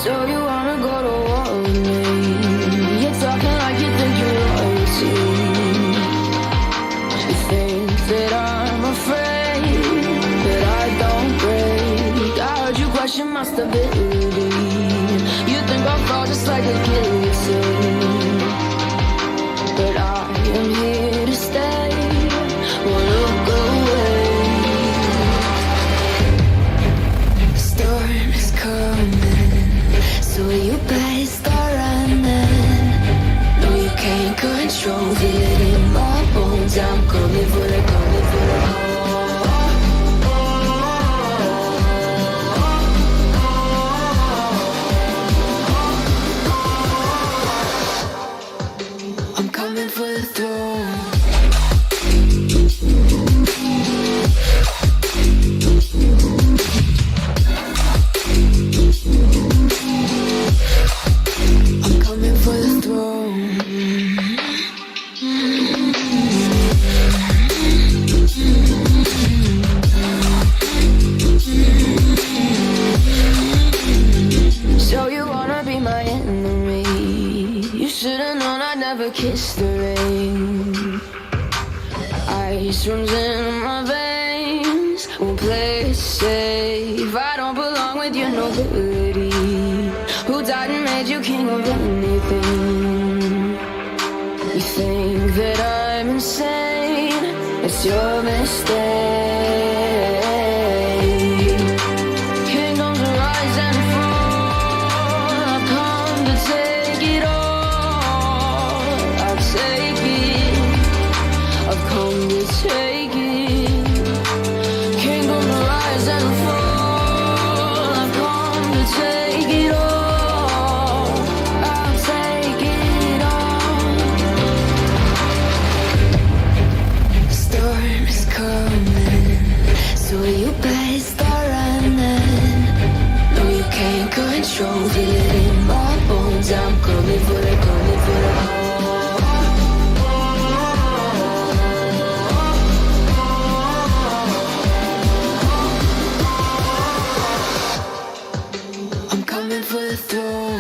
So you wanna go to war with me? You're talking like you think you're royalty. You think that I'm afraid, but I don't break. I heard you question my stability. You think I'll fall just like a guillotine, but I am here to stay. Won't look away. The storm is coming, so you better start running. No, you can't control it in my bones. I'm coming for the, coming for the. I'm coming for the throne. I'm coming for the throne. So you wanna be my enemy? You should've known I'd never kiss the rain. Ice runs in my veins, won't play it safe. I don't belong with your nobility. Who died and made you king of anything? You think that I'm insane? It's your mistake. Kingdoms rise and fall. I've come to take it all. I'll take it. I've come to take it. Kingdoms rise and fall. I've come to take it all. I'll take it all. The storm is coming, so you better start running. No, you can't control it in my bones. I'm coming for the, coming for the. I'm coming for the throne.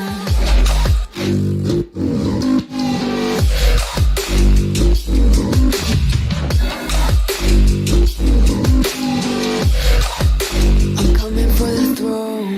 I'm coming for the throne.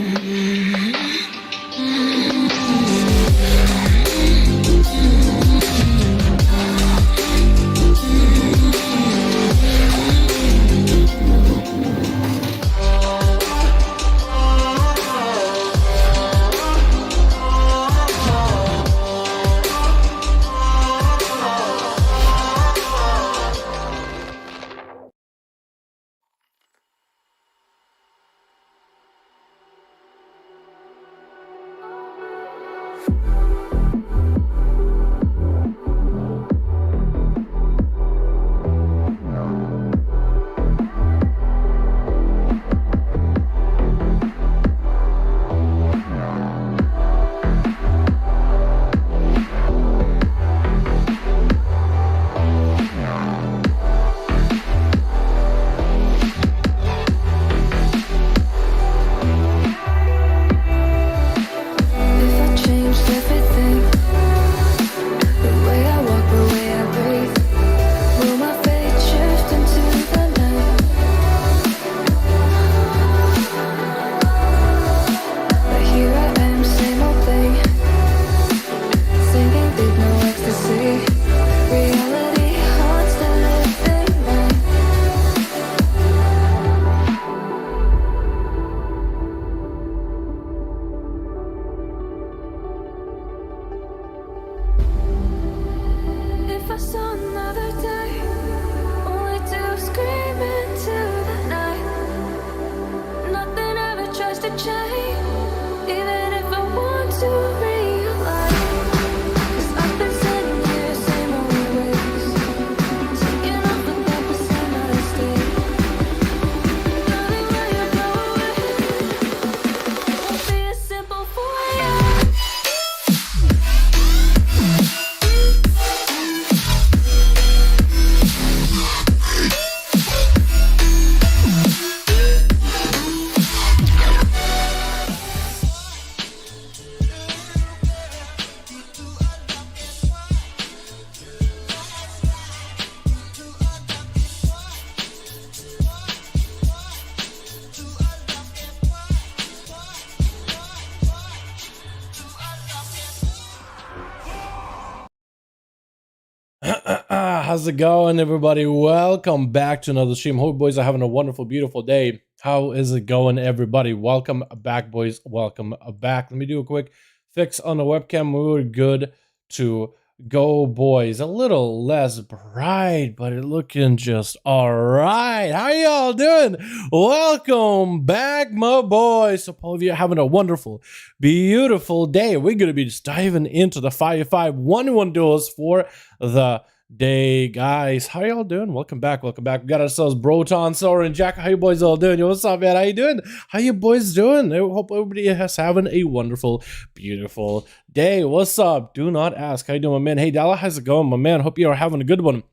How's it going, everybody? Welcome back to another stream. Hope boys are having a wonderful, beautiful day. How is it going, everybody? Welcome back, boys. Welcome back. Let me do a quick fix on the webcam. We're good to go, boys. A little less bright, but it looking just all right. How y'all doing? Welcome back, my boys. So all of you are having a wonderful, beautiful day. We're going to be just diving into the 5v5 1v1 duels for the day, guys. How y'all doing? Welcome back. Welcome back. We got ourselves Broton, Sora, and Jack. How you boys all doing? Yo, what's up, man? How you doing? How you boys doing? I hope everybody is having a wonderful, beautiful day. What's up? Do not ask. How you doing, my man? Hey, Dala, how's it going, my man? Hope you are having a good one.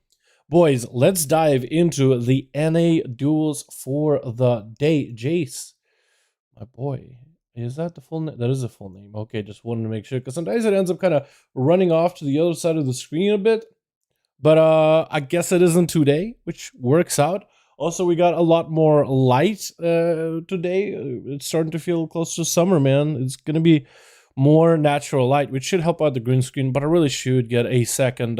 Boys, let's dive into the NA duels for the day. Jace, my boy. Is that the full name? That is the full name. Okay, just wanted to make sure, because sometimes it ends up kind of running off to the other side of the screen a bit. But I guess it isn't today, which works out. Also, we got a lot more light today. It's starting to feel close to summer, man. It's going to be more natural light, which should help out the green screen. But I really should get a second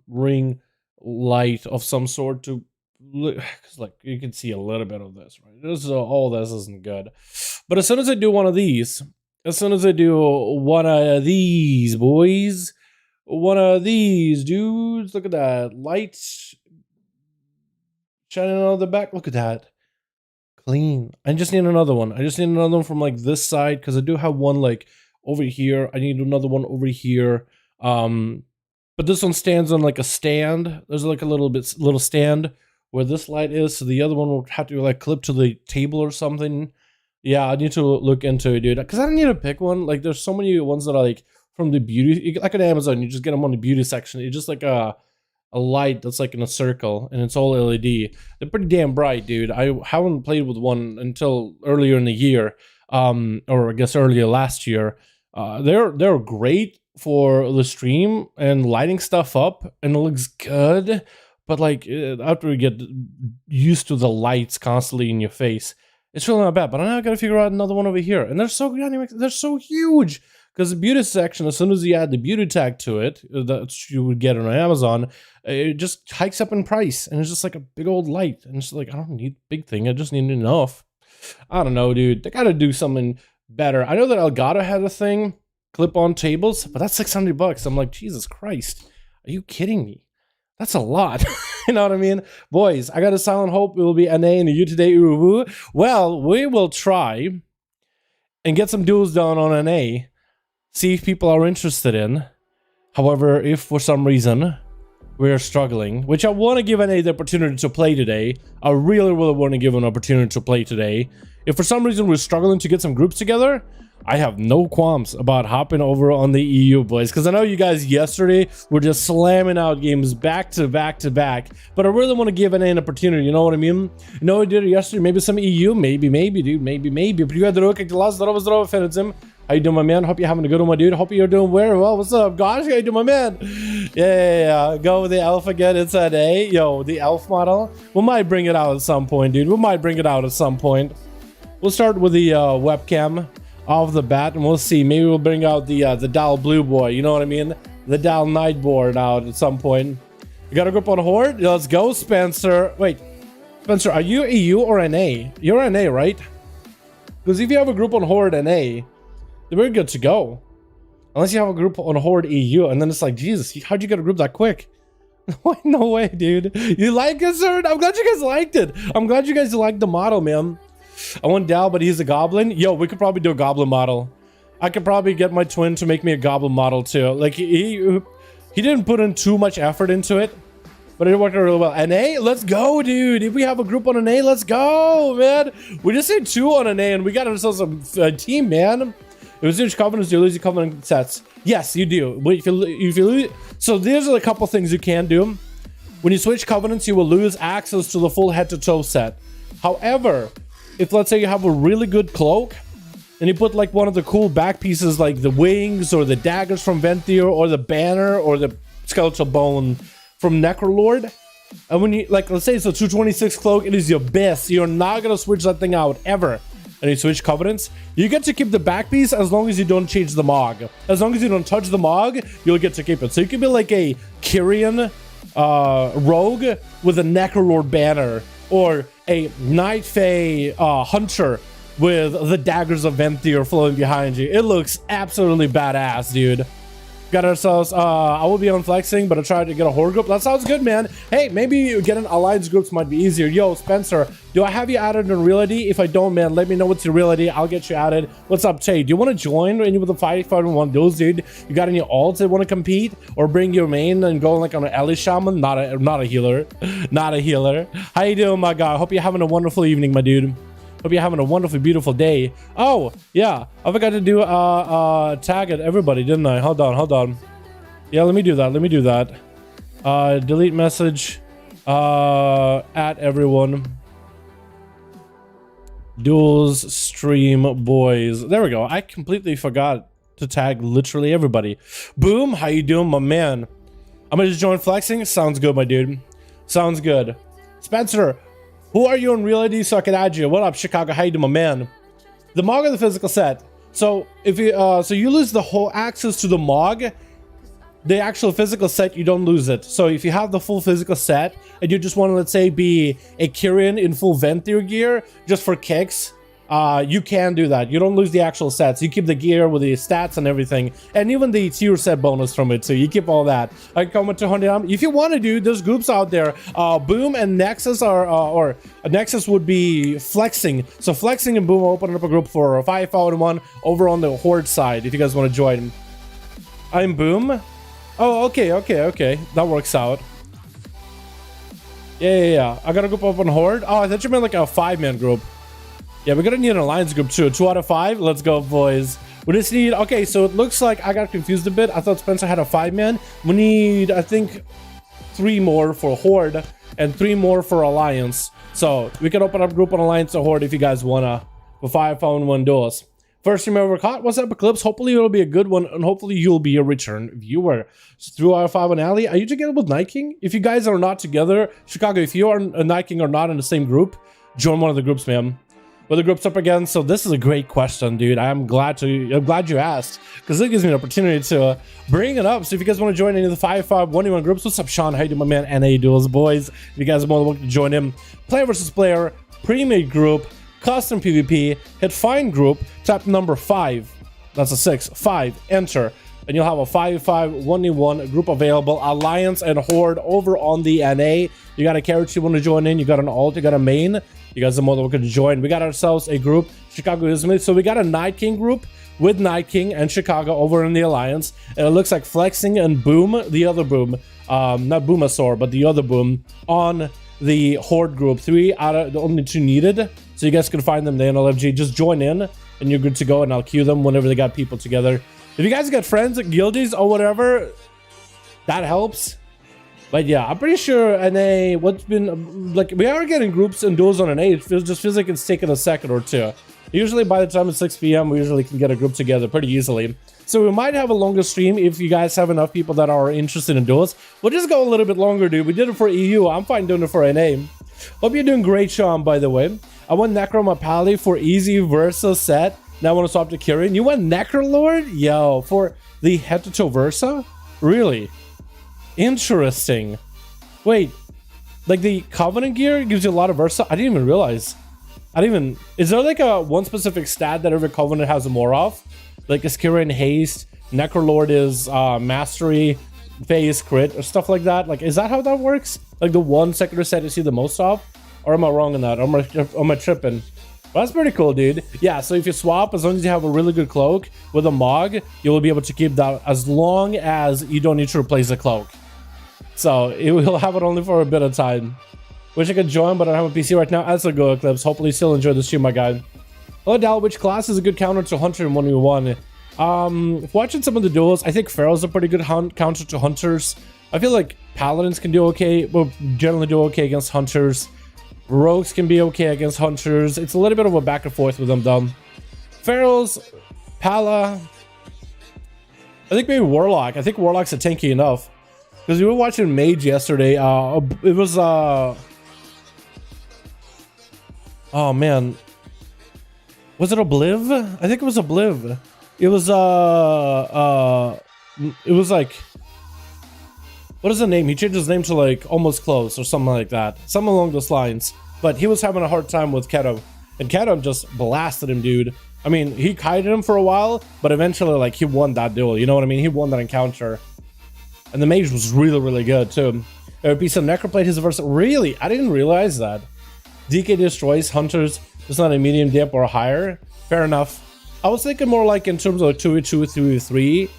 ring light of some sort to, because like you can see a little bit of this, right? All this isn't good. But as soon as I do one of these, boys, one of these dudes, look at that lights shining out of the back. Look at that, clean. I just need another one. I just need another one from like this side, because I do have one like over here. I need another one over here. But this one stands on like a stand. There's like a little stand where this light is, so the other one will have to like clip to the table or something. Yeah, I need to look into it, dude, because I don't need to pick one. Like, there's so many ones that are like from the beauty, like on Amazon, you just get them on the beauty section. It's just like a light that's like in a circle, and it's all LED. They're pretty damn bright, dude. I haven't played with one until earlier in the year, or I guess earlier last year. They're great for the stream and lighting stuff up, and it looks good. But like after you get used to the lights constantly in your face, it's really not bad. But I gotta figure out another one over here, and they're so huge. Because the beauty section, as soon as you add the beauty tag to it, that you would get on Amazon, it just hikes up in price. And it's just like a big old light. And it's like, I don't need a big thing. I just need enough. I don't know, dude. They got to do something better. I know that Elgato had a thing, clip-on tables, but that's $600. I'm like, Jesus Christ. Are you kidding me? That's a lot. You know what I mean? Boys, I got a silent hope it will be NA and you today. Well, we will try and get some duels done on NA. See if people are interested in. However, if for some reason we're struggling, which I want to give NA the opportunity to play today, I really want to give an opportunity to play today. If for some reason we're struggling to get some groups together, I have no qualms about hopping over on the EU, boys, because I know you guys yesterday were just slamming out games back to back to back, but I really want to give NA an opportunity, you know what I mean? You know, I did it yesterday, maybe some EU, maybe, dude, maybe, but you had the look at the last that. How you doing, my man? Hope you're having a good one, my dude. Hope you're doing very well. What's up, gosh? How you doing, my man? Yeah. Go with the elf again. It's that A. Yo, the elf model. We might bring it out at some point, dude. We'll start with the webcam off the bat, and we'll see. Maybe we'll bring out the Dal Blue Boy. You know what I mean? The Dal Nightboard out at some point. You got a group on Horde? Let's go, Spencer. Wait, Spencer, are you EU or NA? You're NA, right? Because if you have a group on Horde NA, we're good to go. Unless you have a group on Horde EU, and then it's like, Jesus, how'd you get a group that quick? No way, dude. You like it, sir? I'm glad you guys liked it. I'm glad you guys liked the model, man. I want Dal, but he's a goblin. Yo, we could probably do a goblin model. I could probably get my twin to make me a goblin model too. Like, he didn't put in too much effort into it, but it worked out really well. NA, let's go, dude. If we have a group on NA, let's go, man. We just need 2 on NA, and we got ourselves a team, man. If you switch covenants, you lose your covenant sets. Yes, you do. If you lose, so there's a couple things you can do. When you switch covenants, you will lose access to the full head-to-toe set. However, if let's say you have a really good cloak, and you put like one of the cool back pieces, like the wings or the daggers from Venthyr or the banner or the skeletal bone from Necrolord, And when you, like, let's say it's a 226 cloak, it is your best. You're not gonna switch that thing out ever. And you switch covenants, you get to keep the back piece as long as you don't change the Mog. As long as you don't touch the Mog, you'll get to keep it. So you could be like a Kyrian rogue with a Necrolord banner, or a Night Fae hunter with the daggers of Venthyr flowing behind you. It looks absolutely badass, dude. Got ourselves, I will be on flexing, but I tried to get a horde group. That sounds good, man. Hey, maybe getting alliance groups might be easier. Yo, Spencer, do I have you added in reality? If I don't, man, let me know what's your reality. I'll get you added. What's up, Tay? Do you want to join any with the 5V5 1 duels, dude? You got any alts that want to compete? Or bring your main and go like on an Ellie Shaman? Not a healer. Not a healer. How you doing, my guy? Hope you're having a wonderful evening, my dude. Hope you're having a wonderful, beautiful day. Oh, yeah. I forgot to do tag at everybody, didn't I? Hold on. Yeah, let me do that. Delete message at everyone. Duels stream boys. There we go. I completely forgot to tag literally everybody. Boom, how you doing, my man? I'm gonna just join flexing. Sounds good, my dude. Sounds good. Spencer, who are you in reality so I can add you? What up, Chicago? How you doing, my man? The Mog of the physical set. So if you so you lose the whole access to the Mog, the actual physical set, you don't lose it. So if you have the full physical set and you just want to, let's say, be a Kyrian in full Venthyr gear just for kicks, you can do that. You don't lose the actual sets. You keep the gear with the stats and everything, and even the tier set bonus from it. So you keep all that. I comment to 100. If you want to do, there's groups out there. Boom and Nexus are, or Nexus would be flexing. So flexing and Boom open up a group for 5v1 over on the Horde side. If you guys want to join, I'm Boom. Oh, okay. That works out. Yeah. I got a group up on Horde. Oh, I thought you meant like a 5-man group. Yeah, we're gonna need an alliance group too. 2 out of 5. Let's go, boys. We just need, okay, so it looks like I got confused a bit. I thought Spencer had a 5-man. We need, I think, 3 more for Horde and 3 more for alliance. So we can open up group on alliance or Horde if you guys wanna, for 5v1 duels. First stream ever caught. What's up, Eclipse? Hopefully it'll be a good one, and hopefully you'll be a return viewer. So through our 5-1 alley, are you together with Night King? If you guys are not together, Chicago, if you are a Night King or not in the same group, join one of the groups, man. What the group's up again? So this is a great question, dude. I'm glad you asked, because it gives me an opportunity to bring it up. So if you guys want to join any of the 5v5 1v1 groups, what's up, Sean? How you doing, my man? NA Duels boys. If you guys are more than welcome to join him, player versus player, pre-made group, custom PvP, hit find group, tap number 5. That's a 6. 5. Enter. And you'll have a 5v5 1v1 group available. Alliance and Horde over on the NA. You got a character you want to join in. You got an alt. You got a main. You guys are more than welcome to join. We got ourselves a group, Chicago Ismail. So we got a Night King group with Night King and Chicago over in the Alliance. And it looks like Flexing and Boom, the other Boom, not Boomasaur, but the other Boom, on the Horde group. 3 out of the only 2 needed. So you guys can find them there in LFG. Just join in and you're good to go, and I'll queue them whenever they got people together. If you guys got friends, guildies, or whatever, that helps. But yeah, I'm pretty sure NA, what's been, like, we are getting groups and duels on NA. It just feels like it's taking a second or two. Usually by the time it's 6 p.m, we usually can get a group together pretty easily. So we might have a longer stream if you guys have enough people that are interested in duels. We'll just go a little bit longer, dude. We did it for EU. I'm fine doing it for NA. Hope you're doing great, Sean, by the way. I went Necroma Pally for easy Versa set. Now I want to swap to Kyrian. You went Necrolord? Yo, for the head-to-toe Versa? Really? Interesting. Wait, like the Covenant gear gives you a lot of Versa? I didn't even realize. Is there like a one specific stat that every Covenant has more of? Like is Kyrian haste, Necrolord is mastery, phase crit, or stuff like that? Like, is that how that works? Like the one secondary set you see the most of? Or am I wrong in that? Or am I tripping? Well, that's pretty cool, dude. Yeah, so if you swap, as long as you have a really good cloak with a Mog, you will be able to keep that as long as you don't need to replace the cloak. So it will have it only for a bit of time. Wish I could join, but I don't have a PC right now. That's a good Eclipse. Hopefully you still enjoy the stream, my guy. Hello, Dal. Which class is a good counter to Hunter in 1v1? Watching some of the duels, I think Pharaoh's a pretty good counter to Hunters. I feel like Paladins can do okay, well, generally do okay against Hunters. Rogues can be okay against Hunters. It's a little bit of a back and forth with them, though. Pharaohs, Pala. I think maybe Warlock. I think Warlock's a tanky enough. Because we were watching Mage yesterday. It was oh man, was it Obliv? I think it was Obliv. It was like, what is the name? He changed his name to like Almost Close or something like that, something along those lines. But he was having a hard time with Keto, and Keto just blasted him, dude. I mean, he kited him for a while, but eventually, like, he won that duel. You know what I mean? He won that encounter. And the Mage was really, really good, too. RP some Necroplate, his verse. Really? I didn't realize that. DK destroys Hunters. It's not a medium dip or higher. Fair enough. I was thinking more like in terms of 2v2, 3v3.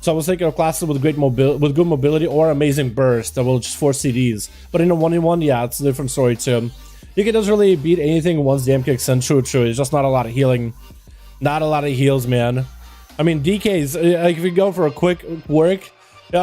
So I was thinking of classes with great good mobility or amazing burst that will just force CDs. But in a 1v1, yeah, it's a different story, too. DK doesn't really beat anything once damn kicks in. True. It's just not a lot of healing. Not a lot of heals, man. I mean, DK's, like, if you go for a quick work,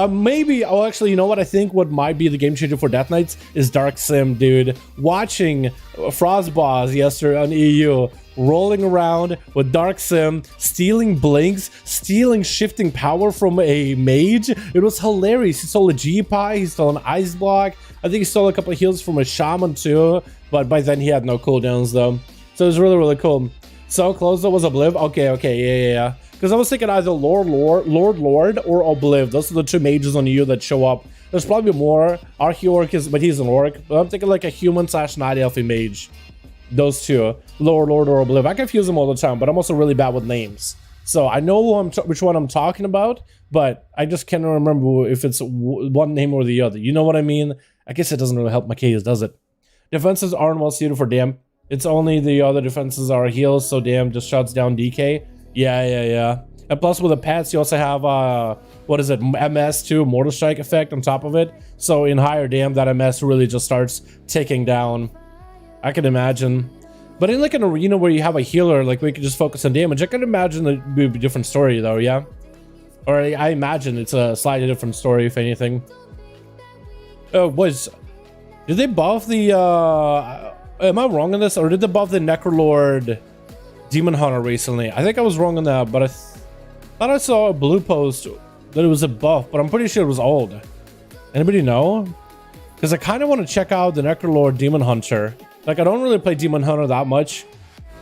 maybe, oh, actually, you know what? I think what might be the game changer for Death Knights is Dark Sim, dude. Watching Frostboss yesterday on EU, rolling around with Dark Sim, stealing blinks, stealing shifting power from a mage. It was hilarious. He stole a G-Pie, he stole an Ice Block. I think he stole a couple of heals from a Shaman too, but by then he had no cooldowns though. So it was really, really cool. So close though was Obliv. Okay, yeah. Because I was thinking either Lord or Obliv. Those are the two mages on EU that show up. There's probably more. Archeorc is, but he's an orc. But I'm thinking like a human / night elf mage. Those two, Lord or Obliv. I confuse them all the time, but I'm also really bad with names. So I know which one I'm talking about, but I just can't remember if it's one name or the other. You know what I mean? I guess it doesn't really help my case, does it? Defenses aren't well suited for Damn. It's only the other defenses are heals, so Damn just shuts down DK. Yeah. And plus with the pets, you also have, what is it, MS too, Mortal Strike effect on top of it. So in higher Damn, that MS really just starts ticking down. I can imagine. But in like an arena where you have a healer, like we could just focus on damage, I can imagine it would be a different story though, yeah? Or I imagine it's a slightly different story, if anything. Did they buff the, am I wrong on this? Or did they buff the Necrolord Demon Hunter recently? I think I was wrong on that, but I thought I saw a blue post that it was a buff, but I'm pretty sure it was old. Anybody know? Because I kind of want to check out the Necrolord Demon Hunter. Like, I don't really play Demon Hunter that much,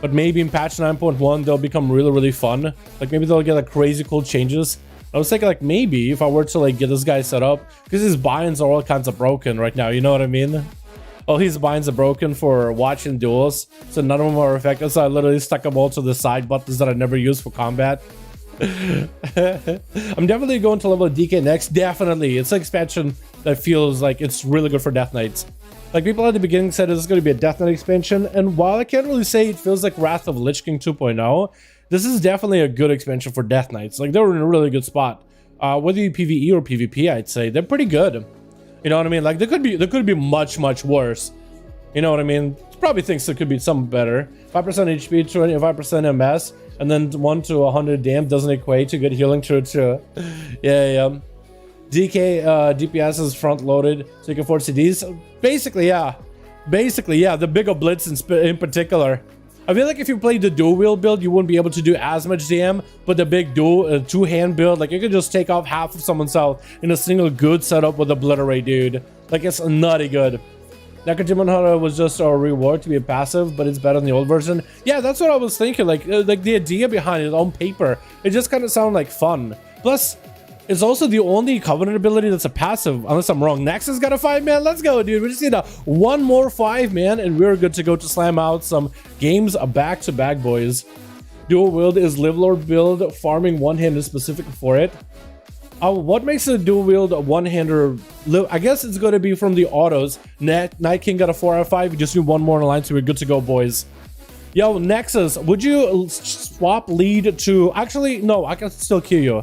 but maybe in patch 9.1 they'll become really, really fun. Like, maybe they'll get like crazy cool changes. I was thinking like maybe if I were to like get this guy set up, because his binds are all kinds of broken right now, you know what I mean? All his binds are broken for watching duels, so none of them are effective. So I literally stuck them all to the side buttons that I never use for combat. I'm definitely going to level DK next. Definitely. It's an expansion that feels like it's really good for Death Knights. Like, people at the beginning said this is going to be a Death Knight expansion, and while I can't really say it feels like Wrath of Lich King 2.0, this is definitely a good expansion for Death Knights. Like, they were in a really good spot. Whether you PvE or PvP, I'd say they're pretty good. You know what I mean? Like, they could be much worse. You know what I mean? Probably thinks it could be some better. 5% HP, 25% MS, and then 1 to 100 damn doesn't equate to good healing. True. Yeah. DK DPS is front loaded, so you can afford CDs. Basically, yeah. The bigger blitz in particular. I feel like if you played the dual wheel build, you wouldn't be able to do as much DM, but the big dual two-hand build, like, you could just take off half of someone's health in a single good setup with Obliterate, dude. Like, it's nutty good. Demon Hunter was just a reward to be a passive, but it's better than the old version. Yeah, that's what I was thinking. Like the idea behind it on paper, it just kind of sounded like fun. Plus, it's also the only Covenant ability that's a passive, unless I'm wrong. Nexus got a 5-man. Let's go, dude. We just need one more 5-man, and we're good to go to slam out some games back-to-back, boys. Dual wield is Livelord build. Farming one-hand is specific for it. What makes a dual wield a one-hander? I guess it's going to be from the autos. Night King got a 4 out of 5. You just need one more in the line, so we're good to go, boys. Yo, Nexus, would you swap lead to... Actually, no, I can still queue you.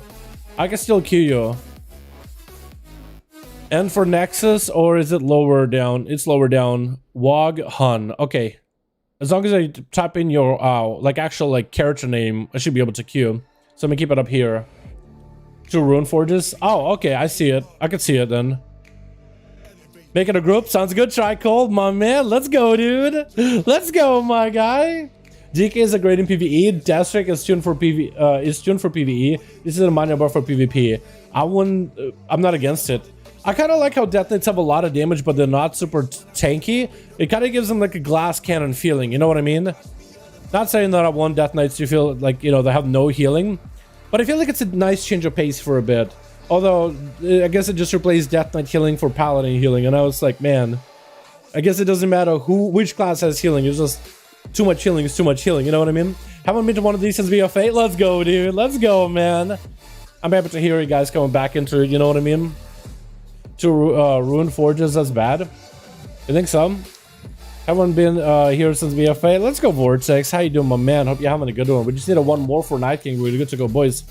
And for Nexus, or is it lower down? It's lower down. Wog Hun. Okay. As long as I type in your like actual like character name, I should be able to queue. So I'm gonna keep it up here. 2 Rune Forges. Oh, okay, I see it. I can see it then. Making a group sounds good. Try cold, my man. Let's go, dude. Let's go, my guy. DK is a great in PvE. Deathstrike is tuned for PvE. This is a minor bar for PvP. I'm not against it. I kind of like how Death Knights have a lot of damage, but they're not super tanky. It kind of gives them like a glass cannon feeling, you know what I mean? Not saying that I want Death Knights you feel like, you know, they have no healing, but I feel like it's a nice change of pace for a bit. Although, I guess it just replaced Death Knight healing for Paladin healing, and I was like, man, I guess it doesn't matter which class has healing, it's just too much healing is too much healing, you know what I mean? Haven't been to one of these since VF8? Let's go, dude, let's go, man. I'm happy to hear you guys coming back into it, you know what I mean? To Ruin Forges, that's bad. You think so? Haven't been here since VFA. Let's go, Vortex. How you doing, my man? Hope you're having a good one. We just need a one more for Night King. We're good to go, boys.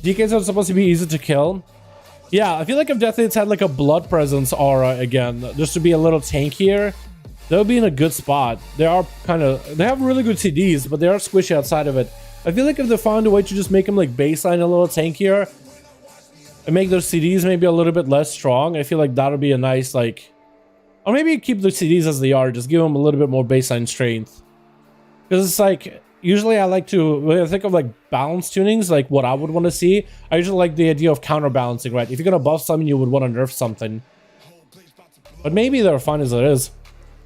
DKs are supposed to be easy to kill. Yeah, I feel like if Death Knights had like a blood presence aura again, just to be a little tankier, they would be in a good spot. They are they have really good CDs, but they are squishy outside of it. I feel like if they found a way to just make them like baseline a little tankier, and make those CDs maybe a little bit less strong, I feel like that would be a nice, like, or maybe keep the CDs as they are, just give them a little bit more baseline strength. Because it's like, usually I like to, when I think of like balance tunings, like what I would want to see, I usually like the idea of counterbalancing, right? If you're going to buff something, you would want to nerf something. But maybe they're fine as it is.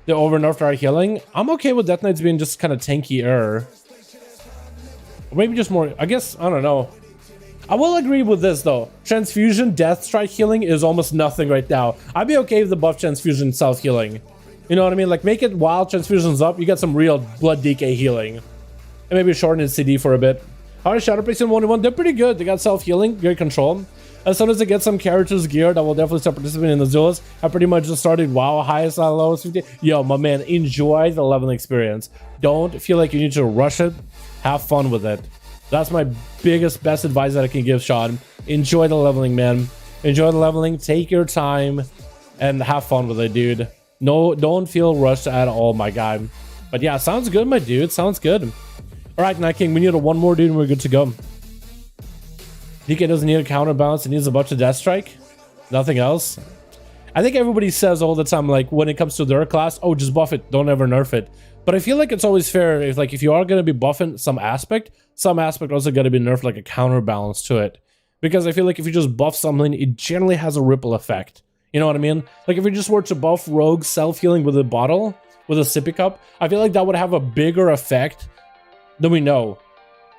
They over nerfed our healing. I'm okay with Death Knights being just kind of tankier. Or maybe just more, I guess, I don't know. I will agree with this though. Transfusion Death Strike healing is almost nothing right now. I'd be okay with the buff Transfusion self healing. You know what I mean? Like, make it while Transfusion's up, you get some real blood DK healing. And maybe shorten his CD for a bit. How are Shadow Priest in 1v1? They're pretty good. They got self healing, great control. As soon as they get some characters geared, I will definitely start participating in the duels. I pretty much just started WoW highest and lowest 50. Yo, my man, enjoy the leveling experience. Don't feel like you need to rush it. Have fun with it. That's my best advice that I can give, Sean. Enjoy the leveling, man. Enjoy the leveling. Take your time and have fun with it, dude. No, don't feel rushed at all, my guy. But yeah, sounds good, my dude. Sounds good. All right, Night King, we need one more, dude, and we're good to go. DK doesn't need a counterbalance. It needs a bunch of Death Strike. Nothing else. I think everybody says all the time, like, when it comes to their class, oh, just buff it. Don't ever nerf it. But I feel like it's always fair if you are going to be buffing some aspect also got to be nerfed, like a counterbalance to it. Because I feel like if you just buff something, it generally has a ripple effect. You know what I mean? Like if you just were to buff Rogue self-healing with a bottle, with a sippy cup, I feel like that would have a bigger effect than we know.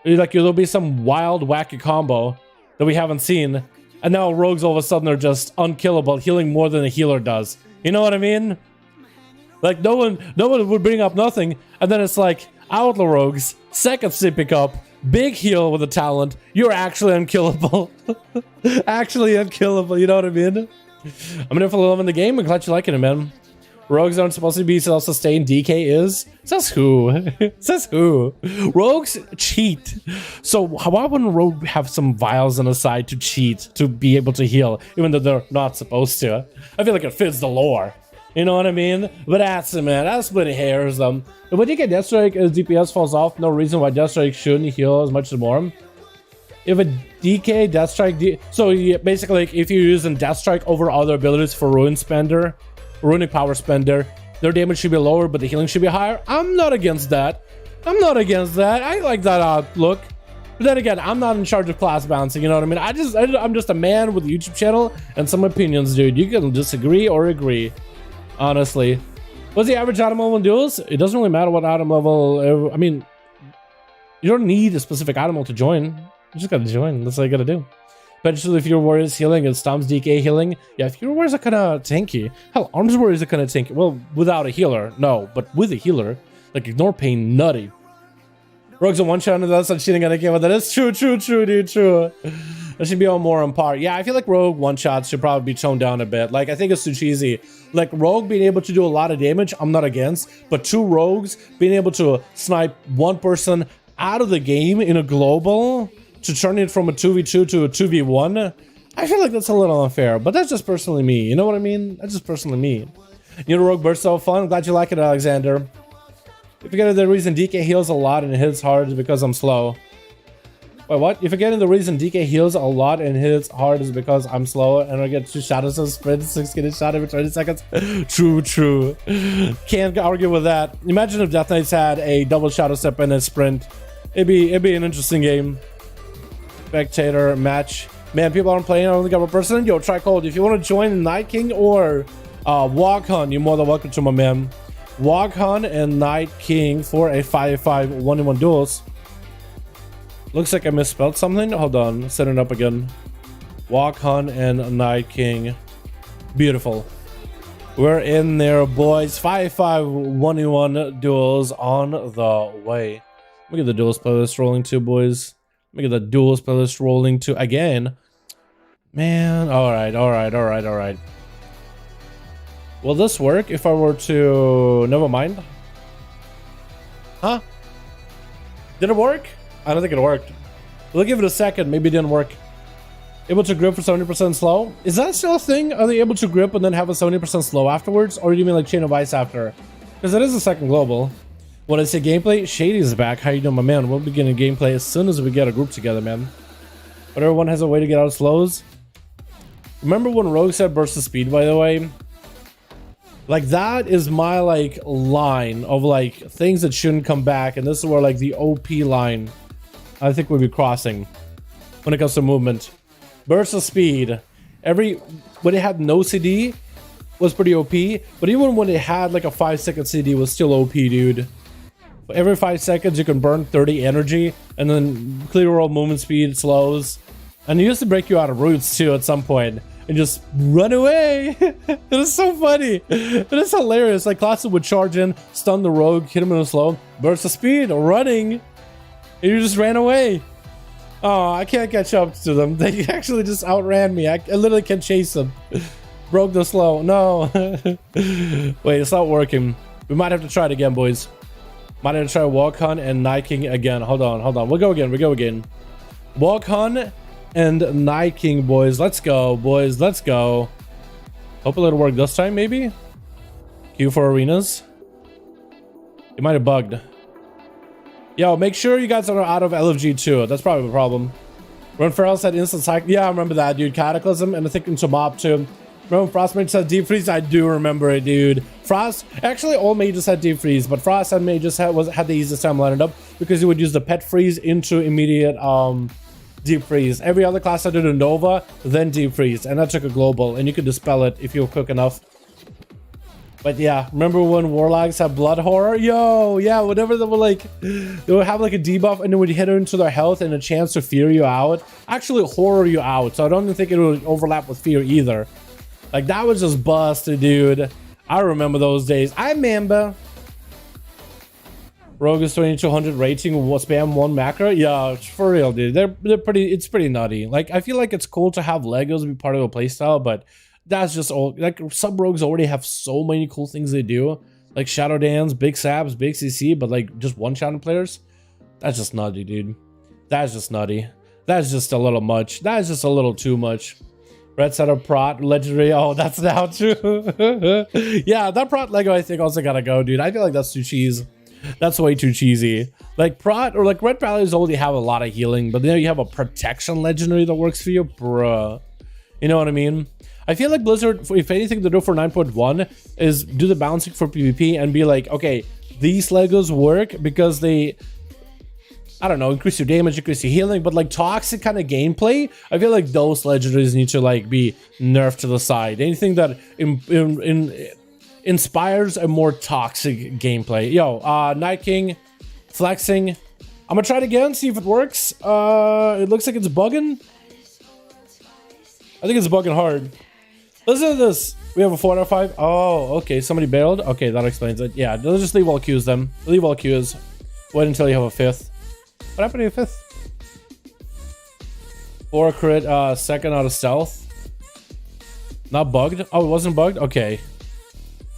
Like there'll be some wild, wacky combo that we haven't seen. And now Rogues all of a sudden are just unkillable, healing more than a healer does. You know what I mean? Like no one would bring up nothing, and then it's like Outlaw Rogues, second sippy cup, big heal with a talent. You're actually unkillable. Actually unkillable, you know what I mean? I'm gonna follow them in the game. I'm glad you liking it, man. Rogues aren't supposed to be self-sustained. DK is. Says who? Says who? Rogues cheat. So why wouldn't Rogue have some vials on the side to cheat, to be able to heal, even though they're not supposed to? I feel like it fits the lore. You know what I mean? But that's it, man. That's splitting hairs. When DK Death Strike as DPS falls off, no reason why Death Strike shouldn't heal as much as more. If a DK Death Strike, so yeah, basically, like, if you're using Death Strike over other abilities for Runic Power Spender, their damage should be lower, but the healing should be higher. I'm not against that. I'm not against that. I like that outlook. But then again, I'm not in charge of class balancing, you know what I mean? I'm just a man with a YouTube channel and some opinions, dude. You can disagree or agree. Honestly, what's the average item level in duels? It doesn't really matter what item level. I mean, you don't need a specific item level to join. You just gotta join. That's all you gotta do. Especially if your warrior is healing and Stom's DK healing. Yeah, if your warriors are kind of tanky. Hell, Arms warriors are kind of tanky. Well, without a healer, no, but with a healer, like ignore pain, nutty. Rogue's a one-shot and that's not cheating on a game. That is true, dude, true. That should be more on par. Yeah, I feel like Rogue one-shots should probably be toned down a bit. Like, I think it's too cheesy. Like, Rogue being able to do a lot of damage, I'm not against. But two Rogues being able to snipe one person out of the game in a global to turn it from a 2v2 to a 2v1, I feel like that's a little unfair. But that's just personally me. You know what I mean? That's just personally me. You know, Rogue Burst so fun. I'm glad you like it, Alexander. If you get the reason DK heals a lot and hits hard is because I'm slow. Wait, what? You're forgetting the reason DK heals a lot and hits hard is because I'm slow and I get 2 shadows of sprint, 6 getting shot every 20 seconds. True. Can't argue with that. Imagine if Death Knights had a double shadow step and a sprint. It'd be an interesting game. Spectator match. Man, people aren't playing. I only got one person. Yo, try cold. If you want to join Night King or Walk On, you're more than welcome to, my man. Walk On and Night King for a 5v5 1v1 duels. Looks like I misspelled something. Hold on, set it up again. Walk On and Night King. Beautiful. We're in there, boys. 5v5 1v1 duels on the way. Let me get the duels playlist rolling too, boys. Let me get the duels playlist rolling too again. Man, all right. Will this work if I were to... Never mind. Huh? Did it work? I don't think it worked. We'll give it a second. Maybe it didn't work. Able to grip for 70% slow? Is that still a thing? Are they able to grip and then have a 70% slow afterwards? Or do you mean like Chain of Ice after? Because it is a second global. When I say gameplay, Shady is back. How you doing, my man? We'll begin a gameplay as soon as we get a group together, man. But everyone has a way to get out of slows. Remember when Rogue said burst of speed, by the way? Like, that is my, like, line of, like, things that shouldn't come back. And this is where, like, the OP line, I think, we'll be crossing when it comes to movement. Burst of speed. When it had no CD, was pretty OP. But even when it had, like, a 5-second CD, it was still OP, dude. Every 5 seconds, you can burn 30 energy. And then clear world movement speed slows. And it used to break you out of roots, too, at some point. And just run away. It is so funny. It is hilarious. Like, classes would charge in, stun the rogue, hit him in a slow, burst of speed, running, and you just ran away. Oh, I can't catch up to them. They actually just outran me. I literally can't chase them. Broke the slow. No. Wait, it's not working. We might have to try it again, boys. Might have to try Walk On and Night King again. Hold on. We'll go again. Walk On and Night King, boys. Let's go, boys. Let's go. Hopefully it'll work this time, maybe. Queue for arenas. It might have bugged. Yo, make sure you guys are out of LFG too. That's probably the problem. Run Feral said instant cycle. Yeah, I remember that, dude. Cataclysm, and I think into Mob too. Remember Frostmage said deep freeze? I do remember it, dude. Frost, actually all mages had deep freeze, but Frost and mages had the easiest time lining up because he would use the pet freeze into immediate deep freeze. Every other class had did a Nova, then deep freeze, and that took a global, and you could dispel it if you were quick enough. But yeah, remember when Warlocks had blood horror? Yo, yeah, whenever they were like, they would have like a debuff and it would hit into their health and a chance to fear you out. Actually horror you out, so I don't even think it would overlap with fear either. Like, that was just busted, dude. I remember those days. I remember. Rogue is 2200 rating, spam 1 macro. Yeah, for real, dude. They're pretty, it's pretty nutty. Like, I feel like it's cool to have Legos be part of a playstyle, but that's just all. Like, sub rogues already have so many cool things they do, like Shadowlands, big sabs, big CC, but like just one shot players. That's just nutty, dude. That's just nutty. That's just a little much. That's just a little too much. Red Setter Prot legendary. Oh, that's now too. Yeah, that Prot Lego I think also gotta go, dude. I feel like that's too cheese. That's way too cheesy. Like Prot or like Red Values already have a lot of healing, but then you have a protection legendary that works for you, bruh. You know what I mean? I feel like Blizzard, if anything to do for 9.1 is do the balancing for PvP and be like, okay, these Legos work because they, I don't know, increase your damage, increase your healing, but like toxic kind of gameplay, I feel like those legendaries need to like be nerfed to the side. Anything that inspires a more toxic gameplay. Yo, Night King, flexing. I'm gonna try it again, see if it works. It looks like it's bugging. I think it's bugging hard. Listen to this. We have a 4 out of 5. Oh, okay. Somebody bailed. Okay, that explains it. Yeah, let's just leave all queues then. Leave all queues. Wait until you have a 5th. What happened to your 5th? 4 crit, 2nd out of stealth. Not bugged? Oh, it wasn't bugged? Okay.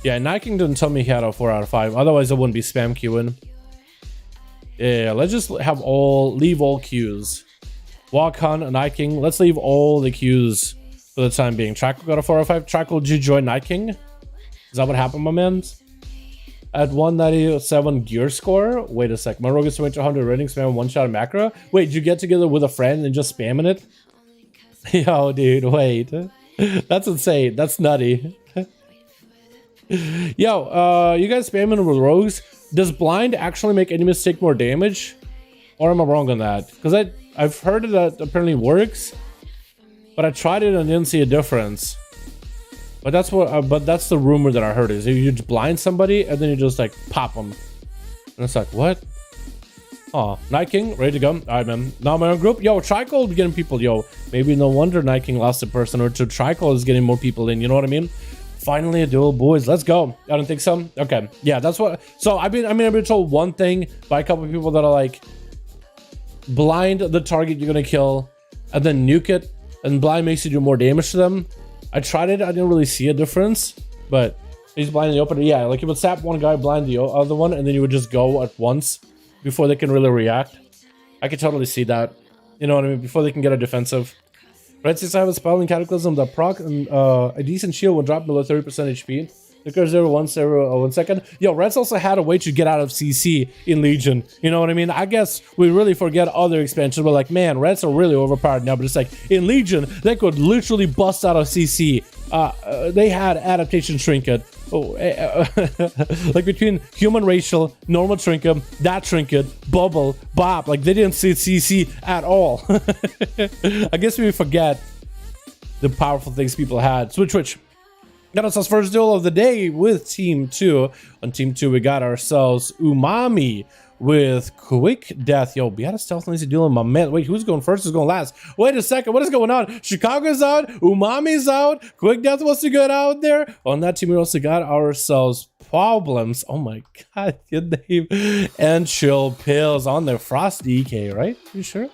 Yeah, Night King didn't tell me he had a 4 out of 5. Otherwise, it wouldn't be spam queuing. Yeah, let's just have leave all queues. Walk On, Night King. Let's leave all the queues for the time being. Trackle got a 4 out of 5. Trackle, did you join Night King? Is that what happened, my man? At 197 gear score? Wait a sec. My rogue is 200 rating, spam 1-shot macro. Wait, did you get together with a friend and just spamming it? Yo, dude, wait. That's insane. That's nutty. Yo, you guys spamming with rogues? Does blind actually make enemies take more damage? Or am I wrong on that? Because I've heard that apparently works. but I tried it and didn't see a difference. But that's what. But that's the rumor that I heard is you just blind somebody and then you just like pop them, and it's like what? Oh, Night King, ready to go. All right, man. Now my own group. Yo, Tricold getting people. Yo, maybe no wonder Night King lost a person or two. Tricold is getting more people in. You know what I mean? Finally a duel, boys. Let's go. I don't think so. Okay, yeah, that's what. So I've been told one thing by a couple of people that are like, blind the target you're gonna kill, and then nuke it, and blind makes you do more damage to them. I tried it. I didn't really see a difference, but he's blind in the open. Yeah, like you would sap one guy, blind the other one, and then you would just go at once before they can really react. I could totally see that. You know what I mean? Before they can get a defensive. Red 6 I have a spell in Cataclysm that proc and a decent shield will drop below 30% HP. Liquor 1 second. Yo, Reds also had a way to get out of CC in Legion. You know what I mean? I guess we really forget other expansions. We're like, man, Reds are really overpowered now. But it's like, in Legion, they could literally bust out of CC. They had adaptation trinket. Like between human racial, normal trinket, that trinket, bubble, bop. Like they didn't see CC at all. I guess we forget the powerful things people had. Switch. Got ourselves first duel of the day with Team 2. On Team 2, we got ourselves Umami with Quick Death. Yo, we had a stealth lazy duel in my man. Wait, who's going first? Who's going last? Wait a second. What is going on? Chicago's out. Umami's out. Quick Death wants to get out there. On that team, we also got ourselves Problems. Oh my god, good name. And Chill Pills on the Frost DK, right? You sure?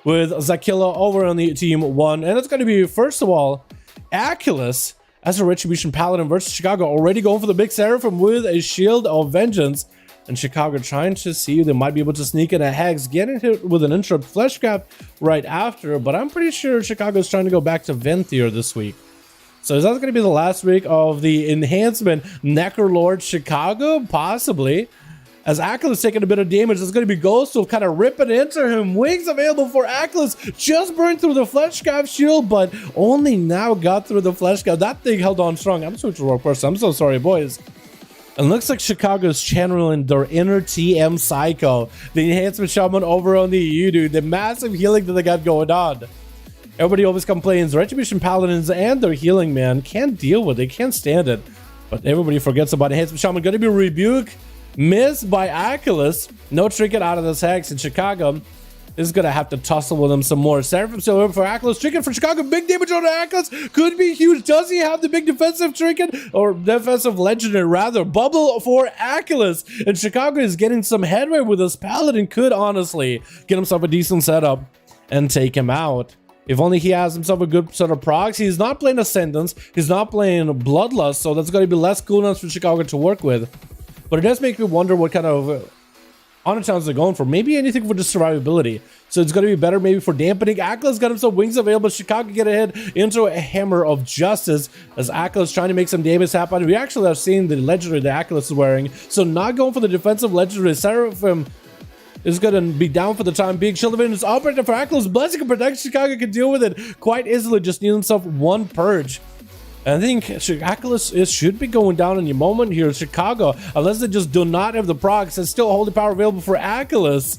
With Zakilla over on the Team 1. And it's going to be, first of all, Aculus as a Retribution Paladin versus Chicago, already going for the big Seraphim with a Shield of Vengeance. And Chicago trying to see if they might be able to sneak in a Hex, getting hit with an Interrupt Fleshcraft right after. But I'm pretty sure Chicago's trying to go back to Venthyr this week. So is that going to be the last week of the enhancement Necrolord Chicago? Possibly. As Aculus taking a bit of damage, it's going to be Ghostwolf kind of ripping into him. Wings available for Aculus. Just burned through the Fleshcraft shield, but only now got through the Fleshcraft. That thing held on strong. I'm switching to Rogue person. I'm so sorry, boys. And looks like Chicago's channeling their inner TM Psycho. The enhancement shaman over on the EU, dude. The massive healing that they got going on. Everybody always complains. Retribution Paladins and their healing, man, can't deal with it. Can't stand it. But everybody forgets about enhancement shaman. Going to be Rebuke. Missed by Aculus. No trinket out of this Hex in Chicago. Is going to have to tussle with him some more. Seraphim still over for Aculus. Trinket for Chicago. Big damage on Aculus. Could be huge. Does he have the big defensive trinket? Or defensive legendary, rather. Bubble for Aculus. And Chicago is getting some headway with this. Paladin could honestly get himself a decent setup and take him out. If only he has himself a good set of procs. He's not playing Ascendance. He's not playing Bloodlust. So that's going to be less cooldowns for Chicago to work with. But it does make me wonder what kind of honor towns they're going for. Maybe anything for just survivability. So it's going to be better maybe for dampening. Aculus got himself wings available. Chicago get ahead into a Hammer of Justice as Aculus trying to make some damage happen. We actually have seen the legendary that Aculus is wearing. So not going for the defensive legendary. Seraphim is going to be down for the time being. Shield of Vengeance operating for Aculus. Blessing and Protection. Chicago can deal with it quite easily. Just need himself one purge. And I think Aculus should be going down in a moment here. Chicago, unless they just do not have the procs, there's still holy power available for Aculus.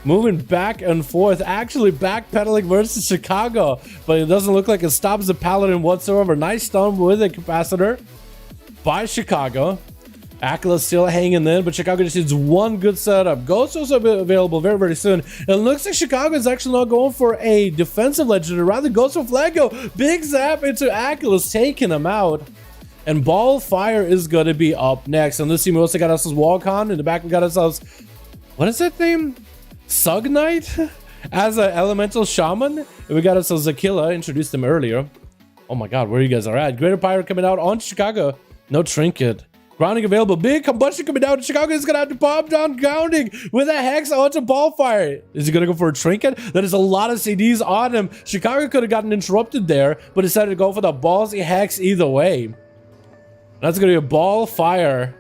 Moving back and forth, actually backpedaling versus Chicago, but it doesn't look like it stops the Paladin whatsoever. Nice stun with a capacitor by Chicago. Aculus still hanging in, but Chicago just needs one good setup. Ghost also available very, very soon. It looks like Chicago is actually not going for a defensive legendary, rather goes for Flego. Big zap into Aculus, taking him out. And Ball Fire is going to be up next. And this team we also got ourselves Walcon. In the back we got ourselves, what is that name? Sug Knight as an elemental shaman. And we got ourselves Zakilla, introduced them earlier. Oh my god, where you guys are at. Greater Pyro coming out on Chicago. No trinket. Grounding available. Big combustion coming down. Chicago is going to have to pop down grounding with a Hex onto Ballfire. Is he going to go for a trinket? That is a lot of CDs on him. Chicago could have gotten interrupted there, but decided to go for the ballsy Hex either way. That's going to be a Ballfire.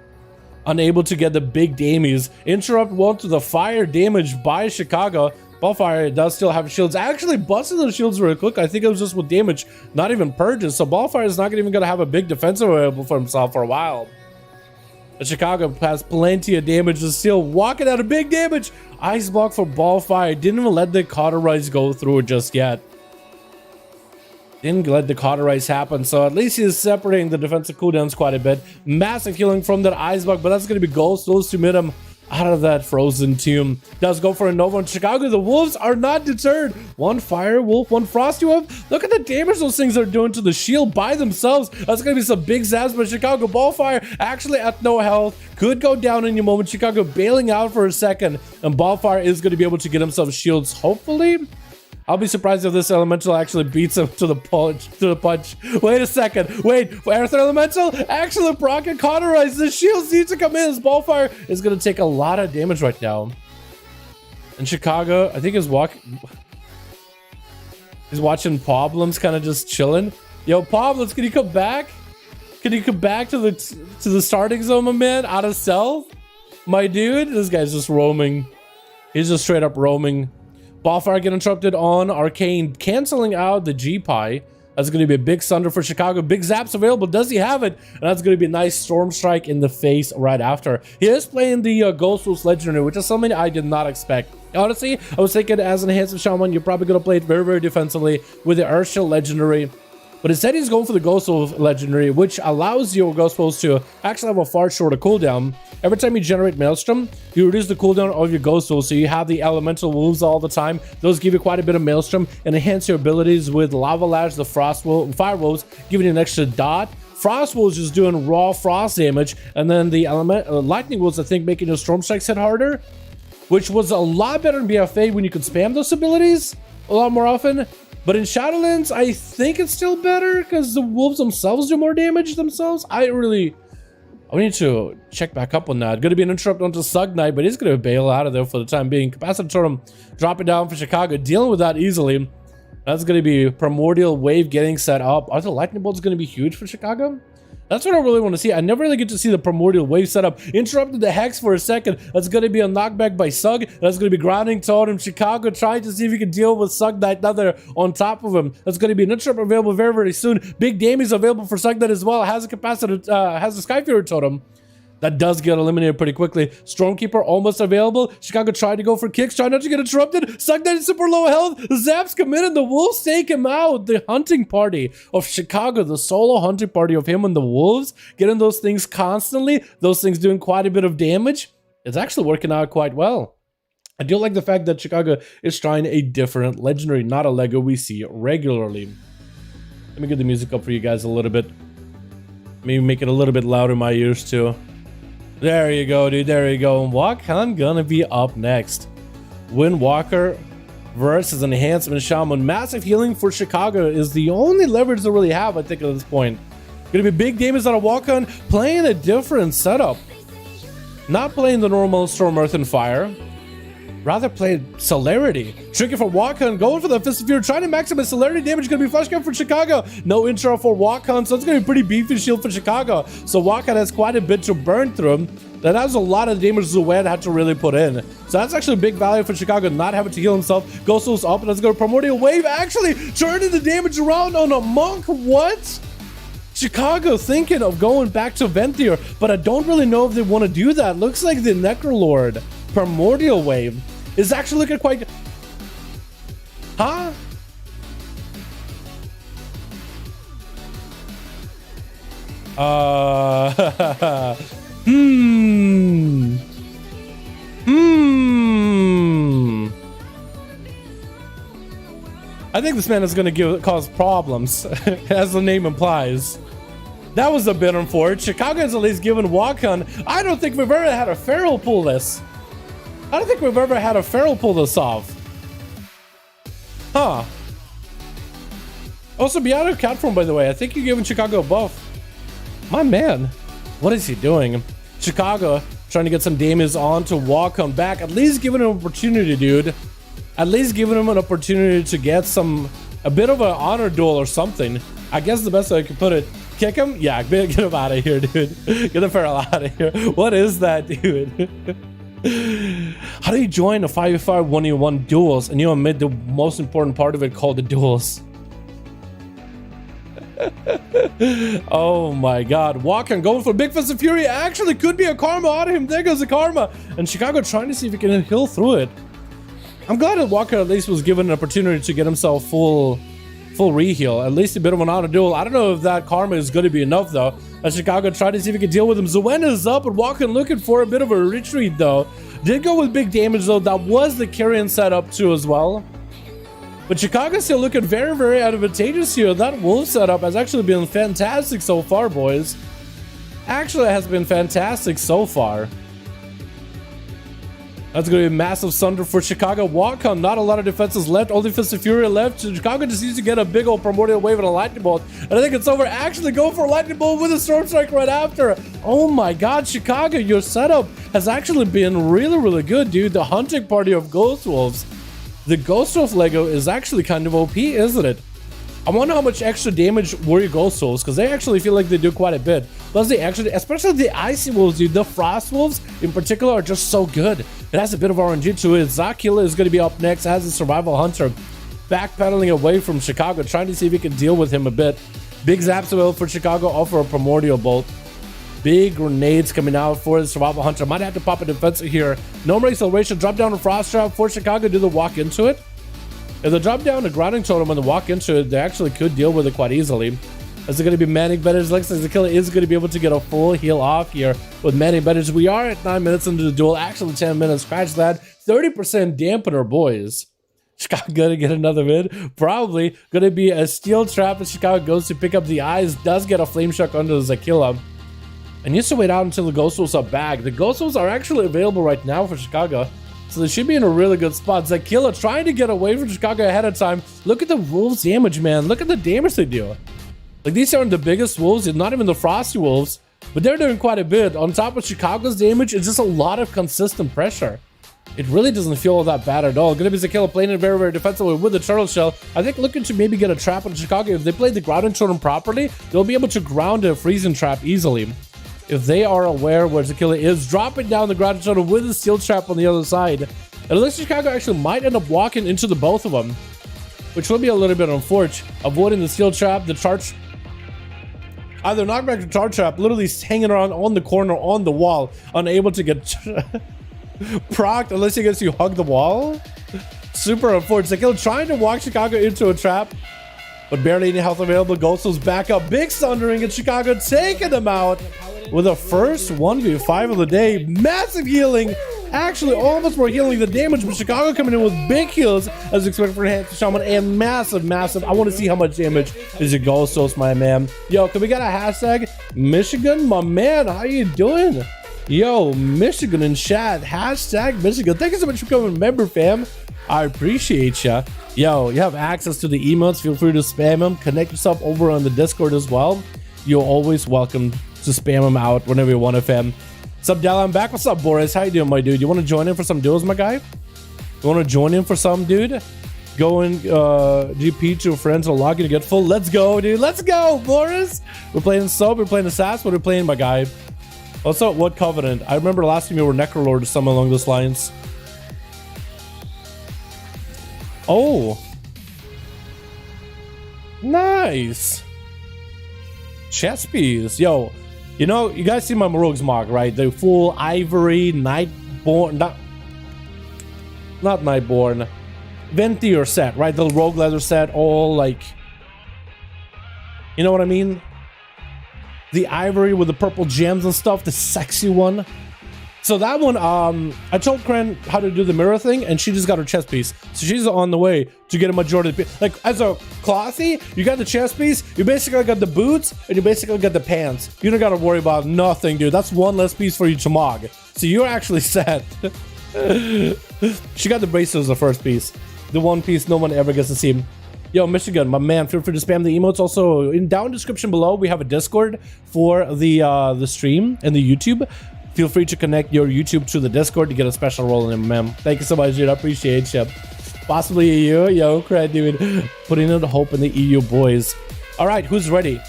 Unable to get the big damage. Interrupt one to the fire damage by Chicago. Ballfire does still have shields. Actually busted those shields real quick. I think it was just with damage, not even purges. So Ballfire is not even going to have a big defensive available for himself for a while. But Chicago has plenty of damage. Is still walking out of big damage. Ice block for Ballfire. Didn't even let the cauterize go through just yet. Didn't let the cauterize happen, so at least he's separating the defensive cooldowns quite a bit. Massive healing from that ice bug, but that's going to be goals. Those to mid him out of that frozen tomb. Does go for a Nova in Chicago. The Wolves are not deterred. One Fire Wolf, one Frosty Wolf. Look at the damage those things are doing to the shield by themselves. That's going to be some big zaps, but Chicago Ballfire actually at no health. Could go down in a moment. Chicago bailing out for a second, and Ballfire is going to be able to get himself shields, hopefully. I'll be surprised if this elemental actually beats him to the punch. Wait a second. Wait, Earth Elemental actually proc and cauterize. The shields need to come in. This Ballfire is going to take a lot of damage right now. And Chicago, I think he's watching Problems kind of just chilling. Yo, Problems, can you come back? Can you come back to the starting zone, my man? Out of stealth? My dude, this guy's just roaming. He's just straight up roaming. Ballfire get interrupted on Arcane, canceling out the G-Pie. That's going to be a big Sunder for Chicago. Big Zaps available. Does he have it? And that's going to be a nice Storm Strike in the face right after. He is playing the Ghost Wolves Legendary, which is something I did not expect. Honestly, I was thinking as an Enhanced Shaman, you're probably going to play it very, very defensively with the Earthshield Legendary. But instead, he's going for the Ghost Wolf Legendary, which allows your Ghost Wolves to actually have a far shorter cooldown. Every time you generate Maelstrom, you reduce the cooldown of your Ghost Wolves, so you have the Elemental Wolves all the time. Those give you quite a bit of Maelstrom and enhance your abilities with Lava Lash, the Frost Wolf, Fire Wolves, giving you an extra dot. Frost Wolves just doing raw frost damage, and then the Lightning Wolves, I think, making your Storm Strikes hit harder, which was a lot better in BFA when you could spam those abilities a lot more often. But in Shadowlands, I think it's still better because the wolves themselves do more damage themselves. I need to check back up on that. Going to be an interrupt onto Sug Knight, but he's going to bail out of there for the time being. Capacitor Totem dropping down for Chicago, dealing with that easily. That's going to be Primordial Wave getting set up. Are the Lightning Bolts going to be huge for Chicago? That's what I really want to see. I never really get to see the Primordial Wave setup. Interrupted the Hex for a second. That's going to be a knockback by Sug. That's going to be Grounding Totem. Chicago trying to see if he can deal with Sug Knight. Now they're on top of him. That's going to be an interrupt available very, very soon. Big damage available for Sug Knight as well. Has a capacitor, has a Skyfury Totem. That does get eliminated pretty quickly. Stormkeeper almost available. Chicago tried to go for kicks, trying not to get interrupted. Sug Knight is super low health. The Zaps come in and the Wolves take him out. The hunting party of Chicago, the solo hunting party of him and the Wolves, getting those things constantly. Those things doing quite a bit of damage. It's actually working out quite well. I do like the fact that Chicago is trying a different legendary, not a Lego we see regularly. Let me get the music up for you guys a little bit. Maybe make it a little bit louder in my ears too. There you go, dude. There you go. And Wakan gonna be up next. Windwalker versus Enhancement Shaman. Massive healing for Chicago is the only leverage they really have, I think, at this point. Gonna be big damage out of Wakan, playing a different setup. Not playing the normal Storm, Earth, and Fire. Rather played Celerity. Tricky for Wakan, going for the Fist of Fury, trying to maximize Celerity damage. Gonna be flash gun for Chicago. No intro for Wakan, so it's gonna be pretty beefy shield for Chicago. So Wakan has quite a bit to burn through. That has a lot of damage Zued had to really put in. So that's actually a big value for Chicago, not having to heal himself. Ghost Wolves up, and let's go to Primordial Wave. Actually turning the damage around on a Monk. What? Chicago thinking of going back to Venthyr, but I don't really know if they want to do that. Looks like the Necrolord Primordial Wave is actually looking quite... Huh? I think this man is going to cause problems, as the name implies. That was a bit unfortunate. Chicago has at least given Wakan. I don't think we've ever had a Feral pull this. I don't think we've ever had a Feral pull this off. Huh. Also, Beato Catform, by the way. I think you're giving Chicago a buff. My man. What is he doing? Chicago trying to get some damage on to Wakan back. At least giving him an opportunity, dude. At least giving him an opportunity to get a bit of an honor duel or something. I guess the best way I could put it. Kick him? Yeah, get him out of here, dude. Get the Feral out of here. What is that, dude? How do you join a 5v5 1v1 duels and you omit the most important part of it called the duels? Oh my god. Wakan going for Big Fist of Fury. Actually could be a karma out of him. There goes the karma. And Chicago trying to see if he can heal through it. I'm glad that Wakan at least was given an opportunity to get himself full full reheal, at least a bit of an auto duel. I don't know if that karma is going to be enough though. As Chicago tried to see if he could deal with him. Zuena is up and walking, looking for a bit of a retreat though. Did go with big damage though. That was the carrion setup too as well. But Chicago's still looking very, very advantageous here. That wolf setup has actually been fantastic so far, boys. Actually has been fantastic so far. That's going to be a massive sunder for Chicago. Wacom, not a lot of defenses left. Only Fist of Fury left. Chicago just needs to get a big old primordial wave and a lightning bolt. And I think it's over. Actually go for a lightning bolt with a storm strike right after. Oh my god, Chicago, your setup has actually been really, really good, dude. The hunting party of Ghost Wolves. The Ghost Wolf Lego is actually kind of OP, isn't it? I wonder how much extra damage were your Ghost Wolves, because they actually feel like they do quite a bit. Plus they actually, especially the Icy Wolves, dude, the Frost Wolves in particular are just so good. It has a bit of RNG to it. Zakila is going to be up next as a Survival Hunter. Backpedaling away from Chicago, trying to see if he can deal with him a bit. Big zaps available for Chicago, offer a Primordial Bolt. Big grenades coming out for the Survival Hunter. Might have to pop a defensive here. No more acceleration, drop down a Frost Trap for Chicago. Do the walk into it? If they drop down the grounding totem and they walk into it, they actually could deal with it quite easily. Is it going to be Manic Bandage? Looks like the killer is going to be able to get a full heal off here with Manic Bandage. We are at 9 minutes into the duel. Actually 10 minutes. Scratch that. 30% dampener, boys. Chicago going to get another win. Probably going to be a steel trap as Chicago goes to pick up the eyes. Does get a flame shock under the Zakila. And needs to wait out until the Ghost Wolves are back. The Ghost Wolves are actually available right now for Chicago. So they should be in a really good spot. Zakila trying to get away from Chicago ahead of time. Look at the wolves damage, man. Look at the damage they do. Like, these aren't the biggest wolves. It's not even the Frosty Wolves. But they're doing quite a bit. On top of Chicago's damage, it's just a lot of consistent pressure. It really doesn't feel all that bad at all. Gonna be Zakila playing it very, very defensively with the Turtle Shell. I think looking to maybe get a trap on Chicago. If they play the grounding totem properly, they'll be able to ground a freezing trap easily. If they are aware where Zakila is, dropping down the grounding totem with the steel trap on the other side. At least Chicago actually might end up walking into the both of them, which will be a little bit unfortunate. Avoiding the steel trap, the charge, either knockback or charge trap, literally hanging around on the corner on the wall, unable to get procced unless he gets you hug the wall. Super unfortunate. Zakila trying to walk Chicago into a trap, but barely any health available. Ghostles back up, big sundering, and Chicago taking them out with a first 1v5 of the day. Massive healing. Actually, almost more healing the damage, but Chicago coming in with big heals as expected for Enhanced Shaman, and massive. I want to see how much damage is your Ghostos, my man. Yo, can we get a hashtag? Michigan, my man, how you doing? Yo, Michigan in chat. Hashtag Michigan. Thank you so much for becoming a member, fam. I appreciate ya. Yo, you have access to the emotes. Feel free to spam them. Connect yourself over on the Discord as well. You're always welcome to spam them out whenever you want to, fam. What's up, Dalaran? Back. What's up, Boris? How you doing, my dude? You want to join in for some duels, my guy? You want to join in for some, dude? Go and GP to friends or log in to get full. Let's go, dude. Let's go, Boris. We're playing Sub. We're playing Assassin. What are we playing, my guy? Also, what Covenant? I remember last time you were Necrolord or something along those lines. Oh. Nice. Chess piece. Yo. You know, you guys see my Morogue's Mog, right? The full ivory, Nightborn, not Nightborn, Ventier set, right? The rogue leather set, all like, you know what I mean? The ivory with the purple gems and stuff, the sexy one. So that one, I told Kren how to do the mirror thing, and she just got her chest piece. So she's on the way to get a majority of the piece. Like, as a Clothy, you got the chest piece, you basically got the boots, and you basically got the pants. You don't got to worry about nothing, dude. That's one less piece for you to mog. So you're actually set. She got the bracelets, the first piece. The one piece no one ever gets to see. Yo, Michigan, my man, feel free to spam the emotes. Also, in down description below, we have a Discord for the stream and the YouTube. Feel free to connect your YouTube to the Discord to get a special role in it, man. Thank you so much, dude. I appreciate you. Possibly EU. Yo, cred, dude. Putting in the hope in the EU boys. All right, who's ready?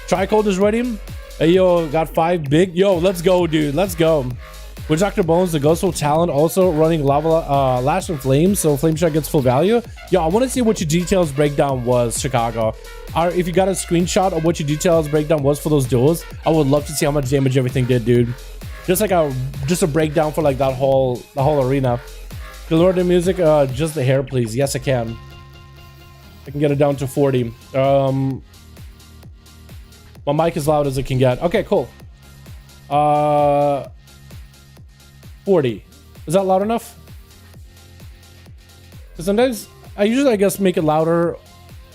Tricold is ready. Hey, yo, got 5 big. Yo, let's go, dude. Let's go. With Dr. Bones, the Ghostful Talent also running Lava Lash and Flame, so Flame Shot gets full value. Yo, I want to see what your details breakdown was, Chicago. If you got a screenshot of what your details breakdown was for those duels, I would love to see how much damage everything did, dude. Just like a breakdown for like the whole arena. Can you lower the music? Just the hair, please. Yes, I can. I can get it down to 40. My mic is loud as it can get. Okay, cool. 40. Is that loud enough? Because sometimes I usually, I guess, make it louder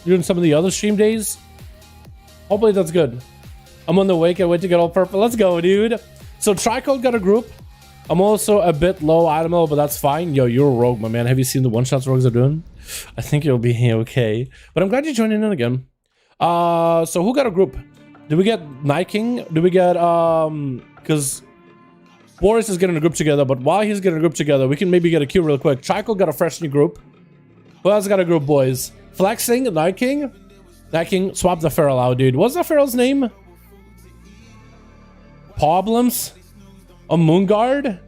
during some of the other stream days. Hopefully that's good. I'm on the way. Can't wait to get all purple. Let's go, dude. So Tricold got a group. I'm also a bit low item level, but that's fine. Yo, you're a rogue, my man. Have you seen the one-shots rogues are doing? I think you'll be okay. But I'm glad you're joining in again. So who got a group? Did we get Night King? Did we get, because Boris is getting a group together, but while he's getting a group together, we can maybe get a queue real quick. Tricold got a fresh new group. Who else got a group, boys? Flexing, Night King? Night King, swap the Feral out, dude. What's that Feral's name? Problems? A Moonguard?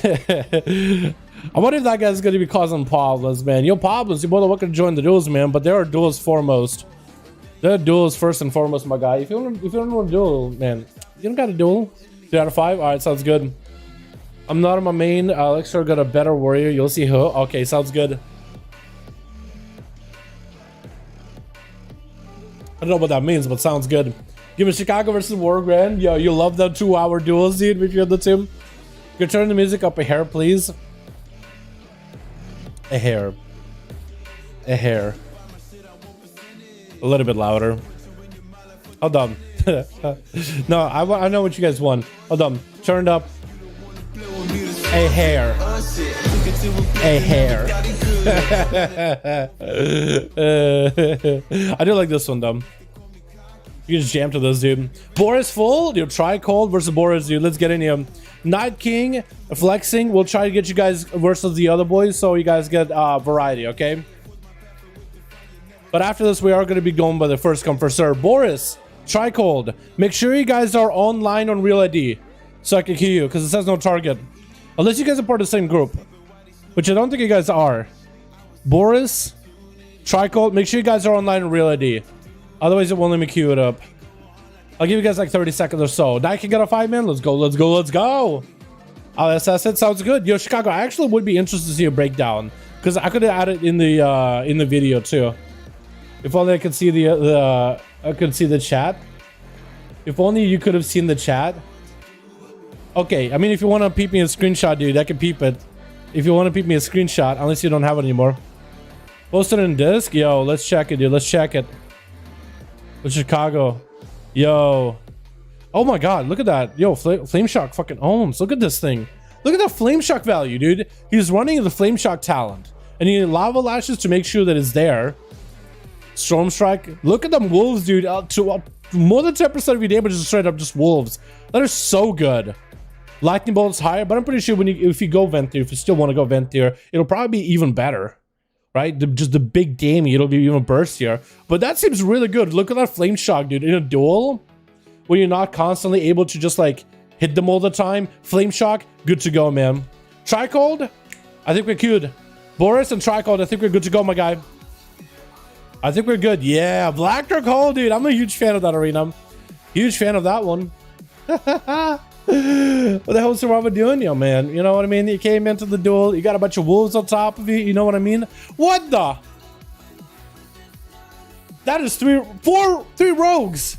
I wonder if that guy's gonna be causing problems, man. Yo, problems, you're more than welcome to join the duels, man, but there are duels foremost. There are duels first and foremost, my guy. If you don't want to duel, man, you don't got to duel. 3 out of 5? Alright, sounds good. I'm not on my main. Elixir got a better warrior. You'll see who. Okay, sounds good. I don't know what that means, but sounds good. Give me Chicago versus Warcraft. Yo, you love the 2-hour duels, dude, if you're the team. You can turn the music up a hair, please. A hair. A hair. A little bit louder. Hold on. No, I know what you guys want. Hold on. Turned up. A hair. A hair. I do like this one, though. You can just jam to this, dude. Boris full. Dude, Tricold versus Boris, dude. Let's get in here. Night King, Flexing. We'll try to get you guys versus the other boys so you guys get variety, okay? But after this, we are going to be going by the first come, first serve. Boris, Tricold. Make sure you guys are online on Real ID so I can kill you because it says no target. Unless you guys are part of the same group, which I don't think you guys are. Boris, Tricold, make sure you guys are online on Real ID. Otherwise, it won't let me queue it up. I'll give you guys like 30 seconds or so. Now I can get a 5-man. Let's go, let's go, let's go. I'll assess it. Sounds good. Yo, Chicago, I actually would be interested to see a breakdown because I could have added in the video too. If only I could see the chat. If only you could have seen the chat. Okay, I mean, if you want to peep me a screenshot, dude, I can peep it. If you want to peep me a screenshot, unless you don't have it anymore. Post it in disk. Yo, let's check it, dude. Let's check it. With Chicago. Yo. Oh my god, look at that. Yo, Flame Shock fucking owns. Look at this thing. Look at the Flame Shock value, dude. He's running the Flame Shock talent. And he need Lava Lashes to make sure that it's there. Storm Strike. Look at them wolves, dude. More than 10% of your damage is straight up just wolves. That is so good. Lightning Bolt's higher, but I'm pretty sure if you go Vent Tier, if you still want to go Vent Tier, it'll probably be even better. Right? Just the big damage, it'll be even burstier. But that seems really good. Look at that Flame Shock, dude. In a duel, where you're not constantly able to just like hit them all the time. Flame Shock, good to go, man. Tricold, I think we're queued. Boris and Tricold, I think we're good to go, my guy. I think we're good. Yeah, Black Dark Hole, dude. I'm a huge fan of that arena. Huge fan of that one. What the hell is Sarava doing? Yo, man, you know what I mean? You came into the duel, you got a bunch of wolves on top of you, you know what I mean? What the? That is three rogues.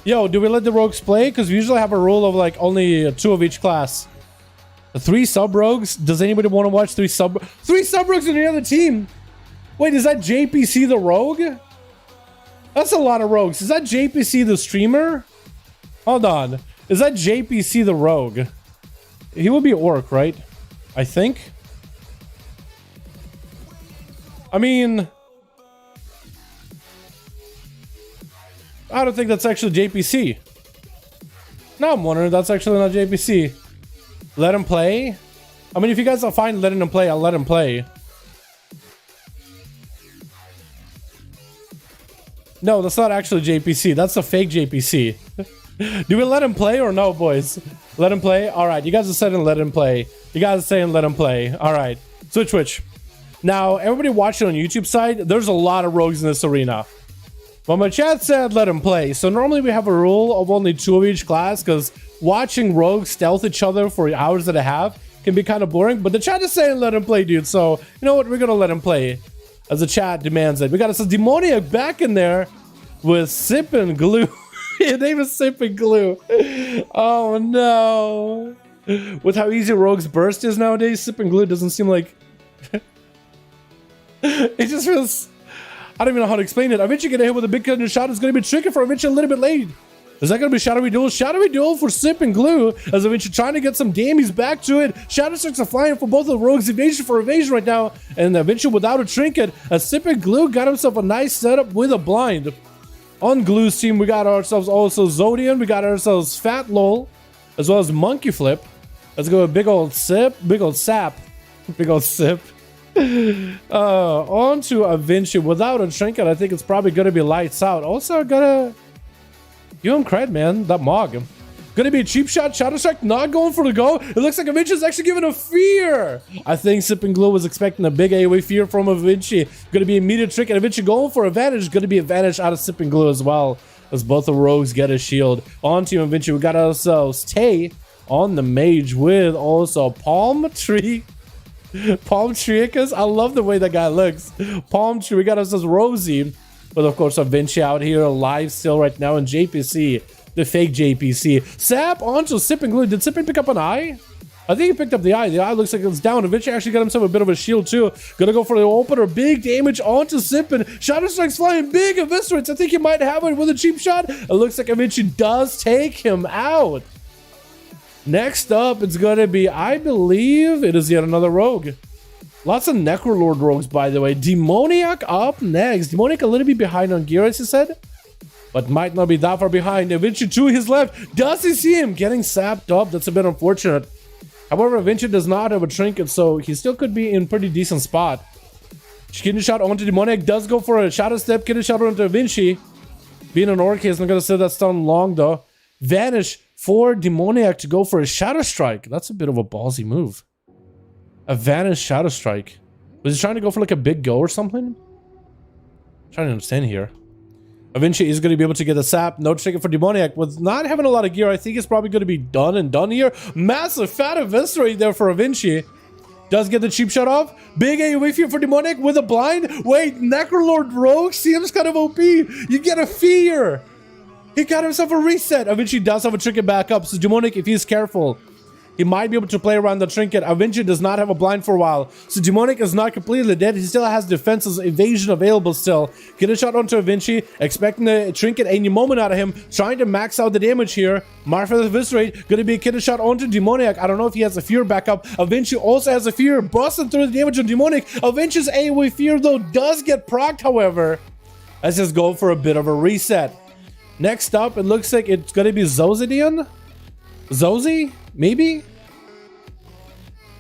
Yo, do we let the rogues play? Because we usually have a rule of like only 2 of each class. 3 sub rogues? Does anybody want to watch 3 sub rogues in the other team? Wait, is that JPC the rogue? That's a lot of rogues. Is that JPC the streamer? Hold on. Is that JPC the rogue? He would be orc, right? I think. I mean, I don't think that's actually JPC. No, I'm wondering if that's actually not JPC. Let him play? I mean, if you guys are fine letting him play, I'll let him play. No, that's not actually JPC. That's a fake JPC. Do we let him play or no, boys? Let him play? All right, you guys are saying let him play. You guys are saying let him play. All right, switch. Now, everybody watching on YouTube side, there's a lot of rogues in this arena. Well, my chat said let him play. So normally we have a rule of only 2 of each class because watching rogues stealth each other for hours and a half can be kind of boring. But the chat is saying let him play, dude. So, you know what? We're going to let him play. as the chat demands it. We got some demoniac back in there with sip and glue. His name is sip and glue. Oh no. With how easy rogues burst is nowadays, sip and glue doesn't seem like it just feels, I don't even know how to explain it. Eventually get hit with a big cut and shot is going to be tricky for eventually a little bit late. Is that going to be Shadowy Duel? Shadowy Duel for Sip and Glue, as eventually trying to get some damage back to it. Shadow Strikes are flying for both of the rogues. Evasion for evasion right now, and eventually without a trinket, as Sip and Glue got himself a nice setup with a blind. On Glue's team, we got ourselves also Zodian, we got ourselves Fat Lol, as well as Monkey Flip. Let's go with big old Sip, big old Sap, big old Sip. On to Avinci without a trinket. I think it's probably going to be lights out. Also, gotta give him credit, man. That Mog. Gonna be a cheap shot. Shadow Strike not going for the go. It looks like Avinci's actually giving a fear. I think Sip and Glue was expecting a big AoE fear from Avinci. Gonna be immediate trick, and Avinci going for advantage. Gonna be advantage out of Sip and Glue as well, as both the rogues get a shield. On to Avinci, we got ourselves Tay on the mage with also Palm Tree. Palm Tree, because I love the way that guy looks. Palm Tree, we got ourselves Rosie. But of course, Avinci out here live still right now in JPC, the fake JPC. Sap onto Sip and Glue. Did Sip and pick up an eye? I think he picked up the eye. The eye looks like it's down. Avinci actually got himself a bit of a shield too. Gonna go for the opener. Big damage onto Sip and Shadow Strike's flying big eviscerates. I think he might have it with a cheap shot. It looks like Avinci does take him out. Next up, it's gonna be, I believe it is yet another rogue. Lots of Necrolord rogues, by the way. Demoniac up next. Demoniac a little bit behind on gear, as he said, but might not be that far behind. Avinci to his left. Does he see him getting sapped up? That's a bit unfortunate. However, Avinci does not have a trinket, so he still could be in pretty decent spot. Kidney shot onto Demoniac. Does go for a shadow step. Kidney shot onto Avinci. Being an orc, he's not going to sit that stun long, though. Vanish for Demoniac to go for a shadow strike. That's a bit of a ballsy move. A Vanish Shadow Strike. Was he trying to go for like a big go or something? I'm trying to understand here. Avinci is going to be able to get a sap. No trigger for Demoniac. With not having a lot of gear, I think it's probably going to be done and done here. Massive fat eviscerate there for Avinci. Does get the cheap shot off. Big AoE fear for Demoniac with a blind. Wait, Necrolord Rogue seems kind of OP. You get a fear. He got himself a reset. Avinci does have a trinket back up. So Demoniac, if he's careful, he might be able to play around the trinket. Avinci does not have a blind for a while. So Demoniac is not completely dead. He still has defenses, evasion available still. Get a shot onto Avinci. Expecting the trinket any moment out of him. Trying to max out the damage here. Marfa Eviscerate. Gonna be a kid shot onto Demoniac. I don't know if he has a fear backup. Avinci also has a fear. Busting through the damage on Demoniac. Avinci's AoE fear though does get procced, however. Let's just go for a bit of a reset. Next up, it looks like it's gonna be Zosidian. Zosie? Maybe?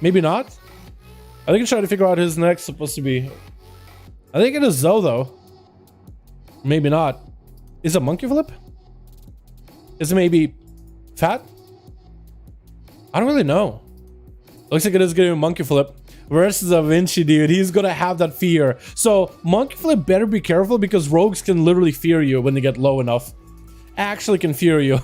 Maybe not? I think I'm trying to figure out who's next supposed to be. I think it is Zoe though. Maybe not. Is it Monkey Flip? Is it maybe Fat? I don't really know. Looks like it is gonna be Monkey Flip versus Avinci, dude. He's gonna have that fear. So Monkey Flip better be careful because rogues can literally fear you when they get low enough. Actually can fear you.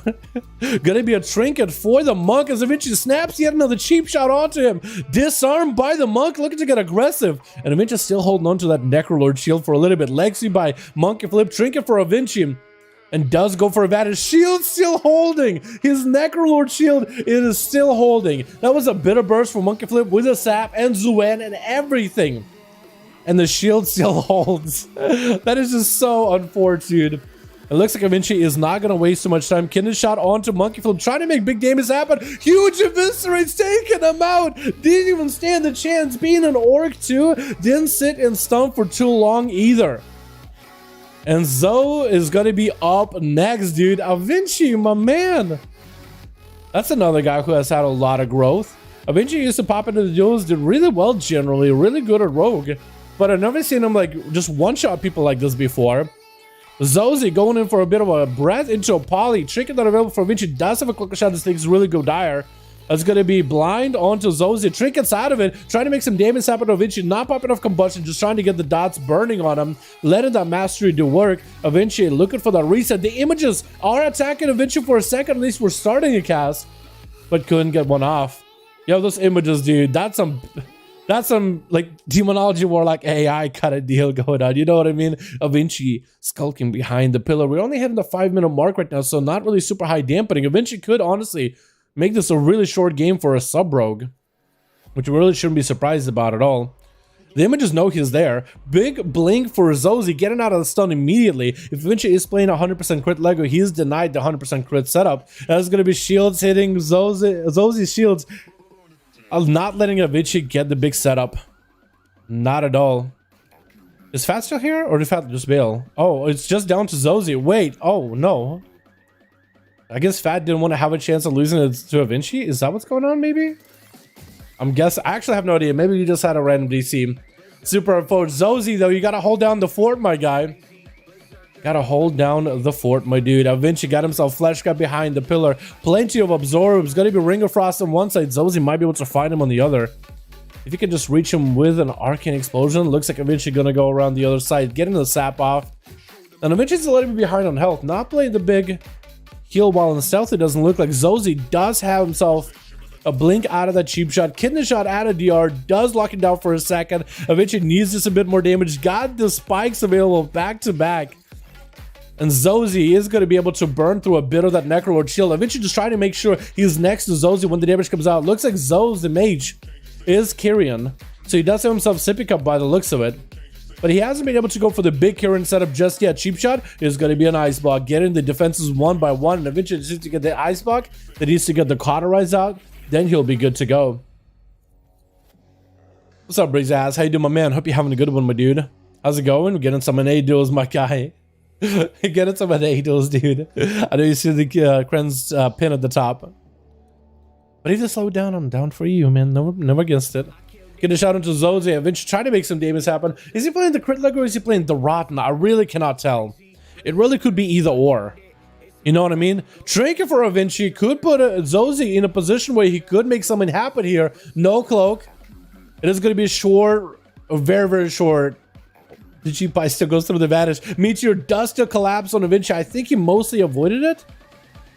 Gonna be a trinket for the monk as Avinci snaps yet another cheap shot onto him. Disarmed by the monk, looking to get aggressive. And Avinci still holding on to that Necrolord shield for a little bit. Lexi by Monkey Flip, trinket for Avinci. And does go for advantage. Shield still holding. His Necrolord shield, it is still holding. That was a bitter burst for Monkey Flip with a sap and Zuen and everything. And the shield still holds. That is just so unfortunate. It looks like Avinci is not going to waste too much time. Kindred shot onto Monkey Flip, trying to make big damage happen. Huge eviscerates, taking him out. Didn't even stand a chance. Being an orc too, didn't sit and stun for too long either. And Zoe is going to be up next, dude. Avinci, my man. That's another guy who has had a lot of growth. Avinci used to pop into the duels, did really well generally, really good at rogue. But I've never seen him like just one-shot people like this before. Zosie going in for a bit of a breath into a poly. Trinket not available for Avinci. Does have a quick shot. This thing's really go dire. That's going to be blind onto Zosie. Trinket's out of it. Trying to make some damage happen to Avinci. Not popping off combustion. Just trying to get the dots burning on him. Letting that mastery do work. Avinci looking for that reset. The images are attacking Avinci for a second. At least we're starting a cast. But couldn't get one off. Yo, those images, dude. That's some That's some like demonology warlock AI kind of deal going on. You know what I mean? Avinci skulking behind the pillar. We're only hitting the 5-minute mark right now, so not really super high dampening. Avinci could honestly make this a really short game for a sub rogue, which we really shouldn't be surprised about at all. The images know he's there. Big blink for Zozy, getting out of the stun immediately. If Vinci is playing 100% crit Lego, he's denied the 100% crit setup. That's going to be shields hitting Zozy's shields. I'm not letting Vinci get the big setup. Not at all. Is Fat still here? Or did Fat just bail? Oh, it's just down to Zozy. Wait. Oh, no. I guess Fat didn't want to have a chance of losing it to Vinci. Is that what's going on, maybe? I'm guessing. I actually have no idea. Maybe you just had a random DC. Super for Zozy, though. You gotta hold down the fort, my guy. Gotta hold down the fort, my dude. Vinci got himself flesh cut behind the pillar. Plenty of absorbs. Gonna be Ring of Frost on one side. Zozy might be able to find him on the other. If you can just reach him with an arcane explosion, looks like Vinci gonna go around the other side, getting the sap off. And Vinci's a little bit behind on health. Not playing the big heal while in stealth. It doesn't look like Zozy does have himself a blink out of that cheap shot. Kidney shot out of DR. Does lock it down for a second. Eventually needs just a bit more damage. Got the spikes available back to back. And Zozy is going to be able to burn through a bit of that Necro Lord shield. Eventually just trying to make sure he's next to Zozy when the damage comes out. Looks like Zoz, the mage, is Kyrian. So he does have himself Sippy Cup by the looks of it. But he hasn't been able to go for the big Kyrian setup just yet. Cheap shot is going to be an ice block. Getting the defenses one by one. And eventually just to get the ice block, that needs to get the cauterize out. Then he'll be good to go. What's up, Briggs ass? How you doing, my man? Hope you're having a good one, my dude. How's it going? We're getting some NA duels, my guy. Getting some NA duels, dude. I know you see the Kren's pin at the top. But if you slow down, I'm down for you, man. Never against it. Get a shout into Zozy. Eventually try to make some damage happen. Is he playing the crit leg or is he playing the rotten? I really cannot tell. It really could be either or. You know what I mean? Trinket for Vinci could put Zozy in a position where he could make something happen here. No cloak. It is going to be short, very, very short. The cheap buy still goes through the advantage. Meteor does still collapse on Vinci. I think he mostly avoided it.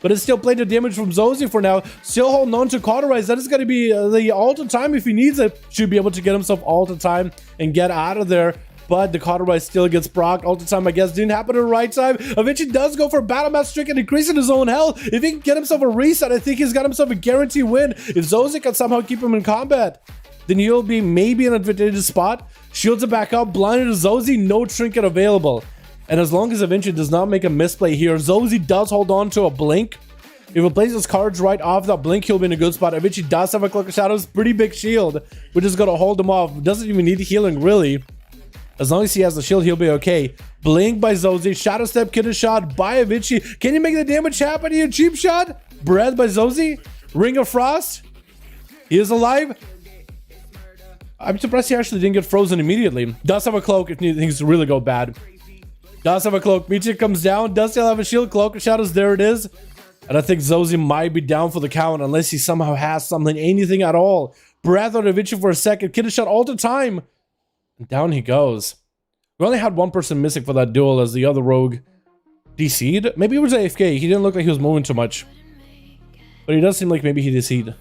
But it's still plenty of damage from Zozy for now. Still holding on to cauterize. That is going to be the alter time if he needs it. Should be able to get himself alter time and get out of there. But the cauterize still gets procced. Alter time, I guess, didn't happen at the right time. Eventually does go for battle match streak and increasing his own health. If he can get himself a reset, I think he's got himself a guaranteed win. If Zozy can somehow keep him in combat, then he'll be maybe in an advantageous spot. Shields it back up. Blinded to Zozy. No trinket available. And as long as Eventually does not make a misplay here, Zozy does hold on to a blink. If he plays his cards right off that blink, he'll be in a good spot. Eventually does have a Cloak of Shadows. Pretty big shield. We're just going to hold him off. Doesn't even need healing, really. As long as he has the shield, he'll be okay. Blink by Zozy. Shadow Step, Kidney shot by Avicii. Can you make the damage happen here? Cheap shot. Breath by Zozy. Ring of Frost. He is alive. I'm surprised he actually didn't get frozen immediately. Does have a cloak if things to really go bad. Does have a cloak. Michi comes down. Does still have a shield. Cloak of Shadows. There it is. And I think Zozy might be down for the count unless he somehow has something, anything at all. Breath on Avicii for a second. Kidney shot all the time. And down he goes. We only had one person missing for that duel as the other rogue DC'd. Maybe it was AFK. He didn't look like he was moving too much. But he does seem like maybe he DC'd.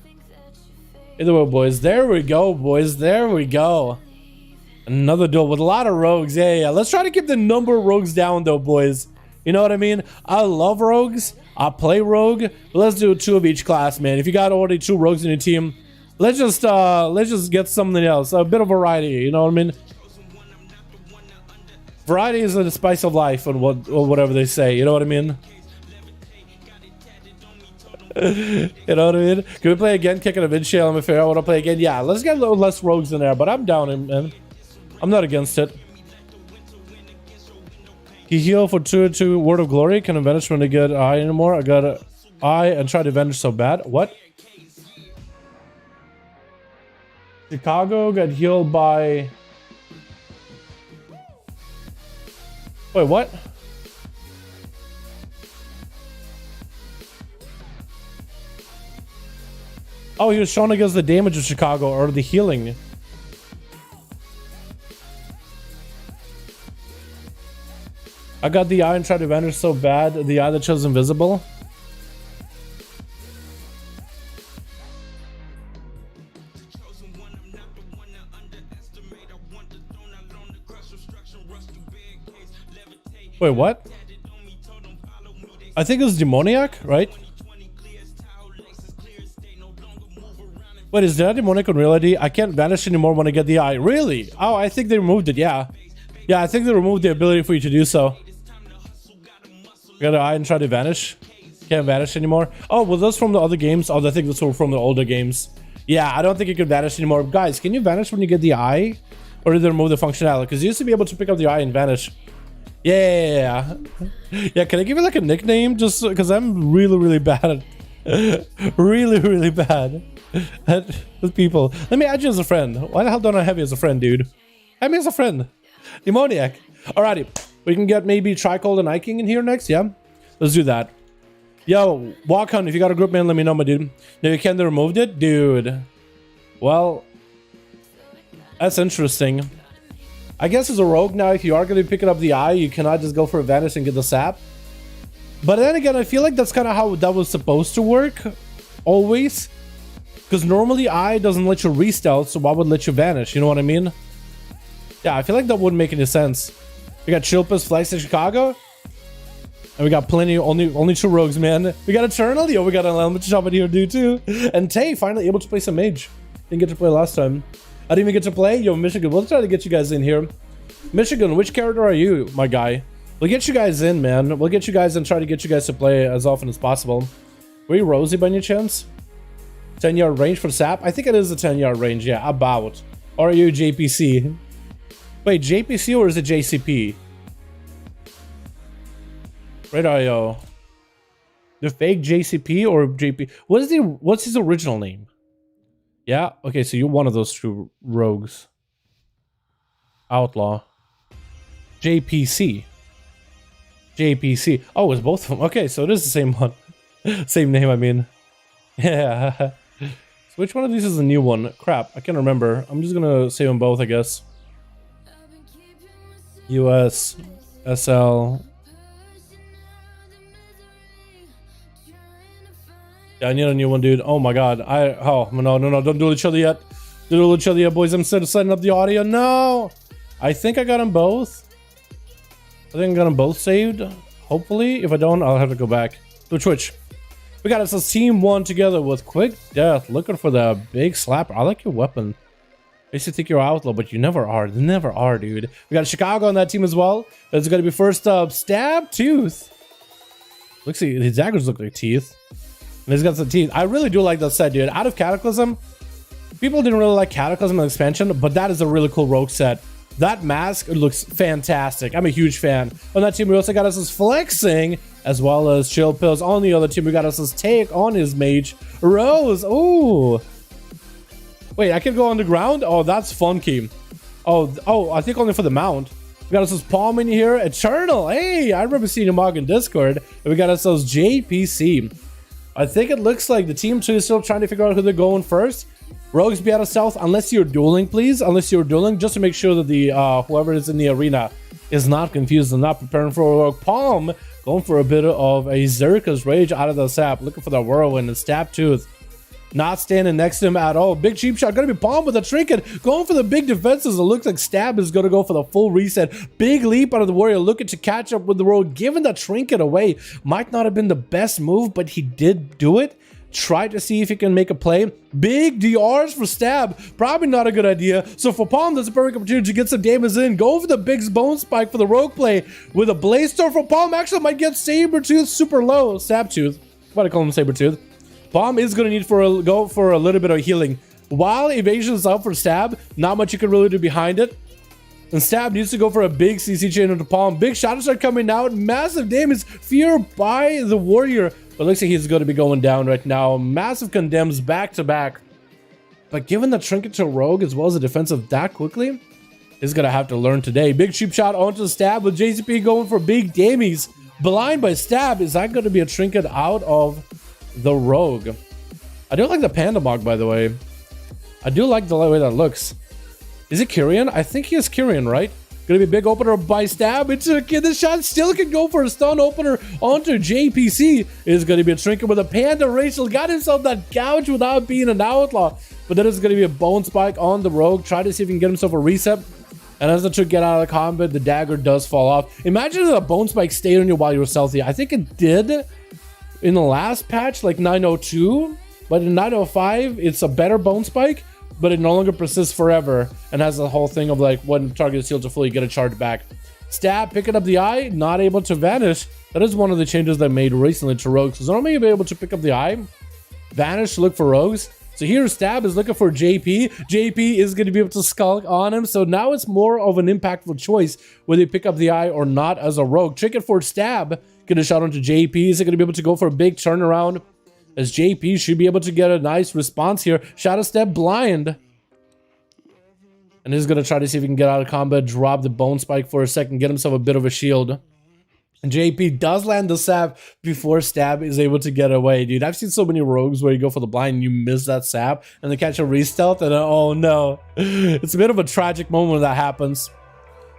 Either way, boys. There we go, boys. There we go. Another duel with a lot of rogues. Yeah. Let's try to keep the number of rogues down, though, boys. You know what I mean? I love rogues. I play rogue. But let's do 2 of each class, man. If you got already 2 rogues in your team, let's just get something else. A bit of variety. You know what I mean? Variety is the spice of life, or whatever they say. You know what I mean? You know what I mean? Can we play again? Kicking a Vinci. Let me figure out what to play again. Yeah, let's get a little less rogues in there, but I'm down, man. I'm not against it. He heal for 2 Word of Glory. Can vanish when they get eye anymore. I got an eye and try to vanish so bad. What? Chicago got healed by... Wait, what? Oh, he was showing against the damage of Chicago or the healing. I got the eye and tried to vanish so bad. The eye that chose invisible. Wait, what? I think it's demoniac, right? Wait, is that demonic in reality? I can't vanish anymore when I get the eye. Really? Oh, I think they removed it, yeah. Yeah, I think they removed the ability for you to do so. Got an eye and try to vanish. Can't vanish anymore. Oh, well, those from the other games? Oh, I think those were from the older games. Yeah, I don't think you can vanish anymore. Guys, can you vanish when you get the eye? Or did they remove the functionality? Because you used to be able to pick up the eye and vanish. Yeah. Yeah, can I give you like a nickname? Just because I'm really, really bad at... really bad with people. Let me add you as a friend. Why the hell don't I have you as a friend, dude? Add me as a friend. Demoniac. Alrighty. We can get maybe Tricold and Iking in here next, yeah? Let's do that. Yo, walk on. If you got a group, man, let me know, my dude. No, you can't. They removed it? Dude. Well, that's interesting. I guess as a rogue now, if you are going to be picking up the eye, you cannot just go for a vanish and get the sap. But then again, I feel like that's kind of how that was supposed to work. Always. Because normally eye doesn't let you re-stealth, so why would it let you vanish? You know what I mean? Yeah, I feel like that wouldn't make any sense. We got Chilpas, Flex in Chicago. And we got plenty, only 2 rogues, man. We got Eternal. Yo, we got an element shop in here, dude, too. And Tay finally able to play some mage. Didn't get to play last time. I didn't even get to play. Yo, Michigan, we'll try to get you guys in here. Michigan, which character are you, my guy? We'll get you guys in, man. We'll get you guys and try to get you guys to play as often as possible. Were you Rosie by any chance? 10-yard range for sap? I think it is a 10-yard range, yeah, about. Or are you JPC? Wait, JPC or is it JCP? Radar, the fake JCP or JP? What's his original name? Yeah, okay, so you're one of those 2 rogues. Outlaw. JPC. JPC. Oh, it's both of them. Okay, so it is the same one. Same name, I mean. Yeah. So which one of these is the new one? Crap, I can't remember. I'm just gonna save them both, I guess. US, SL. Yeah, I need a new one, dude. Oh my god. Oh, no, don't do each other yet. Don't do each other yet, boys. I'm still setting up the audio. No! I think I got them both. I think I got them both saved. Hopefully. If I don't, I'll have to go back to Twitch. We got us a team 1 together with Quick Death. Looking for the big slapper. I like your weapon. I used to think you're outlaw, but you never are. You never are, dude. We got Chicago on that team as well. It's going to be first up. Stab Tooth. Looks like his daggers look like teeth. And he's got some teeth. I really do like that set, dude. Out of Cataclysm, people didn't really like Cataclysm and expansion, but that is a really cool rogue set. That mask looks fantastic. I'm a huge fan. On that team, we also got us as Flexing, as well as Chill Pills. On the other team, we got us as Take on his mage. Rose. Ooh. Wait, I can go underground? Oh, that's funky. Oh, I think only for the mount. We got us as Palm in here. Eternal. Hey, I remember seeing him in Discord. And we got us as JPC. I think it looks like the team 2 is still trying to figure out who they're going first. Rogues be out of stealth unless you're dueling, please. Unless you're dueling, just to make sure that the whoever is in the arena is not confused and not preparing for a rogue. Palm going for a bit of a Zerka's Rage out of the sap, looking for the whirlwind and Stab Tooth. Not standing next to him at all. Big cheap shot. Gonna be Palm with a trinket. Going for the big defenses. It looks like Stab is gonna go for the full reset. Big leap out of the warrior. Looking to catch up with the rogue. Giving the trinket away. Might not have been the best move, but he did do it. Try to see if he can make a play. Big DRs for Stab. Probably not a good idea. So for Palm, there's a perfect opportunity to get some damage in. Go for the big bone spike for the rogue play. With a Blaze Storm for Palm. Actually might get Sabertooth super low. Stabtooth. Why do I call him Sabertooth? Palm is going to need go for a little bit of healing. While evasion is out for Stab, not much you can really do behind it. And Stab needs to go for a big CC chain into Palm. Big shadows are coming out. Massive damage. Fear by the warrior. But it looks like he's going to be going down right now. Massive condemns back to back. But given the trinket to Rogue as well as the defensive that quickly, he's going to have to learn today. Big cheap shot onto the Stab with JCP going for big damage. Blind by Stab. Is that going to be a trinket out of the Rogue? I do like the Panda Mog, by the way. I do like the way that looks. Is it Kyrian? I think he is Kyrian, right? Gonna be a big opener by Stab. It's a kid. This shot still can go for a stun opener onto JPC. Is gonna be a trinket with a Panda. Rachel got himself that gouge without being an outlaw. But then it's gonna be a bone spike on the Rogue. Try to see if he can get himself a reset. And as the trick get out of the combat, the dagger does fall off. Imagine if a bone spike stayed on you while you were stealthy. I think it did in the last patch, like 902. But in 905, it's a better bone spike, but it no longer persists forever and has the whole thing of like when the target is healed to full, you get a charge back. Stab, picking up the eye, not able to vanish. That is one of the changes they made recently to rogues. Because normally you'll be able to pick up the eye, vanish to look for rogues. So here Stab is looking for JP. JP is going to be able to skulk on him. So now it's more of an impactful choice whether you pick up the eye or not as a rogue. Trick it for Stab. Get a shot onto JP. Is it going to be able to go for a big turnaround? As JP should be able to get a nice response here. Shadow Step blind. And he's going to try to see if he can get out of combat, drop the bone spike for a second, get himself a bit of a shield. And JP does land the sap before Stab is able to get away, dude. I've seen so many rogues where you go for the blind and you miss that sap and they catch a re-stealth and then, oh no. It's a bit of a tragic moment when that happens.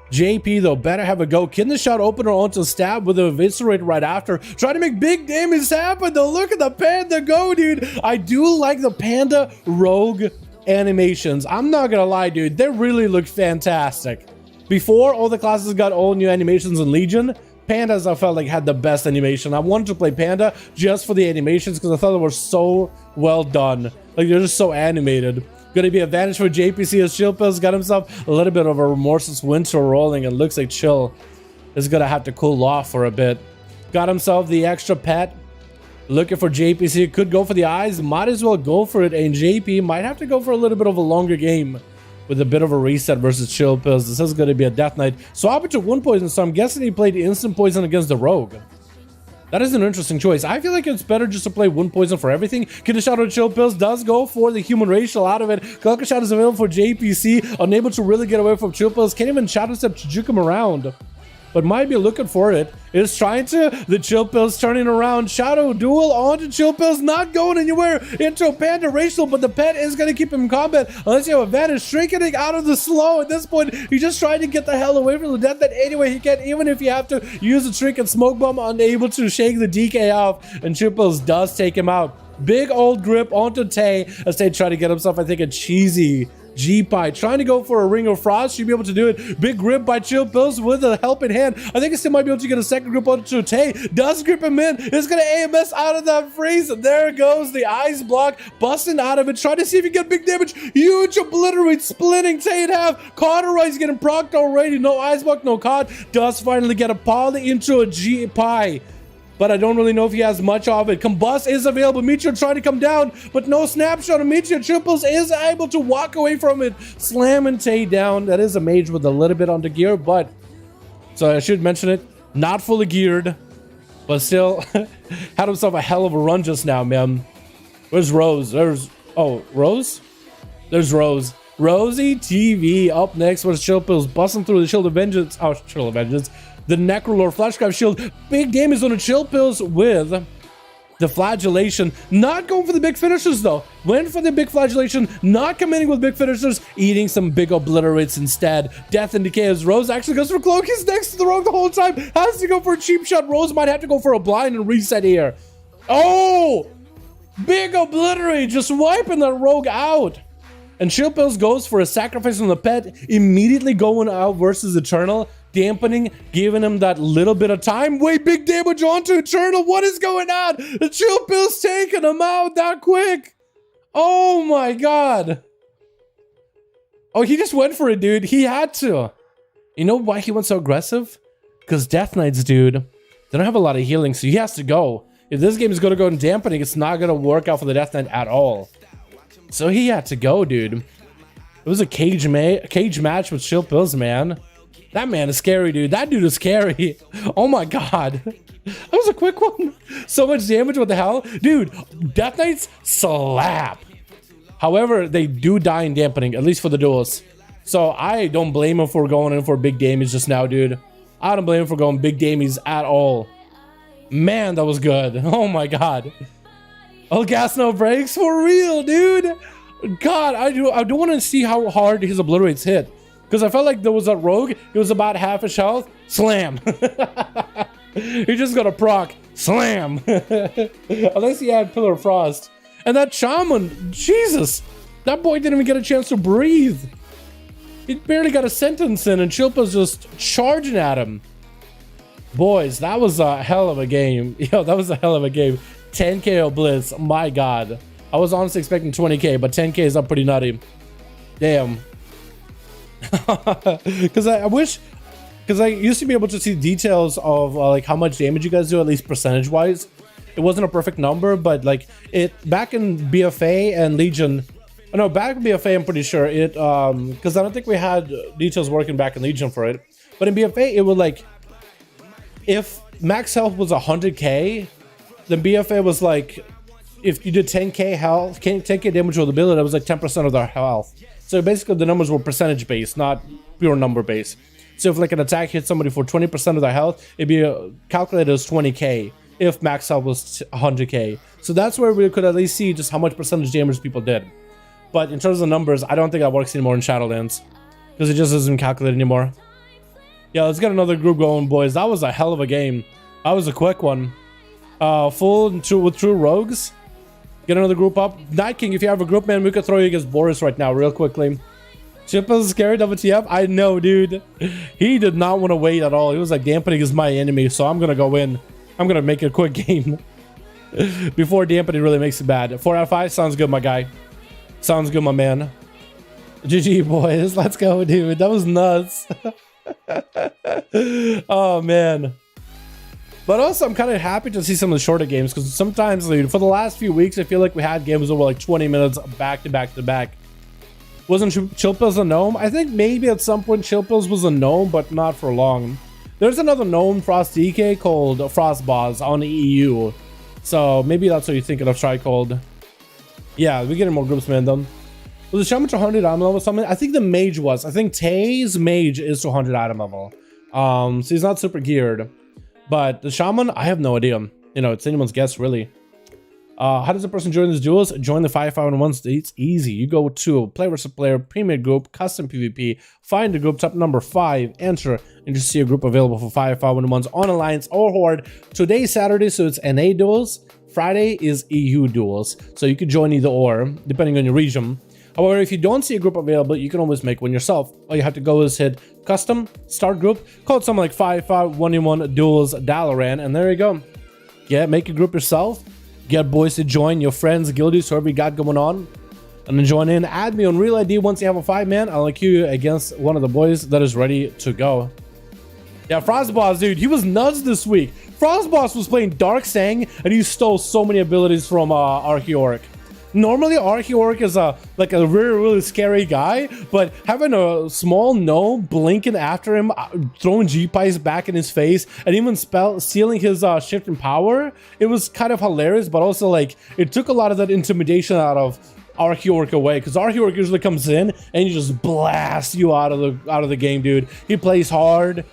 JP, though, better have a go. Can the shot opener onto Stab with a eviscerate right after. Try to make big damage happen, though. Look at the panda go, dude. I do like the panda rogue animations. I'm not gonna lie, dude. They really look fantastic. Before all the classes got all new animations in Legion, Pandas, I felt like, had the best animation. I wanted to play Panda just for the animations because I thought they were so well done. Like, they're just so animated. Gonna be advantage for JPC as Chillpill's got himself a little bit of a remorseless winter rolling and looks like Chill is gonna have to cool off for a bit. Got himself the extra pet. Looking for JPC. Could go for the eyes. Might as well go for it. And JP might have to go for a little bit of a longer game with a bit of a reset versus Chill Pills. This is going to be a Death Knight. Swap it to 1 poison, so I'm guessing he played instant poison against the rogue. That is an interesting choice. I feel like it's better just to play 1 poison for everything. Get a shot on Chill Pills. Does go for the human racial out of it. Kalka shot is available for JPC. Unable to really get away from Chill Pills. Can't even Shadow Step to juke him around. But might be looking for it. Is trying to. The Chill Pills turning around. Shadow duel onto Chill Pills. Not going anywhere into a panda racial. But the pet is going to keep him in combat. Unless you have advantage. Shrinking out of the slow. At this point, he's just trying to get the hell away from the death that anyway he can. Even if you have to use a trick and smoke bomb. Unable to shake the DK off. And Chill Pills does take him out. Big old grip onto Tay. As Tay trying to get himself, I think, a cheesy G-Pie, trying to go for a Ring of Frost. Should be able to do it. Big grip by Chill Pills with a helping hand. I think he still might be able to get a second grip onto Tay. Does grip him in. It's going to AMS out of that freeze. And there it goes. The eyes block. Busting out of it. Trying to see if he can get big damage. Huge obliterate. Splitting Tay in half. Cauterize getting procced already. No eyes block. No caught. Does finally get a poly into a G-Pie. But I don't really know if he has much of it. Combust is available. Meteor trying to come down, but no snapshot of Meteor. Triples is able to walk away from it. Slamming Tay down. That is a mage with a little bit on the gear, but... So I should mention it. Not fully geared, but still had himself a hell of a run just now, man. Where's Rose? There's... Oh, Rose? There's Rose. Rosie TV up next with Chill Pills busting through the Shield of Vengeance. Oh, Shield of Vengeance. The Necrolord Flashcraft Shield. Big damage on the Chill Pills with the Flagellation. Not going for the big finishers though. Went for the big Flagellation. Not committing with big finishers. Eating some big obliterates instead. Death and Decay as Rose actually goes for Cloak. He's next to the rogue the whole time. Has to go for a cheap shot. Rose might have to go for a blind and reset here. Oh! Big obliterate. Just wiping that rogue out. And Chill Pills goes for a sacrifice on the pet. Immediately going out versus Eternal. Dampening, giving him that little bit of time. Wait, big damage onto Eternal. What is going on? The Chill Pills taking him out that quick. Oh my god. Oh, he just went for it, dude. He had to. You know why he went so aggressive? Because Death Knights, dude, they don't have a lot of healing, so he has to go. If this game is going to go in dampening, it's not going to work out for the Death Knight at all. So he had to go, dude. It was a cage match with Chill Pills, man. That man is scary, dude. That dude is scary. Oh my god. That was a quick one. So much damage, what the hell? Dude, Death Knights slap. However, they do die in dampening, at least for the duels. So I don't blame him for going in for big damage just now, dude. I don't blame him for going big damage at all. Man, that was good. Oh my god. Oh, gas no brakes for real, dude. God, I do want to see how hard his obliterates hit. Because I felt like there was a rogue. It was about half his health. Slam. He just got a proc. Slam. Unless he had Pillar of Frost. And that shaman. Jesus. That boy didn't even get a chance to breathe. He barely got a sentence in, and Chilpa's just charging at him. Boys, that was a hell of a game. Yo, that was a hell of a game. 10k Blitz, my god. I was honestly expecting 20k, but 10k is up pretty nutty. Damn. Because I wish, because I used to be able to see details of like how much damage you guys do, at least percentage wise. It wasn't a perfect number, but like it back in BFA and Legion. Oh, no, back in BFA, I'm pretty sure it, because I don't think we had details working back in Legion for it. But in BFA, it would like, if max health was 100k, then BFA was like, if you did 10k health, 10k damage with ability, that was like 10% of their health. So basically the numbers were percentage based, not pure number based. So if like an attack hit somebody for 20% of their health, it'd be calculated as 20k if max health was 100k. So that's where we could at least see just how much percentage damage people did. But in terms of numbers, I don't think that works anymore in Shadowlands, because it just doesn't calculate anymore. Yeah, let's get another group going, boys. That was a hell of a game. That was a quick one. Full with true rogues. Get another group up. Night King, if you have a group, man, we could throw you against Boris right now, real quickly. Chip is scared, WTF? I know, dude. He did not want to wait at all. He was like, dampening is my enemy, so I'm gonna go in. I'm gonna make it a quick game before dampening really makes it bad. 4 out of 5 sounds good, my guy. Sounds good, my man. GG, boys. Let's go, dude. That was nuts. Oh, man. But also, I'm kind of happy to see some of the shorter games, because sometimes, dude, for the last few weeks, I feel like we had games over like 20 minutes back to back to back. Wasn't Chilpills a gnome? I think maybe at some point Chilpills was a gnome, but not for long. There's another gnome Frost DK called Frostboss on the EU. So maybe that's what you're thinking of Tricold. Yeah, we're getting more groups, man, though. Was the Shaman to 100 item level or something? I think the mage was. I think Tay's mage is to 100 item level. So he's not super geared. But the Shaman, I have no idea. You know, it's anyone's guess, really. How does a person join these duels? Join the 5v5 1v1. It's easy. You go to player versus player, premier group, custom PvP, find the group, type number 5, enter, and just see a group available for 5v5 1v1s on Alliance or Horde. Today's Saturday, so it's NA duels. Friday is EU duels. So you could join either or, depending on your region. However, if you don't see a group available, you can always make one yourself. All you have to go is hit custom, start group, call it something like 5v5 1v1 Duels Dalaran, and there you go. Yeah, make a group yourself. Get boys to join, your friends, guildies, whoever you got going on, and then join in. Add me on Real ID once you have a 5-man. I'll queue you against one of the boys that is ready to go. Yeah, Frostboss, dude, he was nuts this week. Frostboss was playing Dark Sang, and he stole so many abilities from Archeorc. Normally, Archeorc is like a really scary guy, but having a small gnome blinking after him, throwing G-Pies back in his face, and even stealing his shift in power, it was kind of hilarious, but also like it took a lot of that intimidation out of Archeorc away, because Archeorc usually comes in and he just blasts you out of the game, dude. He plays hard.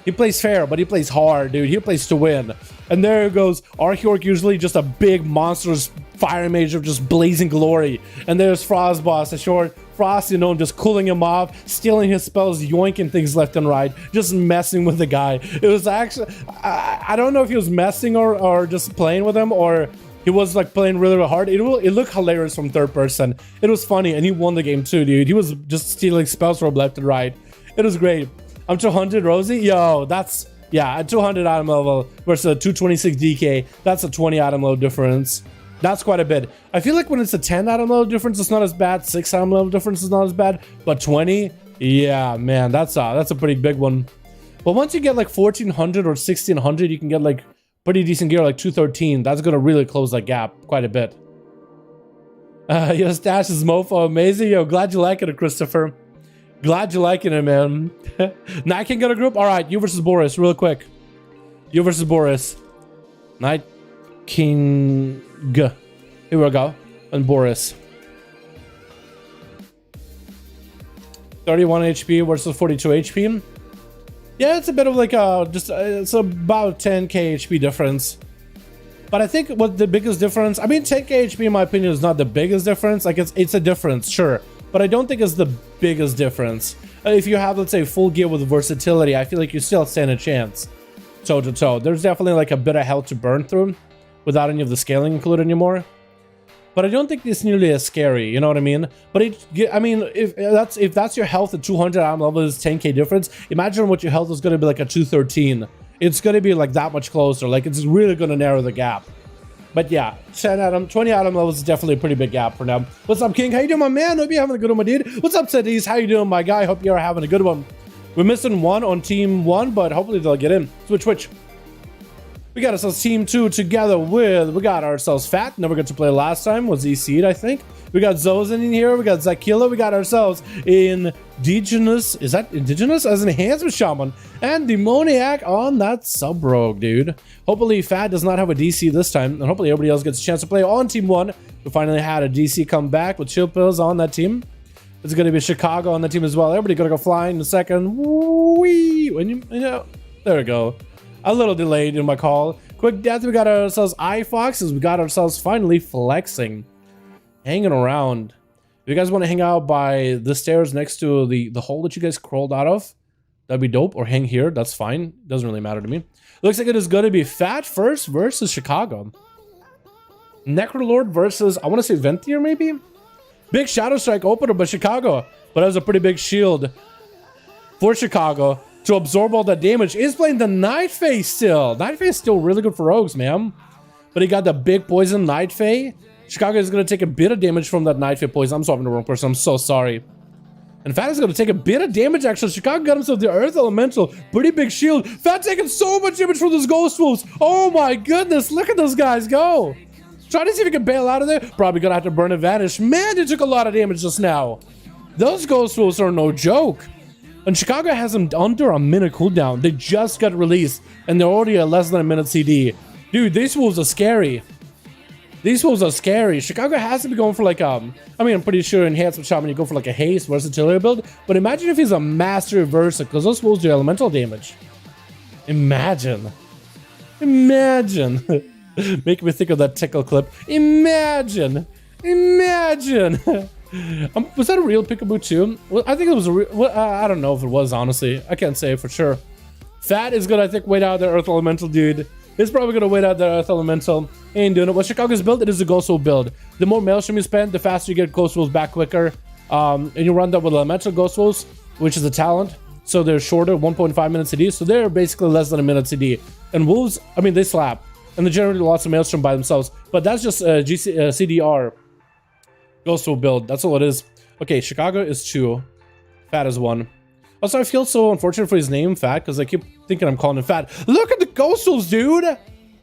He plays fair, but he plays hard, dude. He plays to win. And there it goes. Archeorc usually just a big monstrous fire mage of just blazing glory. And there's Frostboss, a short Frost, you know, just cooling him off, stealing his spells, yoinking things left and right, just messing with the guy. It was actually, I don't know if he was messing or just playing with him, or he was like playing really hard. It looked hilarious from third person. It was funny, and he won the game too, dude. He was just stealing spells from left and right. It was great. I'm 200 Rosie. Yo, that's, yeah, at 200 item level versus a 226 DK. That's a 20 item level difference. That's quite a bit. I feel like when it's a 10 item level difference, it's not as bad. 6 item level difference is not as bad. But 20, yeah, man, that's a pretty big one. But once you get like 1400 or 1600, you can get like pretty decent gear, like 213. That's gonna really close that gap quite a bit. Your stash is mofo amazing. Yo, glad you like it, Christopher. Glad you liking it, man. Night King got a group? Alright, you versus Boris, real quick. You versus Boris. Night King. Here we go. And Boris. 31 HP versus 42 HP. Yeah, it's a bit of like it's about 10k HP difference. But I think what the biggest difference, I mean, 10k HP in my opinion is not the biggest difference. Like it's a difference, sure. But I don't think it's the biggest difference. If you have, let's say, full gear with versatility, I feel like you still stand a chance toe to toe. There's definitely like a bit of health to burn through without any of the scaling included anymore. but I don't think it's nearly as scary, you know what I mean? But I mean, if that's your health at 200 item level is 10k difference, imagine what your health is going to be like at 213. It's going to be like that much closer. Like, it's really going to narrow the gap. But yeah, 20 item levels is definitely a pretty big gap for now. What's up, King? How you doing, my man? Hope you're having a good one, my dude. What's up, Sedis? How you doing, my guy? Hope you're having a good one. We're missing one on team 1, but hopefully they'll get in. Switch. We got ourselves team 2 together with, we got ourselves Fat, never got to play last time, was EC'd, I think. We got Zozen in here, we got Zakila, we got ourselves Indigenous, is that Indigenous? As an enhancement shaman, and Demoniac on that sub-rogue, dude. Hopefully Fat does not have a DC this time, and hopefully everybody else gets a chance to play on team 1. We finally had a DC come back with Chill Pills on that team. It's going to be Chicago on the team as well. Everybody going to go flying in a second. Whee! When you know, there we go. A little delayed in my call. Quick death, we got ourselves iFoxes. We got ourselves finally flexing. Hanging around. If you guys want to hang out by the stairs next to the hole that you guys crawled out of, that'd be dope. Or hang here, that's fine. Doesn't really matter to me. Looks like it is going to be Fat first versus Chicago. Necrolord versus, I want to say Ventier maybe? Big Shadow Strike opener by Chicago. But that was a pretty big shield for Chicago to absorb all that damage. Is playing the Night Fae still. Night Fae is still really good for rogues, man. But he got the big poison Night Fae. Chicago is going to take a bit of damage from that Night Fae poison. I'm swapping the wrong person. I'm so sorry. And Fat is going to take a bit of damage, actually. Chicago got himself the Earth Elemental. Pretty big shield. Fat taking so much damage from those Ghost Wolves. Oh my goodness. Look at those guys go. Try to see if he can bail out of there. Probably going to have to burn and vanish. Man, they took a lot of damage just now. Those Ghost Wolves are no joke. And Chicago has them under a minute cooldown. They just got released, and they're already at less than a minute CD. Dude, these wolves are scary. These wolves are scary. Chicago has to be going for like, I mean, I'm pretty sure in Enhancement Shaman you go for like a haste versatility build, but imagine if he's a master versa, because those wolves do elemental damage. Imagine. Make me think of that tickle clip. Imagine. Was that a real peekaboo too? Well, I think it was a real, well, I don't know if it was, honestly. I can't say for sure. Fat is gonna, I think, wait out the Earth Elemental, dude. He's probably gonna wait out the Earth Elemental. Ain't doing it. What Chicago's build, it is a Ghost Wolf build. The more Maelstrom you spend, the faster you get Ghost Wolves back quicker. And you run that with Elemental Ghost Wolves, which is a talent. So they're shorter, 1.5 minutes CD. So they're basically less than a minute CD. And Wolves, I mean, they slap. And they generate lots of Maelstrom by themselves. But that's just CDR. Ghost Wolf build. That's all it is. Okay, Chicago is 2. Fat is 1. Also, I feel so unfortunate for his name, Fat, because I keep thinking I'm calling him Fat. Look at the Ghost Wolves, dude!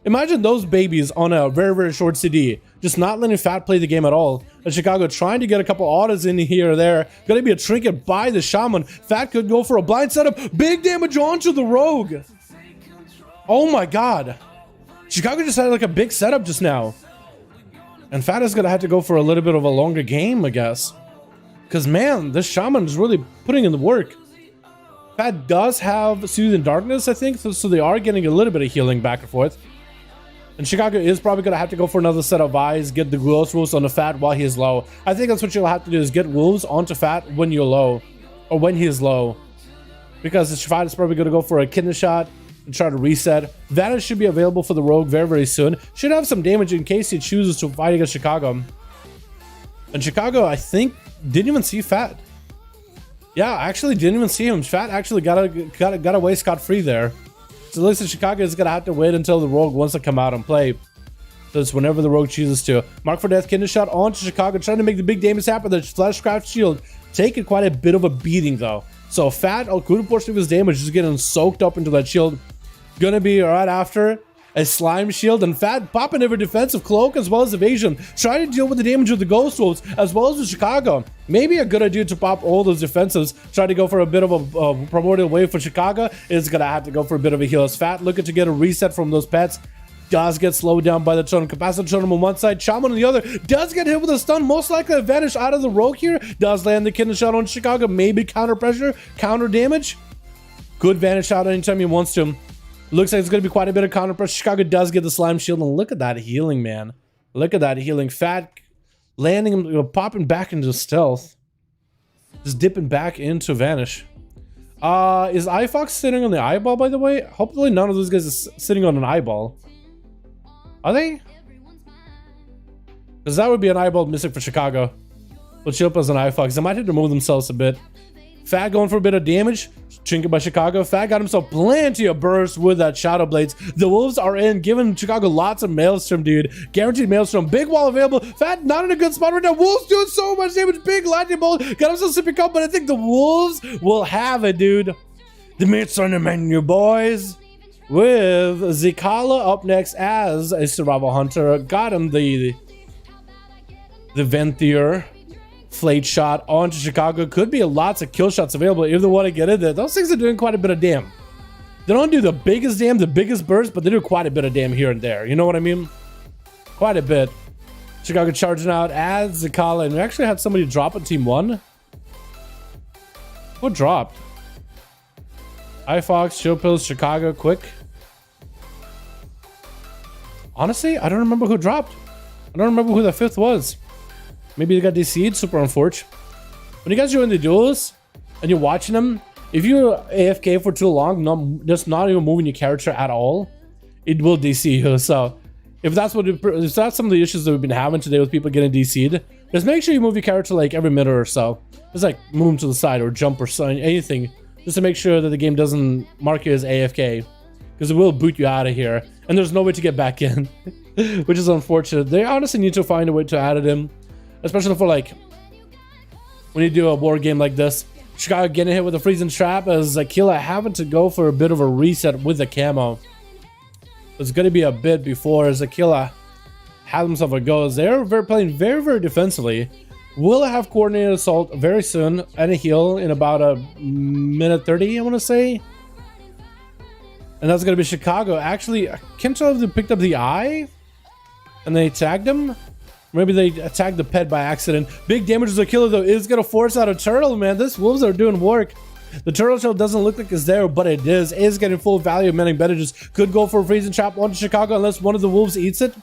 Imagine those babies on a very, very short CD. Just not letting Fat play the game at all. And Chicago trying to get a couple autos in here or there. Gonna be a trinket by the Shaman. Fat could go for a blind setup. Big damage onto the Rogue. Oh my god. Chicago just had like a big setup just now. And Fat is gonna have to go for a little bit of a longer game, I guess. Because, man, this Shaman is really putting in the work. Fat does have Soothing Darkness, I think, so they are getting a little bit of healing back and forth. And Chicago is probably gonna have to go for another set of eyes, get the Ghost Wolves on the Fat while he is low. I think that's what you'll have to do, is get Wolves onto Fat when you're low. Or when he is low. Because the Fat is probably gonna go for a kidney shot and try to reset. Vanish should be available for the Rogue very, very soon. Should have some damage in case he chooses to fight against Chicago. And Chicago, I think, didn't even see Fat. Yeah, actually didn't even see him. Fat actually got away scot-free there. So it looks like Chicago is gonna have to wait until the Rogue wants to come out and play. So it's whenever the Rogue chooses to. Mark for Death, kidney shot onto Chicago, trying to make the big damage happen. The Fleshcraft shield taking quite a bit of a beating though. So Fat, a good portion of his damage is getting soaked up into that shield. Gonna be right after a slime shield, and Fat popping every defensive cloak as well as evasion, trying to deal with the damage of the Ghost Wolves as well as the Chicago. Maybe a good idea to pop all those defensives, try to go for a bit of a primordial wave for Chicago. Is gonna have to go for a bit of a heal as Fat looking to get a reset from those pets. Does get slowed down by the totem. Capacitor totem on one side, Shaman on the other. Does get hit with a stun, most likely a vanish out of the Rogue here. Does land the kidney shot on Chicago, maybe counter pressure, counter damage. Good vanish out anytime he wants to. Looks like it's going to be quite a bit of counter pressure. Chicago does get the slime shield, and look at that healing, man. Look at that healing. Fat landing, popping back into stealth. Just dipping back into vanish. Is iFox sitting on the eyeball, by the way? Hopefully none of those guys is sitting on an eyeball. Are they? Because that would be an eyeball missing for Chicago. With Chilpas and iFox, they might have to move themselves a bit. Fat going for a bit of damage. Trinket by Chicago. Fat got himself plenty of burst with that Shadow Blades. The Wolves are in, giving Chicago lots of Maelstrom, dude. Guaranteed Maelstrom. Big wall available. Fat not in a good spot right now. Wolves doing so much damage. Big lightning bolt. Got himself sipping cup, but I think the Wolves will have it, dude. The meat's on the menu, boys. With Zikala up next as a survival hunter. Got him the Venthier. Flayed shot onto Chicago. Could be lots of kill shots available if they want to get in there. Those things are doing quite a bit of damn. They don't do the biggest damn, the biggest burst, but they do quite a bit of damn here and there. You know what I mean? Quite a bit. Chicago charging out as Zikala, and we actually had somebody drop on team 1. Who dropped? iFox, Showpills, Chicago, quick. Honestly, I don't remember who dropped. I don't remember who the 5th was. Maybe they got DC'd, super unfortunate. When you guys join the duels and you're watching them, if you're AFK for too long, just not even moving your character at all, it will DC you. So if that's some of the issues that we've been having today with people getting DC'd, just make sure you move your character like every minute or so. Just like move him to the side or jump or something, anything, just to make sure that the game doesn't mark you as AFK, because it will boot you out of here and there's no way to get back in, which is unfortunate. They honestly need to find a way to add it in. Especially for like when you do a war game like this. Chicago getting hit with a freezing trap as Aquila having to go for a bit of a reset with the camo. It's going to be a bit before as Aquila has himself a go. As they're playing very, very defensively. Will have coordinated assault very soon and a heal in about a minute 30, I want to say. And that's going to be Chicago. Actually, I can't tell if they picked up the eye and they tagged him. Maybe they attacked the pet by accident. Big damage to the killer, though, is going to force out a turtle, man. This Wolves are doing work. The turtle shell doesn't look like it's there, but it is. It is getting full value of many bandages. Could go for a freezing trap onto Chicago unless one of the Wolves eats it.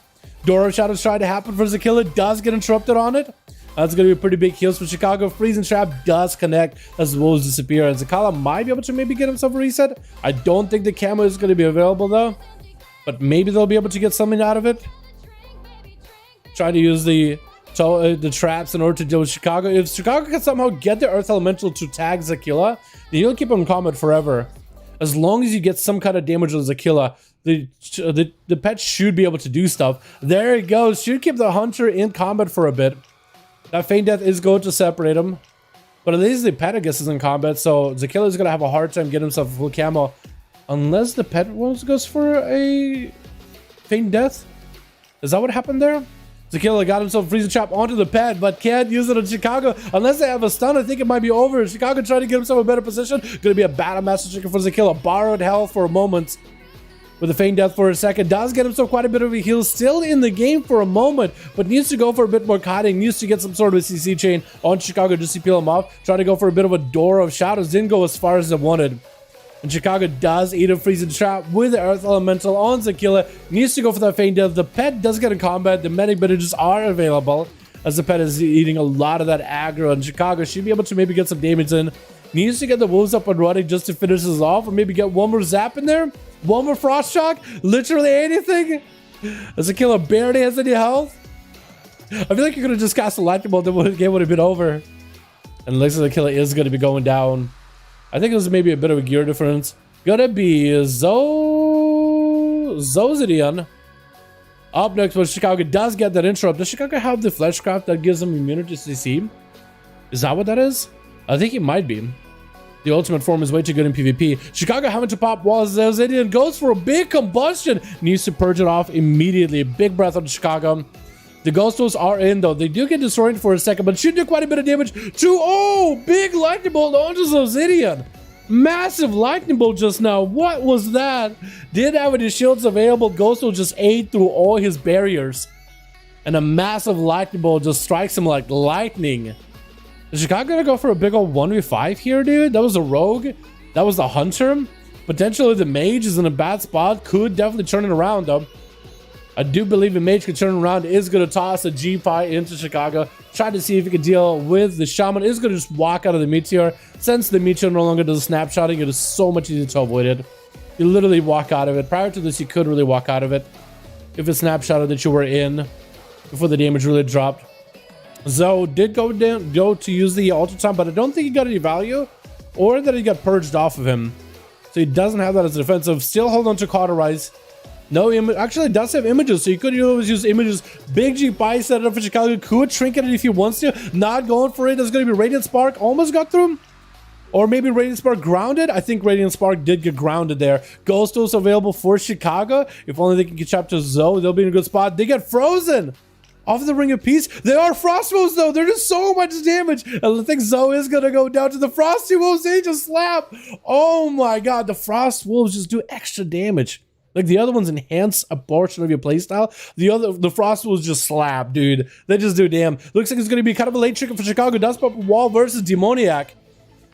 Dora Shadows trying to happen for the killer. Does get interrupted on it. That's going to be pretty big heals for Chicago. Freezing trap does connect as the Wolves disappear. And Zakala might be able to maybe get himself a reset. I don't think the camo is going to be available, though. But maybe they'll be able to get something out of it. Try to use the traps in order to deal with Chicago. If Chicago can somehow get the Earth Elemental to tag Zakila, then you'll keep him in combat forever. As long as you get some kind of damage on Zakila, the pet should be able to do stuff. There it goes. Should keep the Hunter in combat for a bit. That Feint Death is going to separate him. But at least the pet, I guess, is in combat. So Zakila is going to have a hard time getting himself a full camo. Unless the pet goes for a Feint Death. Is that what happened there? Zakila got himself a freezing trap onto the pad, but can't use it on Chicago unless they have a stun. I think it might be over. Chicago trying to get himself a better position. Gonna be a battle master chicken for Zakila. Borrowed health for a moment with a Feint Death for a second. Does get himself quite a bit of a heal. Still in the game for a moment, but needs to go for a bit more cutting. Needs to get some sort of a CC chain on Chicago just to peel him off. Trying to go for a bit of a door of shadows. Didn't go as far as they wanted. And Chicago does eat a freezing trap with the Earth Elemental on Zakila. Needs to go for that Feint Death. The pet does get in combat. The medic bandages are available as the pet is eating a lot of that aggro. And Chicago should be able to maybe get some damage in. Needs to get the Wolves up and running just to finish this off. Or maybe get one more zap in there. One more Frost Shock. Literally anything. As Zakila barely has any health. I feel like you could have just cast a lightning bolt. The game would have been over. And looks like Zakila is going to be going down. I think there's maybe a bit of a gear difference. Gonna be Zodian. Up next, but Chicago does get that interrupt. Does Chicago have the Fleshcraft that gives him immunity to CC? Is that what that is? I think it might be. The ultimate form is way too good in PvP. Chicago having to pop walls. Zodian goes for a big combustion. Needs to purge it off immediately. Big breath on Chicago. The Ghost Tools are in, though. They do get destroyed for a second, but should do quite a bit of damage to... Oh! Big lightning bolt onto Zodian. Massive lightning bolt just now. What was that? Did have any shields available. Ghost Tool just ate through all his barriers. And a massive lightning bolt just strikes him like lightning. Is Chicago gonna go for a big old 1v5 here, dude? That was a rogue. That was the hunter. Potentially the mage is in a bad spot. Could definitely turn it around, though. I do believe the mage can turn around. Is going to toss a G-Pie into Chicago. Try to see if he can deal with the shaman. Is going to just walk out of the meteor. Since the meteor no longer does snapshotting, it is so much easier to avoid it. You literally walk out of it. Prior to this, you could really walk out of it if it snapshotted that you were in. before the damage really dropped. Zoe did go to use the ultra time, but I don't think he got any value, or that he got purged off of him. So he doesn't have that as a defensive. Still hold on to Cauterize. No image. Actually, it does have images, so you could always use images. Big G buy set it up for Chicago. Could trinket it if he wants to. Not going for it. There's going to be Radiant Spark. Almost got through him. Or maybe Radiant Spark grounded. I think Radiant Spark did get grounded there. Ghost Tools available for Chicago. If only they can catch up to Zoe, they'll be in a good spot. They get frozen off the Ring of Peace. They are Frost Wolves, though. They're just so much damage. And I think Zoe is going to go down to the Frosty Wolves. They just slap. Oh my god. The Frost Wolves just do extra damage. Like, the other ones enhance a portion of your playstyle. The Frost Wolves just slap, dude. They just do damn. Looks like it's going to be kind of a late trigger for Chicago. Does pop wall versus Demoniac.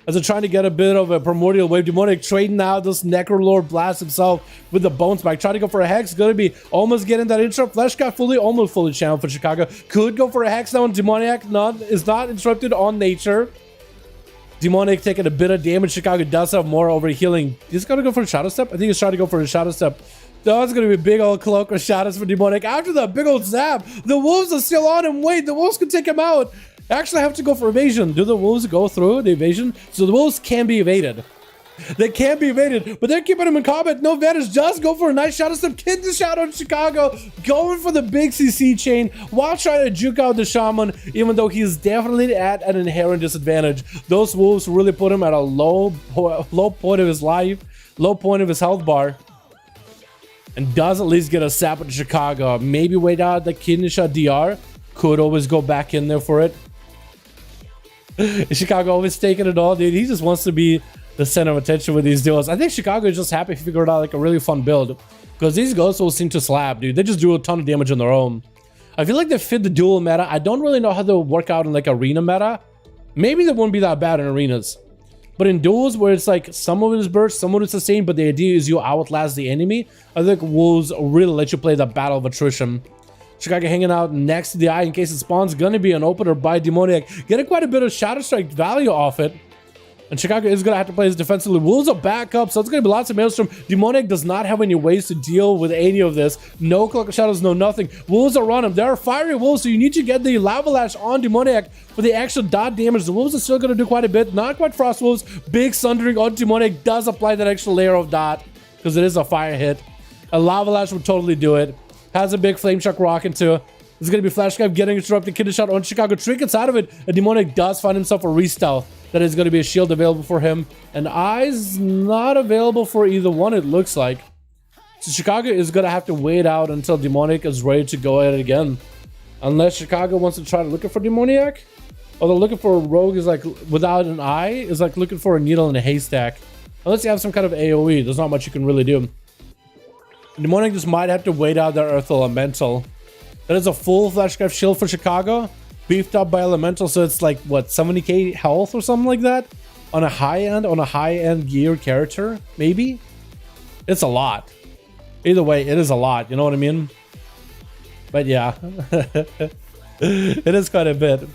As they're trying to get a bit of a primordial wave. Demoniac trading out this Necrolord blast himself with the bones back. Trying to go for a hex. Going to be almost getting that interrupt. Flesh got almost fully channeled for Chicago. Could go for a hex now, and Demoniac is not interrupted on nature. Demoniac taking a bit of damage. Chicago does have more over healing. He's going to go for a Shadow Step. I think he's trying to go for a Shadow Step. That's going to be a big old cloak or shadows for Demoniac. After that big old zap, the Wolves are still on him. Wait, the Wolves can take him out. Actually, I have to go for evasion. Do the Wolves go through the evasion? So the Wolves can be evaded. They can't be evaded, but they're keeping him in combat. No advantage. Just go for a nice Shadow Step. Kid the Shadow in Chicago. Going for the big CC chain while trying to juke out the Shaman, even though he's definitely at an inherent disadvantage. Those Wolves really put him at a low point of his life, low point of his health bar. And does at least get a sap at Chicago. Maybe wait out the Kidney Shot DR. Could always go back in there for it. Chicago always taking it all, dude. He just wants to be the center of attention with these duels. I think Chicago is just happy he figured out like a really fun build, because these ghosts will seem to slap, dude. They just do a ton of damage on their own. I feel like they fit the duel meta. I don't really know how they'll work out in like arena meta. Maybe they won't be that bad in arenas, but in duels where it's like some of it is burst, some of it is sustained, but the idea is you outlast the enemy, I think Wolves really let you play the battle of attrition. Chicago hanging out next to the eye in case it spawns. Gonna be an opener by Demoniac, getting quite a bit of Shadow Strike value off it. And Chicago is going to have to play his defensively. Wolves are back up, so it's going to be lots of Maelstrom. Demoniac does not have any ways to deal with any of this. No Cloak of Shadows, no nothing. Wolves are on him. There are fiery Wolves, so you need to get the Lava Lash on Demoniac for the extra dot damage. The Wolves are still going to do quite a bit. Not quite Frost Wolves. Big Sundering on Demoniac does apply that extra layer of dot, because it is a fire hit. A Lava Lash would totally do it. Has a big Flame Shock rocking too. This is going to be Flash Guy getting interrupted. Kidney Shot on Chicago. Trinkets out of it. And Demoniac does find himself a restealth. That is going to be a shield available for him. And Eyes not available for either one, it looks like. So Chicago is going to have to wait out until Demoniac is ready to go at it again. Unless Chicago wants to try to look for Demoniac. Or they're looking for a rogue is like without an eye. Is like looking for a needle in a haystack. Unless you have some kind of AoE. There's not much you can really do. Demoniac just might have to wait out their Earth Elemental. That is a full Flash Graph shield for Chicago. Beefed up by Elemental, so it's like, what, 70k health or something like that? On a high-end gear character, maybe? It's a lot. Either way, it is a lot, you know what I mean? But yeah. It is quite a bit.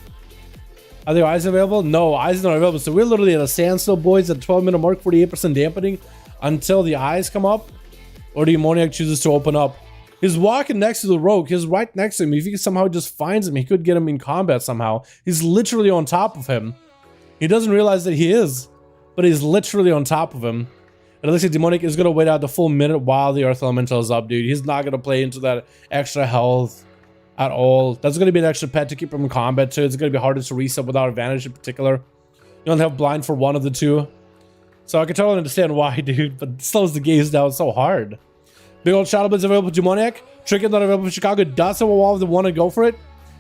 Are there eyes available? No, eyes not available. So we're literally at a standstill, boys, at 12-minute mark, 48% dampening until the eyes come up. Or the Demoniac chooses to open up. He's walking next to the rogue. He's right next to him. If he somehow just finds him, he could get him in combat somehow. He's literally on top of him. He doesn't realize that he is, but he's literally on top of him. And it looks like Demoniac is going to wait out the full minute while the Earth Elemental is up, dude. He's not going to play into that extra health at all. That's going to be an extra pet to keep him in combat too. It's going to be harder to reset without advantage in particular. You don't have blind for one of the two. So I can totally understand why, dude, but it slows the gaze down so hard. Big old Shadow Blades available for Demoniac. Trinket not available for Chicago. Does have a wall if they want to go for it.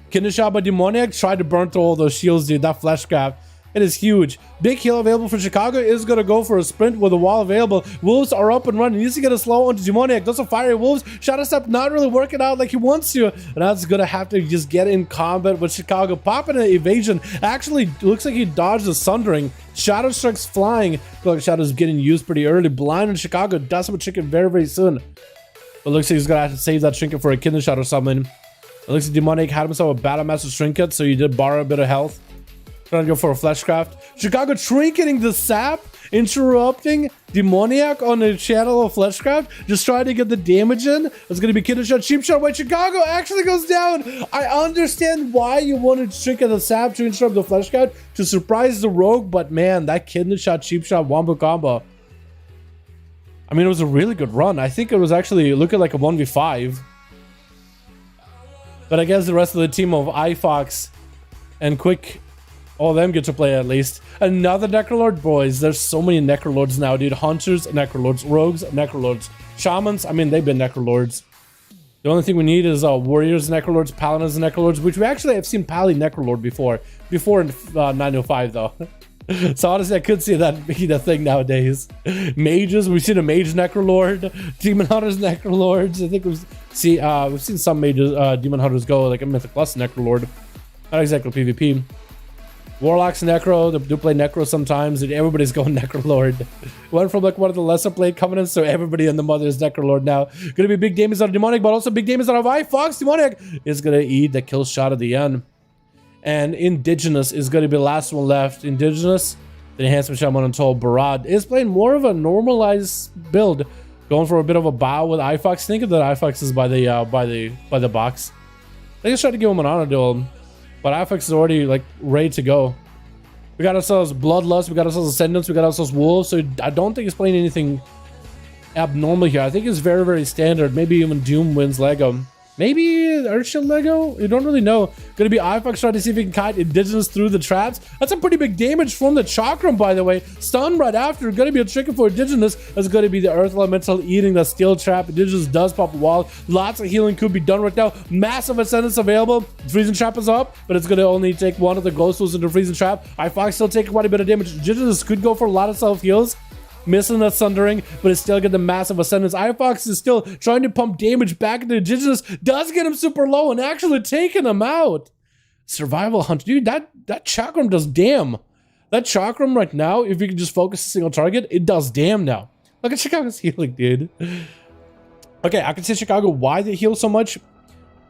Kidney Shot by Demoniac. Tried to burn through all those shields, dude. That Flesh Grab. It is huge. Big heal available for Chicago. Is going to go for a sprint with a wall available. Wolves are up and running. He needs to get a slow onto Demoniac. Those are fiery Wolves. Shadow Step not really working out like he wants to. And that's going to have to just get in combat with Chicago. Popping an evasion. Actually, looks like he dodged the Sundering. Shadow Strike's flying. Cloak Shadow's getting used pretty early. Blind in Chicago. Does have a Trinket very, very soon. But looks like he's going to have to save that Trinket for a Kidney Shot or something. It looks like Demoniac had himself a Battle Master's Trinket, so he did borrow a bit of health. Trying to go for a fleshcraft. Chicago trinketing the sap, interrupting demoniac on the channel of fleshcraft, just trying to get the damage in. It's gonna be kidney shot, cheap shot. Wait, Chicago actually goes down. I understand why you wanted to trinket the sap to interrupt the fleshcraft to surprise the rogue, but man, that kidney shot, cheap shot, wombo combo. I mean, it was a really good run. I think it was actually looking like a 1v5. But I guess the rest of the team of iFox and Quick, all of them get to play at least. Another Necrolord, boys. There's so many Necrolords now, dude. Hunters, Necrolords. Rogues, Necrolords. Shamans, I mean, they've been Necrolords. The only thing we need is Warriors, Necrolords, Paladins, Necrolords, which we actually have seen Pally Necrolord before in 905, though. So honestly, I could see that be the thing nowadays. Mages, we've seen a Mage Necrolord. Demon Hunters, Necrolords. I think we've seen some mages, Demon Hunters go like a Mythic Plus Necrolord. Not exactly PvP. Warlocks Necro, they do play Necro sometimes, and everybody's going Necrolord. Went from like one of the lesser played Covenants, so everybody in the Mother is Necrolord now. Gonna be big damage out of Demonic, but also big damage out of iFox. Demonic is gonna eat the kill shot at the end. And Indigenous is gonna be the last one left. Indigenous, the Enhancement Shaman Untold Barad, is playing more of a normalized build, going for a bit of a bow with iFox. Think of that iFox is by the box. They just tried to give him an honor duel. But iFox is already like ready to go. We got ourselves Bloodlust, we got ourselves Ascendants, we got ourselves Wolves. So I don't think he's playing anything abnormal here. I think it's very, very standard. Maybe even Doom wins Lego. Maybe Earthshield Lego? You don't really know. Gonna be iFox trying to see if he can kite Indigenous through the traps. That's a pretty big damage from the Chakram, by the way. Stun right after. Gonna be a trick for Indigenous. That's gonna be the Earth Elemental eating the Steel Trap. Indigenous does pop a wall. Lots of healing could be done right now. Massive Ascendance available. Freezing Trap is up, but it's gonna only take one of the Ghost Tools into Freezing Trap. iFox still taking quite a bit of damage. Indigenous could go for a lot of self-heals. Missing that Sundering, but it's still getting the massive Ascendance. iFox is still trying to pump damage back into Indigenous. Does get him super low and actually taking him out. Survival Hunt. Dude, that Chakram does damn. That Chakram right now, if you can just focus a single target, it does damn now. Look at Chicago's healing, dude. Okay, I can say Chicago, why they heal so much?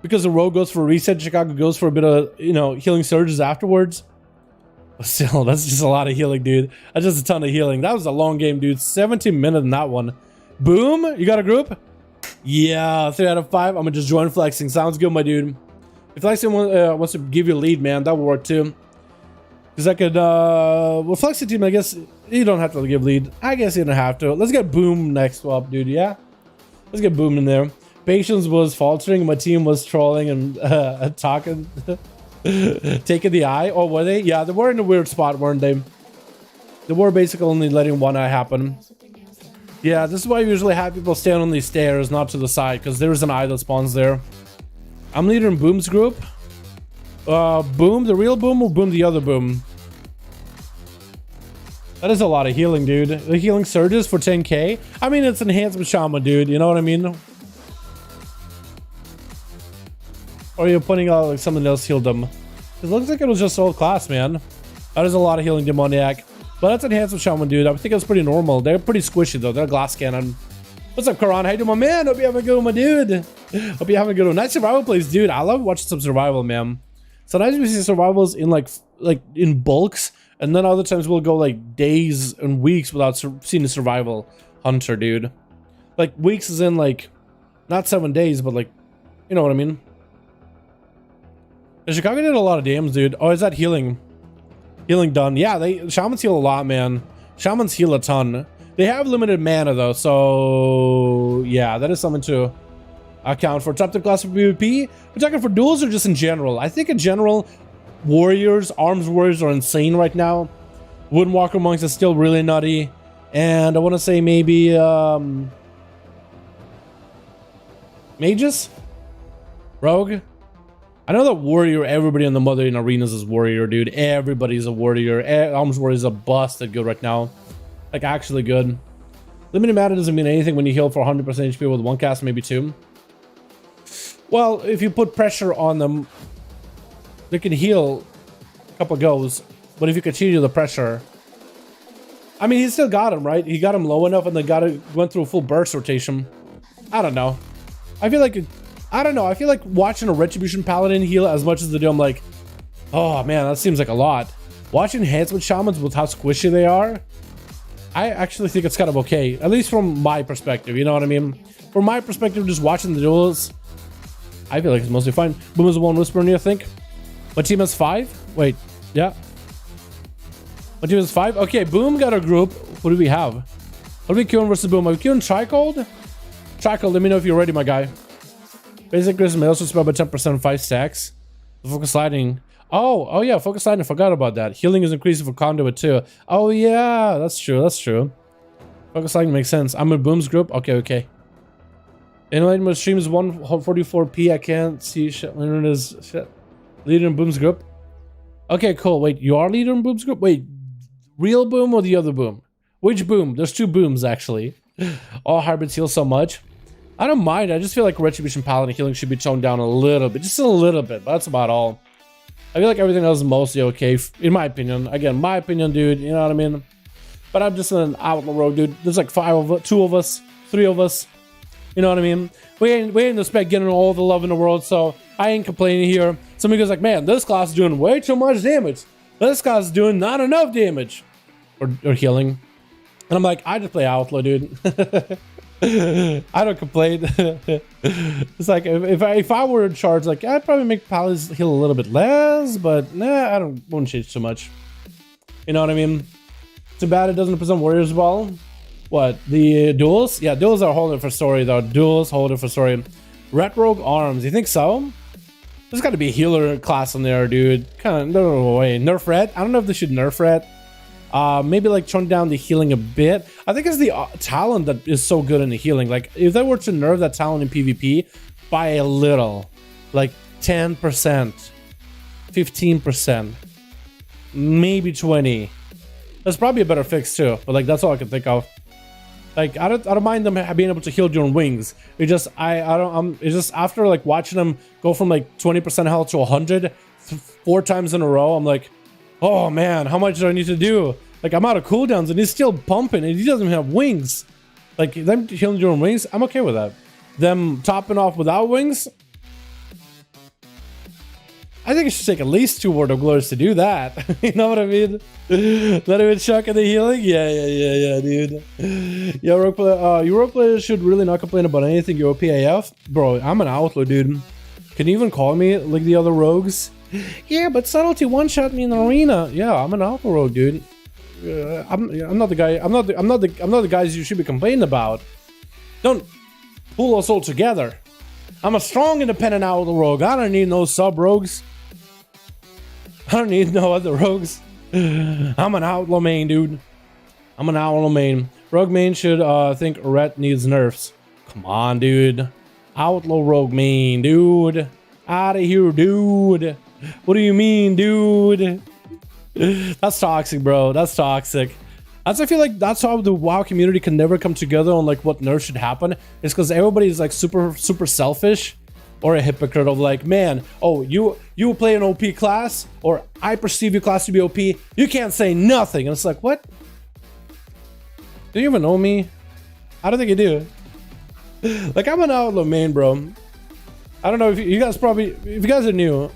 Because the Rogue goes for a reset. Chicago goes for a bit of, healing surges afterwards. But still, that's just a lot of healing, dude. That's just a ton of healing. That was a long game, dude. 17 minutes in that one. Boom. You got a group? Yeah, 3 out of 5. I'm gonna just join flexing. Sounds good, my dude. If flexing wants to give you a lead, man, that will work too. Because I could, well, flexing team, I guess you don't have to give lead. I guess you don't have to. Let's get Boom next swap, dude, yeah? Let's get Boom in there. Patience was faltering. My team was trolling and talking. Taking the eye, or were they? Yeah, they were in a weird spot, weren't they? They were basically only letting one eye happen. Yeah, this is why I usually have people stand on these stairs, not to the side, because there is an eye that spawns there. I'm leader in Boom's group. Boom, the real Boom, or Boom the other Boom? That is a lot of healing, dude. The healing surges for 10k. I mean, it's Enhancement Shaman, dude. You know what I mean? Or you're pointing out like someone else healed them. It looks like it was just old class, man. That is a lot of healing Demoniac. But that's Enhancement Shaman, dude. I think it's pretty normal. They're pretty squishy, though. They're glass cannon. What's up, Karan? How you doing, my man? Hope you having a good one, my dude. Hope you having a good one. Nice survival plays, dude. I love watching some survival, man. Sometimes we see survivals in like in bulks, and then other times we'll go like days and weeks without seeing a survival hunter, dude. Like weeks is in like not 7 days, but like, you know what I mean. Chicago did a lot of damage, dude. Oh, is that healing? Healing done. Yeah, Shamans heal a lot, man. Shamans heal a ton. They have limited mana, though, so... yeah, that is something to account for. Top 10 class for PvP? We're talking for duels or just in general? I think in general, warriors, arms warriors are insane right now. Woodwalker monks is still really nutty. And I want to say maybe... mages? Rogue? I know that warrior, everybody in the Mother in arenas is warrior, dude. Everybody's a warrior. Arms warrior is a busted good right now. Like, actually good. Limited mana doesn't mean anything when you heal for 100% HP with one cast, maybe two. Well, if you put pressure on them, they can heal a couple goes. But if you continue the pressure... I mean, he still got him, right? He got him low enough and then went through a full burst rotation. I don't know. I feel like... I don't know. I feel like watching a Retribution Paladin heal as much as they do, I'm like, oh man, that seems like a lot. Watching hits with shamans with how squishy they are, I actually think it's kind of okay, at least from my perspective, you know what I mean? From my perspective, just watching the duels, I feel like it's mostly fine. Boom is the one whispering, you think? My team has 5? Wait, yeah. My team has 5? Okay, Boom got a group. What do we have? What are we queuing versus Boom? Are we queuing Tricold? Tricold, let me know if you're ready, my guy. Basic Grism may also spell by 10% 5 stacks. Focus lighting. Oh yeah, focus lighting. Forgot about that. Healing is increasing for conduit too. Oh yeah, that's true. That's true. Focus lighting makes sense. I'm in Boom's group. Okay. Enlightenment with streams 144p. I can't see shit. Leader is shit. Leader in Boom's group. Okay, cool. Wait, you are leader in Boom's group? Wait, real Boom or the other Boom? Which Boom? There's 2 Booms actually. All hybrids heal so much. I don't mind. I just feel like Retribution Paladin healing should be toned down a little bit. Just a little bit. But that's about all. I feel like everything else is mostly okay, in my opinion. Again, my opinion, dude. You know what I mean? But I'm just an outlaw rogue, dude. There's like 2 of us, 3 of us. You know what I mean? We ain't the spec getting all the love in the world, so I ain't complaining here. Somebody goes like, man, this class is doing way too much damage. This class is doing not enough damage. Or healing. And I'm like, I just play outlaw, dude. I don't complain. It's like if I were in charge, like I'd probably make Paladins heal a little bit less, but nah, won't change too much. You know what I mean? Too bad it doesn't represent warriors well. What, the duels? Yeah, duels are holding for story though. Duels holding for story. Red Rogue arms, you think so? There's got to be a healer class in there, dude. Kind of no way. Nerf red? I don't know if they should nerf red. Maybe like tone down the healing a bit. I think it's the talent that is so good in the healing. Like if they were to nerf that talent in PvP by a little, like 10%, 15%, maybe 20. That's probably a better fix too. But like that's all I can think of. Like I don't mind them being able to heal during wings. It just it's just after like watching them go from like 20% health to 100 4 times in a row, I'm like, oh man, how much do I need to do? Like I'm out of cooldowns and he's still pumping and he doesn't even have wings. Like them healing during wings, I'm okay with that. Them topping off without wings, I think it should take at least 2 Word of Glories to do that. You know what I mean? Let him chuck in the healing? Yeah, dude. Yeah, rogue player, you rogue players should really not complain about anything. You're PAF. Bro, I'm an outlaw, dude. Can you even call me like the other rogues? Yeah, but subtlety one-shot me in the arena. Yeah, I'm an outlaw rogue, dude. I'm not the guy. I'm not the guys you should be complaining about. Don't pull us all together. I'm a strong, independent outlaw rogue. I don't need no sub rogues. I don't need no other rogues. I'm an outlaw main, dude. I'm an outlaw main. Rogue main should think Ret needs nerfs. Come on, dude. Outlaw rogue main, dude. Out of here, dude. What do you mean, dude? That's toxic, bro. That's toxic. I feel like that's how the WoW community can never come together on like what nerfs should happen. It's because everybody's like super selfish or a hypocrite of like, man, oh, you play an OP class or I perceive your class to be OP. You can't say nothing. And it's like, what? Do you even know me? I don't think you do. Like I'm an outlaw main, bro. I don't know if you guys if you guys are new.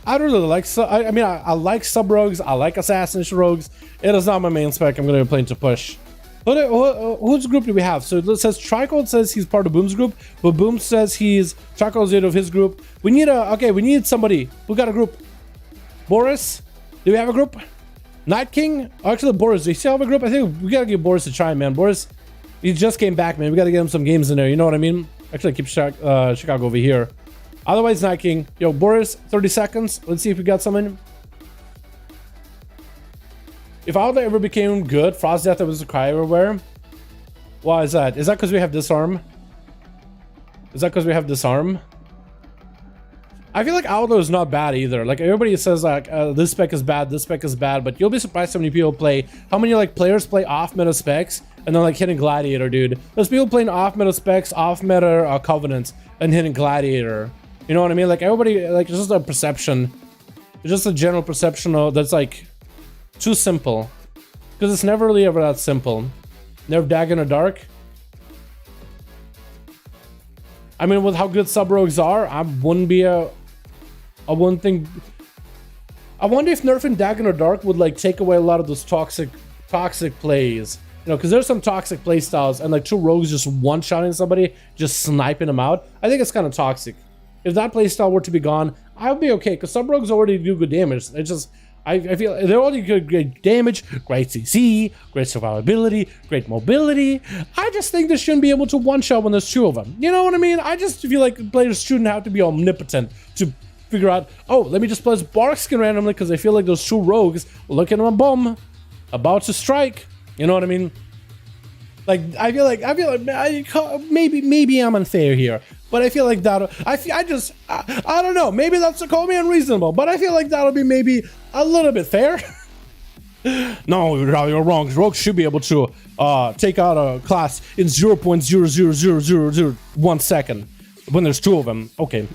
I don't really like I like sub rogues. I like assassination rogues. It is not my main spec. I'm going to be playing to push. But whose group do we have? So it says Tricold says he's part of Boom's group, but Boom says Tricold's out of his group. We need somebody. Who got a group? Boris? Do we have a group? Night King? Actually, Boris, do you still have a group? I think we gotta give Boris a try, man. Boris, he just came back, man. We gotta get him some games in there. You know what I mean? Actually, keep Chicago over here. Otherwise, Night King. Yo, Boris, 30 seconds. Let's see if we got something. If Outlaw ever became good, Frost Death was a cry everywhere. Why is that? Is that because we have Disarm? Is that because we have Disarm? I feel like Outlaw is not bad either. Like everybody says like this spec is bad, this spec is bad, but you'll be surprised how many people play. How many like players play off meta specs and then like hitting Gladiator, dude. There's people playing off meta specs, off meta Covenants, and hitting Gladiator. You know what I mean? Like everybody, like it's just a perception. It's just a general perception that's like too simple. Because it's never really ever that simple. Nerf Dagger in the Dark. I mean, with how good sub rogues are, I wouldn't think I wonder if nerfing Dagon or Dark would like take away a lot of those toxic plays. You know, because there's some toxic play styles, and like 2 rogues just one-shotting somebody, just sniping them out. I think it's kind of toxic. If that play style were to be gone, I would be okay, because some rogues already do good damage. It's just, I feel they're already good, great damage, great CC, great survivability, great mobility. I just think they shouldn't be able to one-shot when there's 2 of them. You know what I mean? I just feel like players shouldn't have to be omnipotent to figure out, oh, let me just play this Bark skin randomly because I feel like those 2 rogues looking at my bum, about to strike. You know what I mean? Like I feel like maybe I'm unfair here, but I feel like that I don't know. Maybe that's to call me unreasonable, but I feel like that'll be maybe a little bit fair. No, you're wrong. Rogues should be able to take out a class in 0.0000001 second when there's 2 of them. Okay.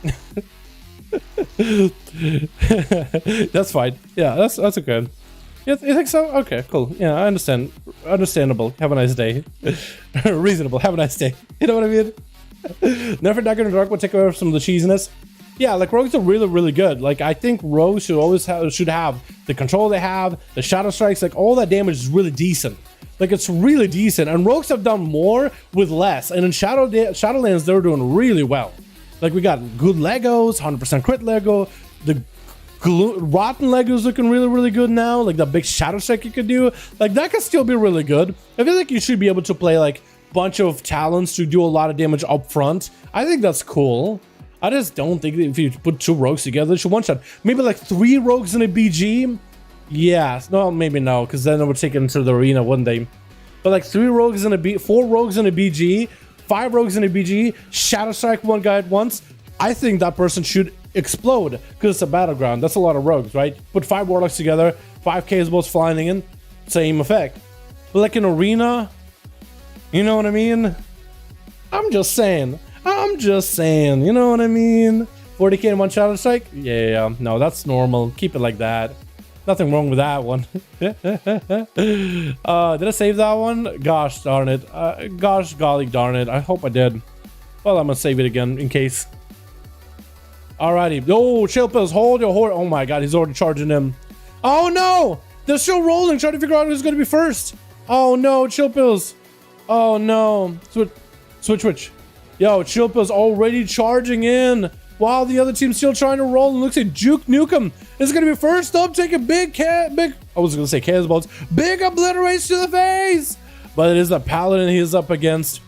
That's fine. Yeah, that's okay. You think so? Okay, cool. Yeah, I understand. Understandable. Have a nice day. Reasonable. Have a nice day. You know what I mean? Never Dagger and Dark will take away some of the cheesiness. Yeah, like rogues are really, really good. Like I think rogues should always have the control they have, the shadow strikes, like all that damage is really decent. Like it's really decent, and rogues have done more with less. And in Shadowlands, they're doing really well. Like we got good Legos, 100% crit Lego, the rotten Legos looking really, really good now. Like the big shadow strike you could do, like that could still be really good. I feel like you should be able to play like bunch of talents to do a lot of damage up front. I think that's cool. I just don't think that if you put 2 rogues together, they should one-shot. Maybe like 3 rogues in a BG. Yeah, no, maybe no, because then it would take it into the arena, wouldn't they? But like 4 rogues in a BG, 5 rogues in a BG, shadow strike 1 guy at once. I think that person should explode because it's a battleground. That's a lot of rogues, right? Put 5 warlocks together, 5 K-bolts flying in, same effect. But like an arena, you know what I mean? I'm just saying, you know what I mean? 40k in 1 shadow strike? Yeah, no, that's normal. Keep it like that. Nothing wrong with that one. Did I save that one? Gosh darn it. Gosh golly darn it. I hope I did. Well, I'm gonna save it again in case. Alrighty. Oh, chill pills. Hold your horse. Oh my god, he's already charging him. Oh no! They're still rolling, trying to figure out who's gonna be first. Oh no, chill pills. Oh no. Switch. Yo, chill pills already charging in while the other team's still trying to roll, and looks like Juke Nukem is gonna be first up, take a big I was gonna say cannonballs, big obliterates to the face, but it is the paladin he's up against.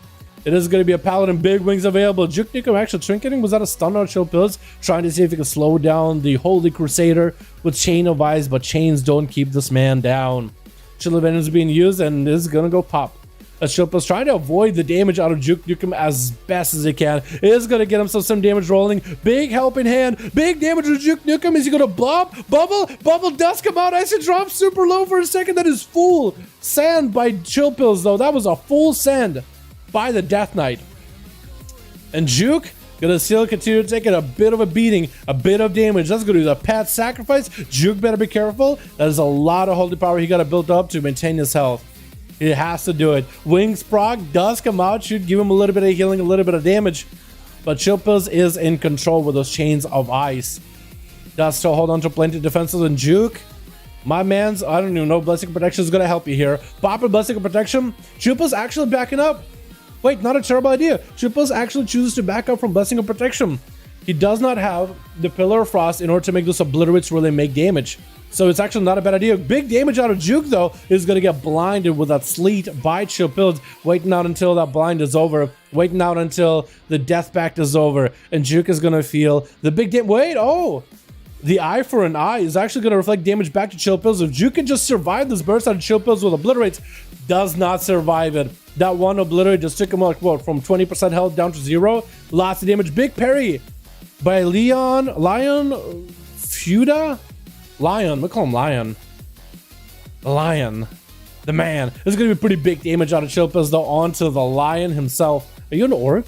It is gonna be a paladin, big wings available. Juke Nukem actually trinketing. Was that a stun on chill pills? Trying to see if he can slow down the Holy Crusader with Chain of Ice, but chains don't keep this man down. Chill of Venom is being used, and this is gonna go pop. Shilpa's trying to avoid the damage out of Juke Nukem as best as he can. It is going to get himself some damage rolling. Big helping hand. Big damage to Juke Nukem. Is he going to blob? Bubble? Bubble does come out. Icy drop super low for a second. That is full sand by Chill Pills, though. That was a full sand by the Death Knight. And Juke gonna still continue taking a bit of a beating, a bit of damage. That's gonna be the pet sacrifice. Juke better be careful. That is a lot of holy power he got to build up to maintain his health. He has to do it. Wings proc does come out, should give him a little bit of healing, a little bit of damage. But Chill Pills is in control with those chains of ice. Does still hold on to plenty of defenses, and Juke, my man's, I don't even know, Blessing of Protection is going to help you here. Pop a Blessing of Protection. Chill Pills actually backing up. Wait, not a terrible idea. Chill Pills actually chooses to back up from Blessing of Protection. He does not have the Pillar of Frost in order to make those obliterates really make damage. So it's actually not a bad idea. Big damage out of Juke, though, is going to get blinded with that sleet by Chill Pills, waiting out until that blind is over, waiting out until the Death Pact is over, and Juke is going to feel the big damage. Wait, oh! The eye for an eye is actually going to reflect damage back to Chill Pills. If Juke can just survive this burst out of Chill Pills with obliterates, does not survive it. That one obliterate just took him, like, what, from 20% health down to 0? Lots of damage. Big parry by Lion Feuda? Lion, we call him Lion. Lion. The man. This is going to be pretty big damage out of Chill Pills, though, onto the Lion himself. Are you an orc?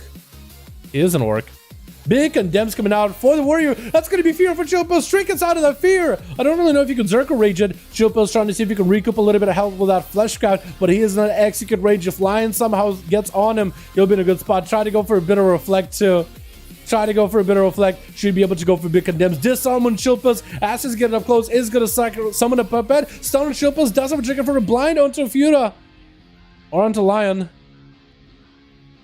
He is an orc. Big condemns coming out for the warrior. That's going to be fear for Chill Pills. Trinkets out of that fear. I don't really know if you can Zerka Rage it. Chill Pills trying to see if he can recoup a little bit of health with that Flesh Craft, but he is not execute rage. If Lion somehow gets on him, he'll be in a good spot. Try to go for a bit of reflect, too. Try to go for a bit of reflect. Should be able to go for big condemns. Disarm on Shilpas. As he's getting up close, is going to summon a puppet. Stun on Shilpas. Does have a trigger for a blind onto Fura. Or onto Lion.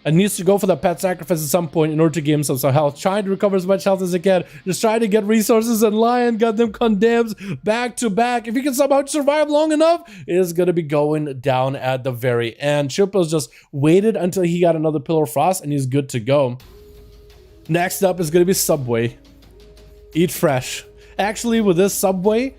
And needs to go for the pet sacrifice at some point in order to give himself some health. Trying to recover as much health as he can. Just trying to get resources, and Lion got them condemns back to back. If he can somehow survive long enough, it is going to be going down at the very end. Chilpa's just waited until he got another Pillar of Frost, and he's good to go. Next up is going to be Subway. Eat fresh. Actually, with this Subway,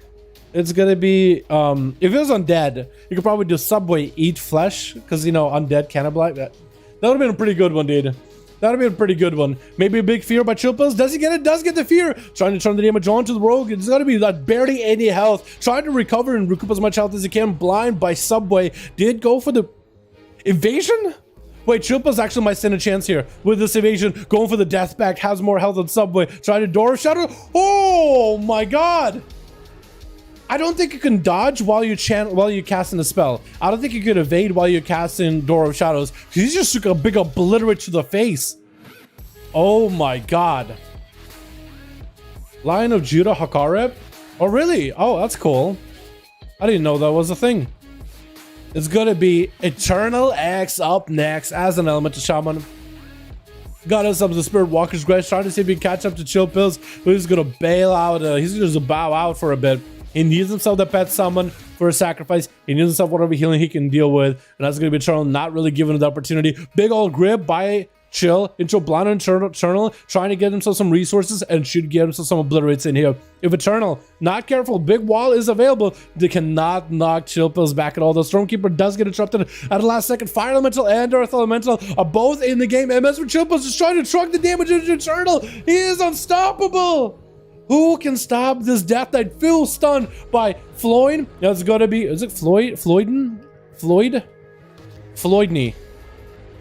it's going to be, if it was Undead, you could probably do Subway, eat flesh, because, you know, Undead cannibalize that. That would have been a pretty good one, dude. That would have been a pretty good one. Maybe a big fear by Chilpas. Does he get it? Does get the fear. Trying to turn the damage on to the rogue. It's got to be like barely any health. Trying to recover and recoup as much health as he can. Blind by Subway. Did go for the evasion? Wait, Chilpas actually might stand a chance here with this evasion. Going for the death pack. Has more health than Subway. Trying to Door of Shadow. Oh my god. I don't think you can dodge while you casting a spell. I don't think you could evade while you're casting Door of Shadows. He's just took a big obliterate to the face. Oh my god. Lion of Judah Hakareb? Oh really? Oh, that's cool. I didn't know that was a thing. It's gonna be Eternal X up next as an elemental shaman. Got us up to the Spirit Walker's Grace, trying to see if he can catch up to Chill Pills. But he's gonna bail out. He's gonna just bow out for a bit. He needs himself the pet summon for a sacrifice. He needs himself whatever healing he can deal with. And that's going to be Eternal, not really given the opportunity. Big old grip by Chill into Blind on Eternal, trying to get himself some resources and should get himself some obliterates in here. If Eternal, not careful, big wall is available. They cannot knock Chill Pills back at all. The Stormkeeper does get interrupted at the last second. Fire Elemental and Earth Elemental are both in the game. MS with Chill Pills is trying to truck the damage into Eternal. He is unstoppable. Who can stop this Death Knight? Full stun by Floyd. That's gotta be, is it Floyd? Floydney?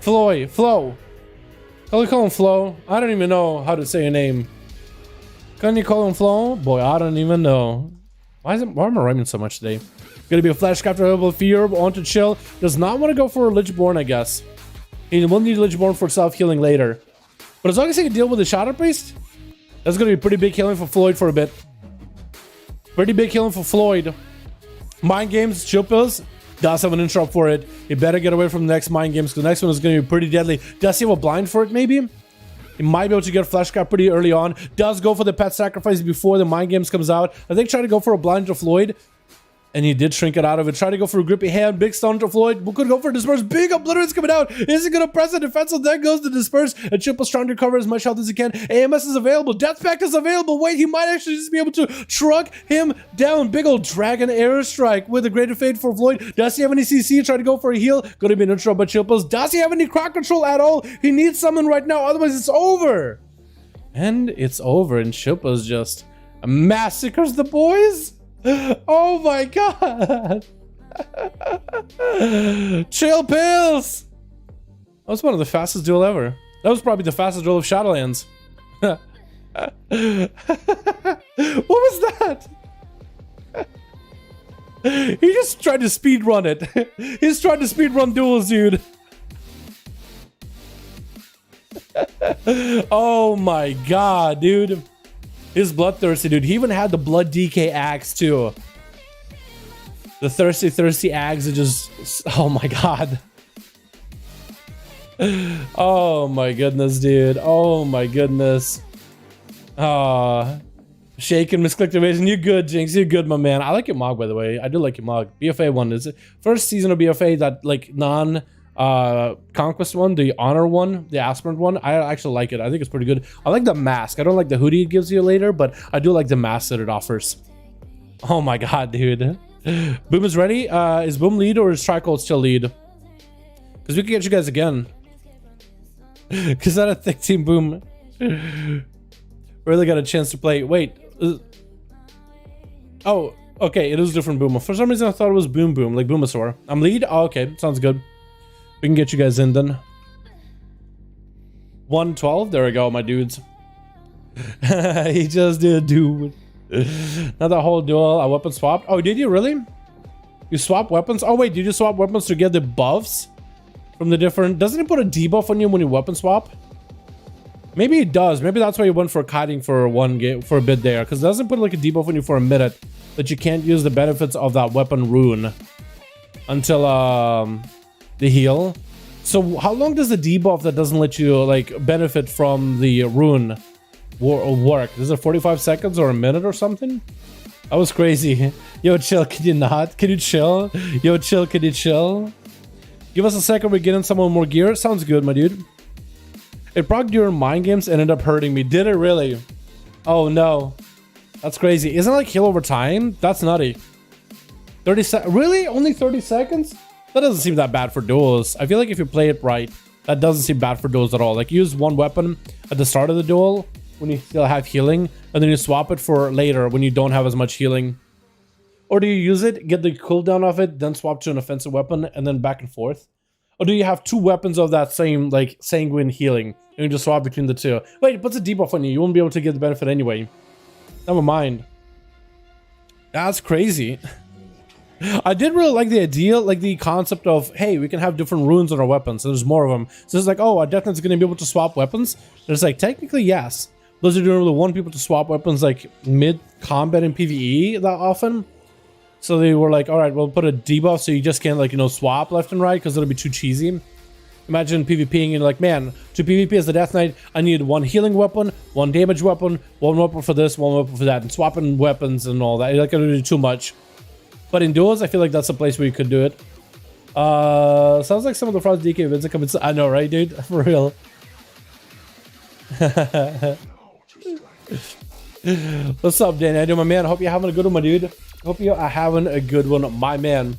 Flo. Can you call him Flo? I don't even know how to say a name. Can you call him Flo? Boy, I don't even know. Why am I rhyming so much today? Gonna be a Flashcraft available Fear onto Chill. Does not want to go for a Lichborn, I guess. He will need Lichborn for self-healing later. But as long as he can deal with the Shadow Priest, that's going to be pretty big healing for Floyd for a bit. Pretty big healing for Floyd. Mind Games, Chill Pills, does have an interrupt for it. You better get away from the next Mind Games, because the next one is going to be pretty deadly. Does he have a blind for it, maybe? He might be able to get Fleshcraft pretty early on. Does go for the pet sacrifice before the Mind Games comes out. I think try to go for a blind to Floyd. And he did shrink it out of it. Try to go for a grippy hand. Big stun to Floyd. We could go for a disperse. Big obliterates coming out. Is he going to press the defensive? There goes the disperse. And Chip's trying to recover as much health as he can. AMS is available. Death Pact is available. Wait, he might actually just be able to truck him down. Big old Dragon Airstrike with a greater fate for Floyd. Does he have any CC? Try to go for a heal. Going to be an intro by Chilpas. Does he have any crowd control at all? He needs someone right now. Otherwise, it's over. And it's over. And Chilpas just massacres the boys. Oh my god. Chill Pills. That was one of the fastest duel ever. That was probably the fastest duel of Shadowlands. What was that? He just tried to speedrun it. He's trying to speedrun duels, dude. Oh my god, dude. He's bloodthirsty, dude. He even had the Blood DK axe, too. The thirsty axe is just... Oh, my God. Oh, my goodness, dude. Oh, my goodness. Shaken, misclicked evasion. You're good, Jinx. You're good, my man. I like your Mog, by the way. I do like your Mog. BFA one. Is it first season of BFA that, like, conquest one, the honor one, the aspirant one? I actually like it. I think it's pretty good. I like the mask. I don't like the hoodie it gives you later, but I do like the mask that it offers. Oh my god, dude. Boom is ready. Is Boom lead or is Tricold still lead? Because we can get you guys again. Because that a thick team Boom really got a chance to play. Wait. Oh, okay. It is a different Boom. For some reason I thought it was Boom Boom, like Boomasaur. I'm lead? Oh, okay. Sounds good. We can get you guys in then. 112. There we go, my dudes. He just did, dude. Not the whole duel. A weapon swapped. Oh, did you really? You swap weapons? Oh, wait. Did you swap weapons to get the buffs from the different... Doesn't it put a debuff on you when you weapon swap? Maybe it does. Maybe that's why you went for kiting for one game for a bit there, because it doesn't put like a debuff on you for a minute that you can't use the benefits of that weapon rune until the heal. So how long does the debuff that doesn't let you like benefit from the rune work? Is it 45 seconds or a minute or something? That was crazy. Yo, chill, can you not? Can you chill? Yo, chill, can you chill? Give us a second, we're getting someone more gear. Sounds good, my dude. It proc during mind games and ended up hurting me. Did it really? Oh no. That's crazy. Isn't it like heal over time? That's nutty. 30 seconds? Really? Only 30 seconds? That doesn't seem that bad for duels. I feel like if you play it right, that doesn't seem bad for duels at all. Like use one weapon at the start of the duel when you still have healing, and then you swap it for later when you don't have as much healing. Or do you use it, get the cooldown of it, then swap to an offensive weapon, and then back and forth? Or do you have two weapons of that same, like, sanguine healing, and you just swap between the two? Wait, it puts a debuff on you. You won't be able to get the benefit anyway. Never mind. That's crazy. I did really like the idea, like the concept of, hey, we can have different runes on our weapons, so there's more of them. So it's like, oh, our Death Knight's going to be able to swap weapons? And it's like, technically, yes. Blizzard don't really want people to swap weapons, like, mid-combat in PvE that often. So they were like, all right, we'll put a debuff so you just can't, like, you know, swap left and right because it'll be too cheesy. Imagine PvPing and you're like, man, to PvP as the Death Knight, I need one healing weapon, one damage weapon, one weapon for this, one weapon for that, and swapping weapons and all that. You're like, gonna do too much. But in duels, I feel like that's a place where you could do it. Sounds like some of the Frost DK events are coming. I know, right, dude? For real. What's up, Danny? I do, my man. Hope you're having a good one, my dude. Hope you are having a good one, my man.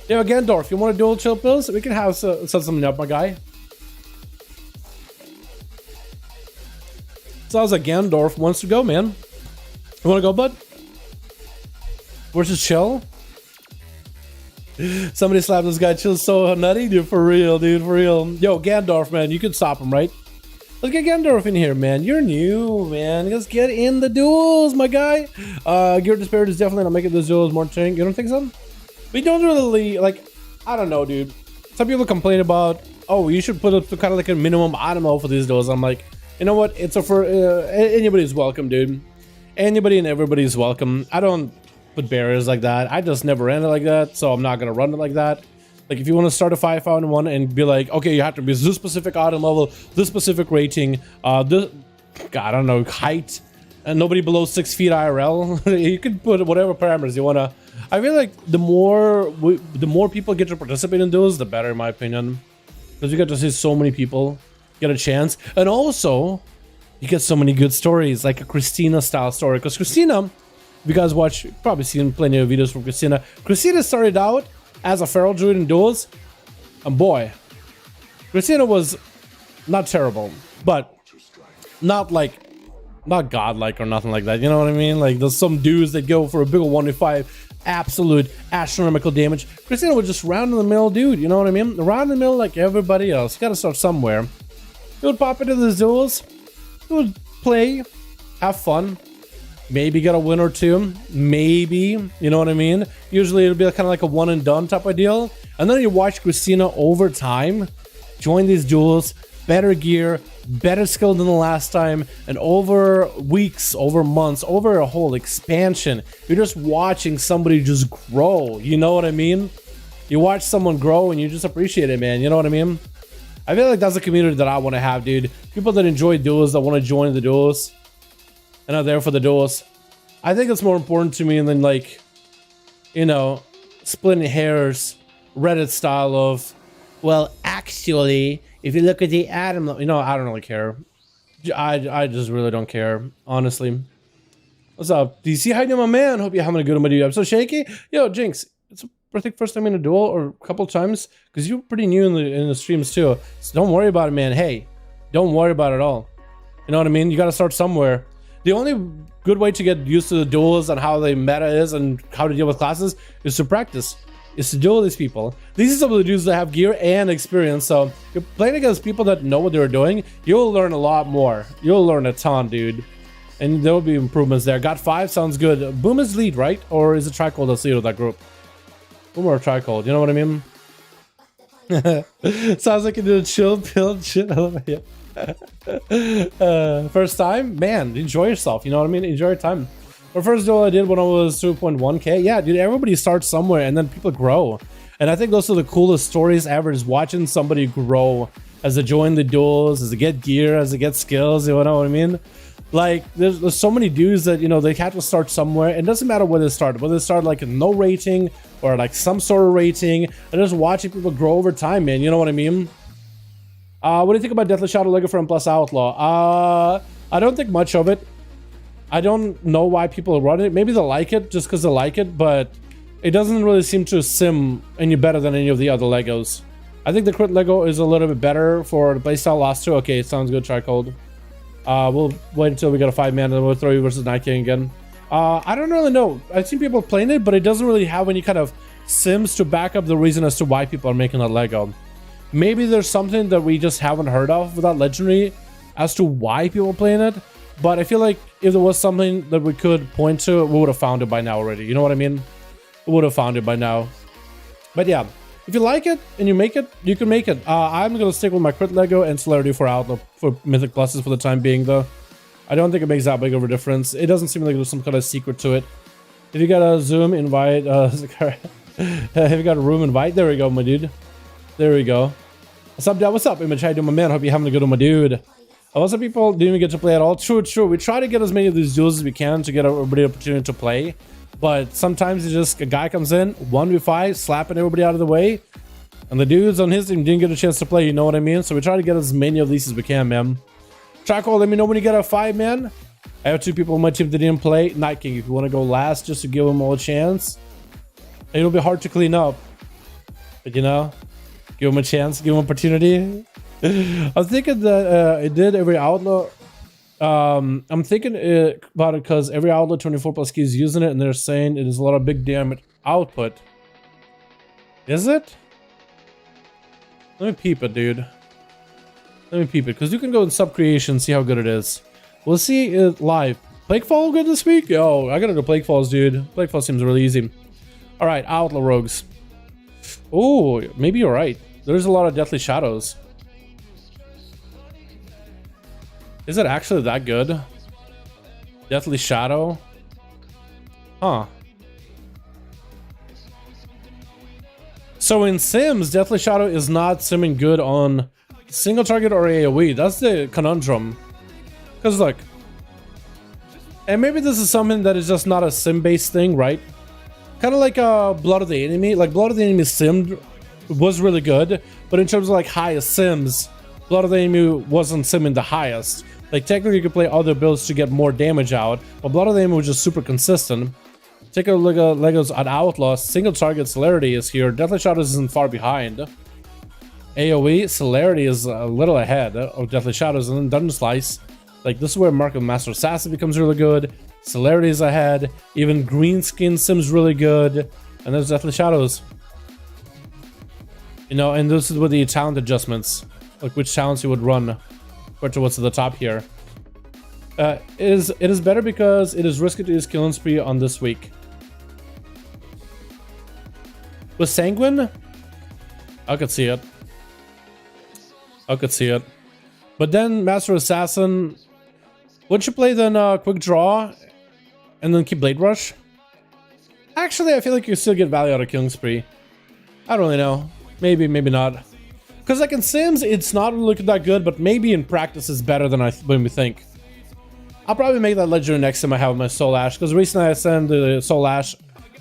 Yeah, Gandorf, you want to duel chill pills? We can have set something up, my guy. Sounds like Gandorf wants to go, man. You want to go, bud? Versus chill? Somebody slapped this guy. Chill's so nutty, dude. For real, dude. For real. Yo, Gandorf, man. You can stop him, right? Let's get Gandorf in here, man. You're new, man. Let's get in the duels, my guy. Gear Spirit is definitely not making those duels more interesting. You don't think so? We don't really, like, I don't know, dude. Some people complain about, oh, you should put up kind of like a minimum animal for these duels. I'm like, you know what? It's a for anybody's welcome, dude. Anybody and everybody's welcome. I don't put barriers like that. I just never ran it like that, so I'm not gonna run it like that. Like, if you want to start a 5v1 and be like, okay, you have to be this specific item level, this specific rating, this, God, I don't know, height, and nobody below 6 feet IRL. You can put whatever parameters you wanna. I feel like the more people get to participate in those, the better, in my opinion, because you get to see so many people get a chance, and also you get so many good stories, like a Christina style story. Because Christina, if you guys watch, you've probably seen plenty of videos from Christina. Christina started out as a feral druid in duels, and boy, Christina was not terrible, but not godlike or nothing like that. You know what I mean? Like, there's some dudes that go for a big ol' 1v5, absolute astronomical damage. Christina was just round in the middle dude. You know what I mean? Round in the middle like everybody else. You gotta start somewhere. He would pop into the duels. He would play, have fun. Maybe get a win or two, maybe, you know what I mean? Usually it'll be kind of like a one and done type of deal. And then you watch Christina over time, join these duels, better gear, better skill than the last time, and over weeks, over months, over a whole expansion, you're just watching somebody just grow, you know what I mean? You watch someone grow and you just appreciate it, man, you know what I mean? I feel like that's a community that I want to have, dude. People that enjoy duels, that want to join the duels, and are there for the duels. I think it's more important to me than, like, you know, splitting hairs, Reddit style of, well, actually, if you look at the atom, you know, I don't really care. I just really don't care, honestly. What's up, DC? How you doing, my man? Hope you're having a good one, dude. I'm so shaky. Yo, Jinx, it's I think first time in a duel, or a couple times, because you're pretty new in the streams too. So don't worry about it, man. Hey, don't worry about it at all. You know what I mean? You got to start somewhere. The only good way to get used to the duels and how the meta is and how to deal with classes is to practice. Is to duel these people. These are some of the dudes that have gear and experience. So if you're playing against people that know what they're doing, you'll learn a lot more. You'll learn a ton, dude. And there will be improvements there. Got 5, sounds good. Boom is lead, right? Or is it Tricold that's lead of that group? Boom or Tricold, you know what I mean? Sounds like you did a chill pill shit. I love it. Yeah. First time, man, enjoy yourself. You know what I mean? Enjoy your time. The first duel I did when I was 2.1k. Yeah, dude, everybody starts somewhere and then people grow. And I think those are the coolest stories ever, is watching somebody grow as they join the duels, as they get gear, as they get skills. You know what I mean? Like, there's so many dudes that, you know, they have to start somewhere. It doesn't matter where they start, whether they start like a no rating or like some sort of rating, and just watching people grow over time, man. You know what I mean? What do you think about Deathly Shadow Lego from Plus Outlaw? I don't think much of it. I don't know why people run it. Maybe they like it just because they like it, but it doesn't really seem to sim any better than any of the other Legos. I think the crit Lego is a little bit better for the playstyle lost too. Okay, sounds good, Charcold. We'll wait until we get a 5-man and then we'll throw you versus Night King again. I don't really know. I've seen people playing it, but it doesn't really have any kind of sims to back up the reason as to why people are making a Lego. Maybe there's something that we just haven't heard of without Legendary as to why people are playing it. But I feel like if there was something that we could point to, we would have found it by now already. You know what I mean? We would have found it by now. But yeah, if you like it and you make it, you can make it. I'm going to stick with my crit Lego and Celerity for Outlaw for Mythic Pluses for the time being, though. I don't think it makes that big of a difference. It doesn't seem like there's some kind of secret to it. If you got a Zoom invite, have you got a room invite? There we go, my dude. There we go. What's up, Dad? What's up, Image? How you doing, my man? Hope you're having a good one, my dude. Lots of people didn't even get to play at all. True. We try to get as many of these duels as we can to get everybody an opportunity to play. But sometimes it's just a guy comes in, 1v5, slapping everybody out of the way. And the dudes on his team didn't get a chance to play, you know what I mean? So we try to get as many of these as we can, man. Charcoal, let me know when you get a 5-man. I have 2 people on my team that didn't play. Night King, if you want to go last just to give them all a chance. It'll be hard to clean up. But, you know, give them a chance, give them opportunity. I was thinking that it did every outlaw. I'm thinking about it because every outlaw 24 plus keys using it, and they're saying it is a lot of big damage output. Is it? Let me peep it, dude. Let me peep it, because you can go in sub creation and see how good it is. We'll see it live. Plaguefall good this week? Oh, I gotta go Plaguefalls, dude. Plaguefall seems really easy. All right, outlaw rogues. Oh, maybe you're right. There's a lot of Deathly Shadows. Is it actually that good? Deathly Shadow? Huh. So in Sims, Deathly Shadow is not simming good on single target or AoE. That's the conundrum. Because look, and maybe this is something that is just not a sim-based thing, right? Kind of like Blood of the Enemy. Like Blood of the Enemy simmed was really good, but in terms of like highest sims, Blood of the Enemy wasn't simming the highest. Like technically you could play other builds to get more damage out, but Blood of the Enemy was just super consistent. Take a look at Legos at Outlaw. Single target Celerity is here. Deathly Shadows isn't far behind. AoE, Celerity is a little ahead of Deathly Shadows, and then Dungeon Slice. Like this is where Mark of Master Assassin becomes really good. Celerity is ahead. Even Greenskin sims really good. And there's Deathly Shadows. You know, and this is with the talent adjustments. Like which talents you would run compared to what's at the top here. It is better because it is risky to use Killing Spree on this week. With Sanguine, I could see it. I could see it. But then Master Assassin, wouldn't you play then Quick Draw and then keep Blade Rush? Actually, I feel like you still get value out of Killing Spree. I don't really know. Maybe, maybe not. Because like in Sims, it's not looking that good, but maybe in practice it's better than when we think. I'll probably make that legendary next time I have my Soul Ash, because recently I sent the Soul Ash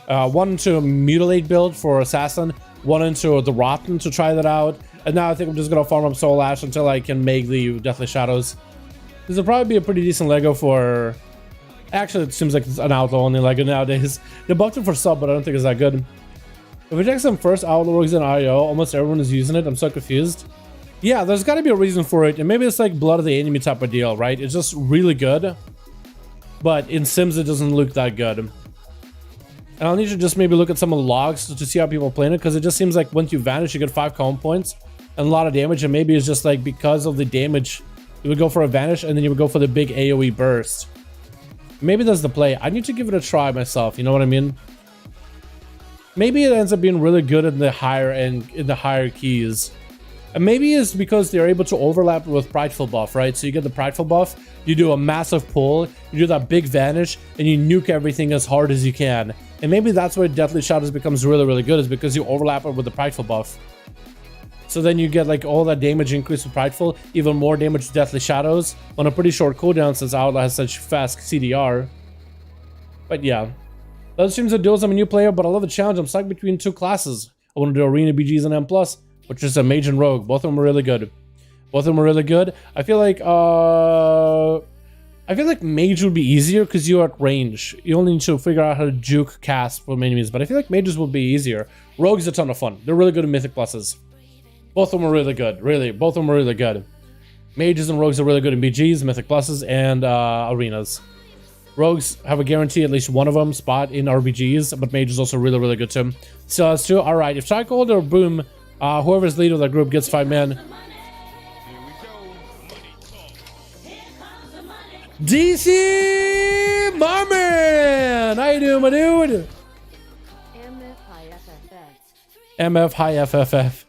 one into a Mutilate build for Assassin, one into the Rotten to try that out, and now I think I'm just going to farm up Soul Ash until I can make the Deathly Shadows. This will probably be a pretty decent Lego for... Actually, it seems like it's an Outlaw only Lego nowadays. They buffed it for sub, but I don't think it's that good. If we check some first Outlaw rogues in IO, almost everyone is using it. I'm so confused. Yeah, there's got to be a reason for it, and maybe it's like Blood of the Enemy type of deal, right? It's just really good, but in Sims it doesn't look that good. And I'll need to just maybe look at some of the logs to see how people are playing it, because it just seems like once you vanish, you get 5 calm points and a lot of damage, and maybe it's just like because of the damage, you would go for a vanish and then you would go for the big AoE burst. Maybe that's the play. I need to give it a try myself, you know what I mean? Maybe it ends up being really good in the higher end, in the higher keys. And maybe it's because they're able to overlap with Prideful buff, right? So you get the Prideful buff, you do a massive pull, you do that big vanish, and you nuke everything as hard as you can. And maybe that's why Deathly Shadows becomes really, really good, is because you overlap it with the Prideful buff. So then you get like all that damage increase with Prideful, even more damage to Deathly Shadows on a pretty short cooldown since Outlaw has such fast CDR. But yeah. Those streams of Duels, I'm a new player, but I love the challenge. I'm stuck between two classes. I want to do Arena BGs and M+, which is a Mage and Rogue. Both of them are really good. Both of them are really good. I feel like Mage would be easier because you're at range. You only need to figure out how to juke cast from enemies, but I feel like Mages would be easier. Rogue's a ton of fun. They're really good at Mythic Pluses. Both of them are really good. Really, both of them are really good. Mages and Rogues are really good in BGs, Mythic Pluses, and Arenas. Rogues have a guarantee at least one of them spot in RBGs, but Mage is also really, really good too. So that's two. All right, if Tricold or Boom, whoever's leader of that group gets 5 men. DC, my man, how you doing, my dude? MF High FFF.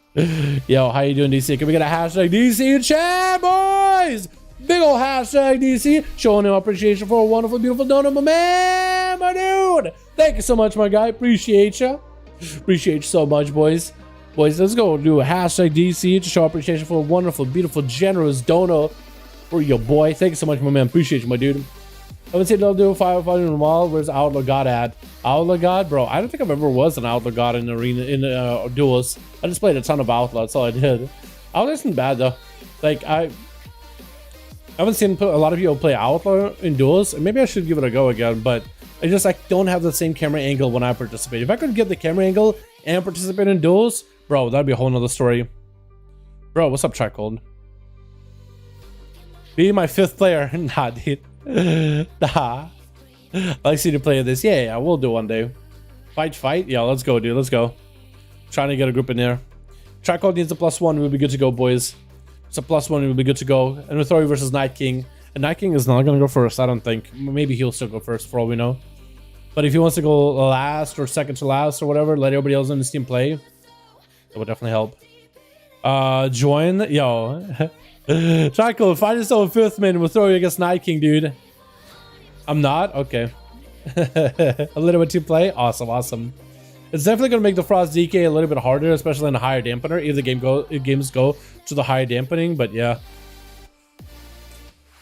Yo, how you doing, DC? Can we get a hashtag DC in chat, boys? Big ol' hashtag DC, showing him appreciation for a wonderful, beautiful donut, my man, my dude. Thank you so much, my guy. Appreciate you. Appreciate you so much, boys. Boys, let's go do a hashtag DC to show appreciation for a wonderful, beautiful, generous donut for your boy. Thank you so much, my man. Appreciate you, my dude. I haven't seen no do 5v5 in a while. Where's Outlaw God at? Outlaw God, bro. I don't think I've ever was an Outlaw God in arena in duels. I just played a ton of Outlaw. That's all I did. Outlaw isn't bad though. Like I haven't seen a lot of people play Outlaw in duels, and maybe I should give it a go again, but I just like don't have the same camera angle when I participate. If I could get the camera angle and participate in duels, bro, that'd be a whole nother story. Bro, what's up, Tricold? Be my 5th player. Nah, dude. Nah. I like see you to play this. Yeah, we'll do one day. Fight? Yeah, let's go, dude. Let's go. Trying to get a group in there. Tricold needs a +1. We'll be good to go, boys. It's a +1, we'll be good to go. And we'll throw you versus Night King. And Night King is not gonna go first, I don't think. Maybe he'll still go first for all we know. But if he wants to go last or second to last or whatever, let everybody else in his team play. That would definitely help. Join, yo. Tricold, find yourself a 5th man. We'll throw you against Night King, dude. I'm not? Okay. A little bit to play? Awesome, awesome. It's definitely going to make the Frost DK a little bit harder, especially in a higher dampener, if the games go to the higher dampening, but yeah.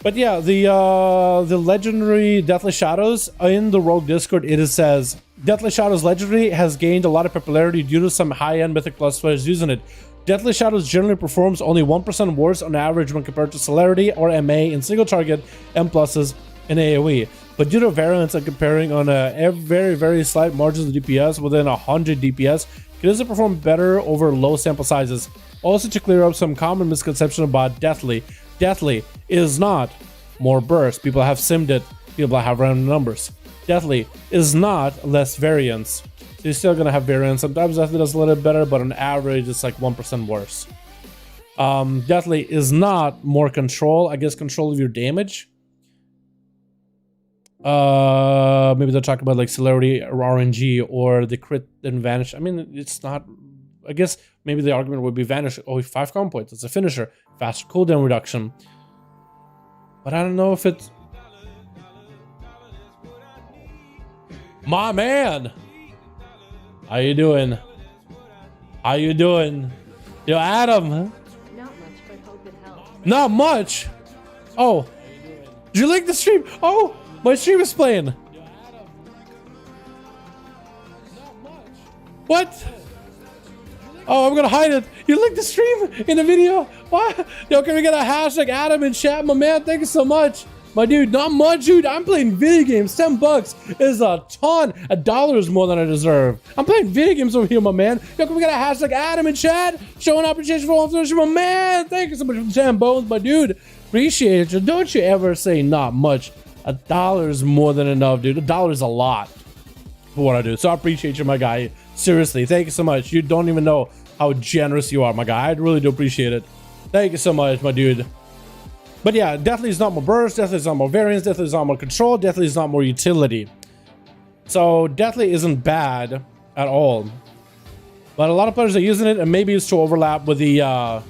But yeah, the legendary Deathly Shadows in the Rogue Discord, it says Deathly Shadows legendary has gained a lot of popularity due to some high-end Mythic Plus players using it. Deathly Shadows generally performs only 1% worse on average when compared to Celerity or MA in single target M pluses in AoE. But due to variance and comparing on a very, very slight margins of DPS within 100 DPS, it does perform better over low sample sizes. Also, to clear up some common misconception about Deathly, Deathly is not more burst. People have simmed it. People have random numbers. Deathly is not less variance. So you're still gonna have variance. Sometimes Deathly does a little bit better, but on average, it's like 1% worse. Deathly is not more control. I guess control of your damage. Maybe they'll talk about like Celerity or RNG or the crit and vanish. I mean, it's not. I guess maybe the argument would be vanish. Oh, 5 comp points. It's a finisher. Faster cooldown reduction. But I don't know if it's. My man! How you doing? How you doing? Yo, Adam! Not much, but hope it helps. Not much? Oh. Did you like the stream? Oh! My stream is playing! What? Oh, I'm gonna hide it. You like the stream in the video? What? Yo, can we get a hashtag Adam in chat, my man? Thank you so much. My dude, not much, dude. I'm playing video games. $10 is a ton. $1 is more than I deserve. I'm playing video games over here, my man. Yo, can we get a hashtag Adam in chat? Showing appreciation for all of my man. Thank you so much for the 10 bones, my dude. Appreciate you. Don't you ever say not much. $1 is more than enough, dude. $1 is a lot for what I do. So I appreciate you, my guy. Seriously, thank you so much. You don't even know how generous you are, my guy. I really do appreciate it. Thank you so much, my dude. But yeah, Deathly is not more burst, Deathly is not more variance, Deathly is not more control, Deathly is not more utility. So Deathly isn't bad at all. But a lot of players are using it, and maybe it's to overlap with the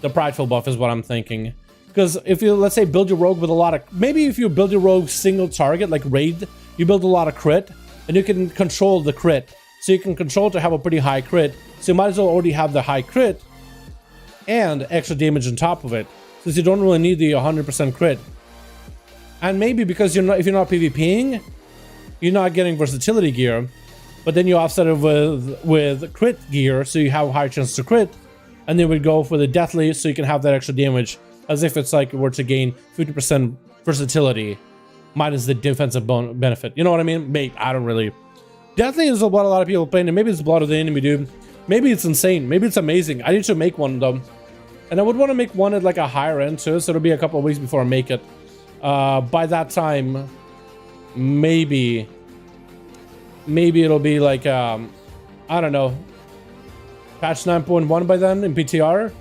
The prideful buff is what I'm thinking. Because if you, let's say, build your rogue with a lot of... Maybe if you build your rogue single target, like raid, you build a lot of crit, and you can control the crit. So you can control to have a pretty high crit. So you might as well already have the high crit and extra damage on top of it. Since you don't really need the 100% crit. And maybe because you're not, if you're not PvPing, you're not getting versatility gear. But then you offset it with crit gear, so you have a higher chance to crit. And then we go for the deathly, so you can have that extra damage. As if it's like were to gain 50% versatility minus the defensive benefit. You know what I mean? Maybe, I don't really. Deathly is what a lot of people playing, and maybe it's blood of the enemy, dude. Maybe it's insane. Maybe it's amazing. I need to make one though. And I would want to make one at like a higher end too, so it'll be a couple of weeks before I make it. By that time, maybe it'll be like, I don't know, patch 9.1 by then in PTR.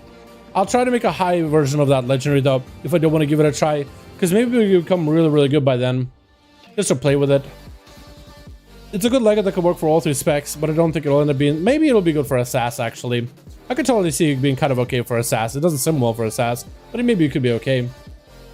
I'll try to make a high version of that legendary though, if I don't want to give it a try. Because maybe we become really, really good by then. Just to play with it. It's a good Lego that could work for all 3 specs, but I don't think it'll end up being... Maybe it'll be good for SAS, actually. I could totally see it being kind of okay for SAS. It doesn't sim well for SAS, but maybe it could be okay.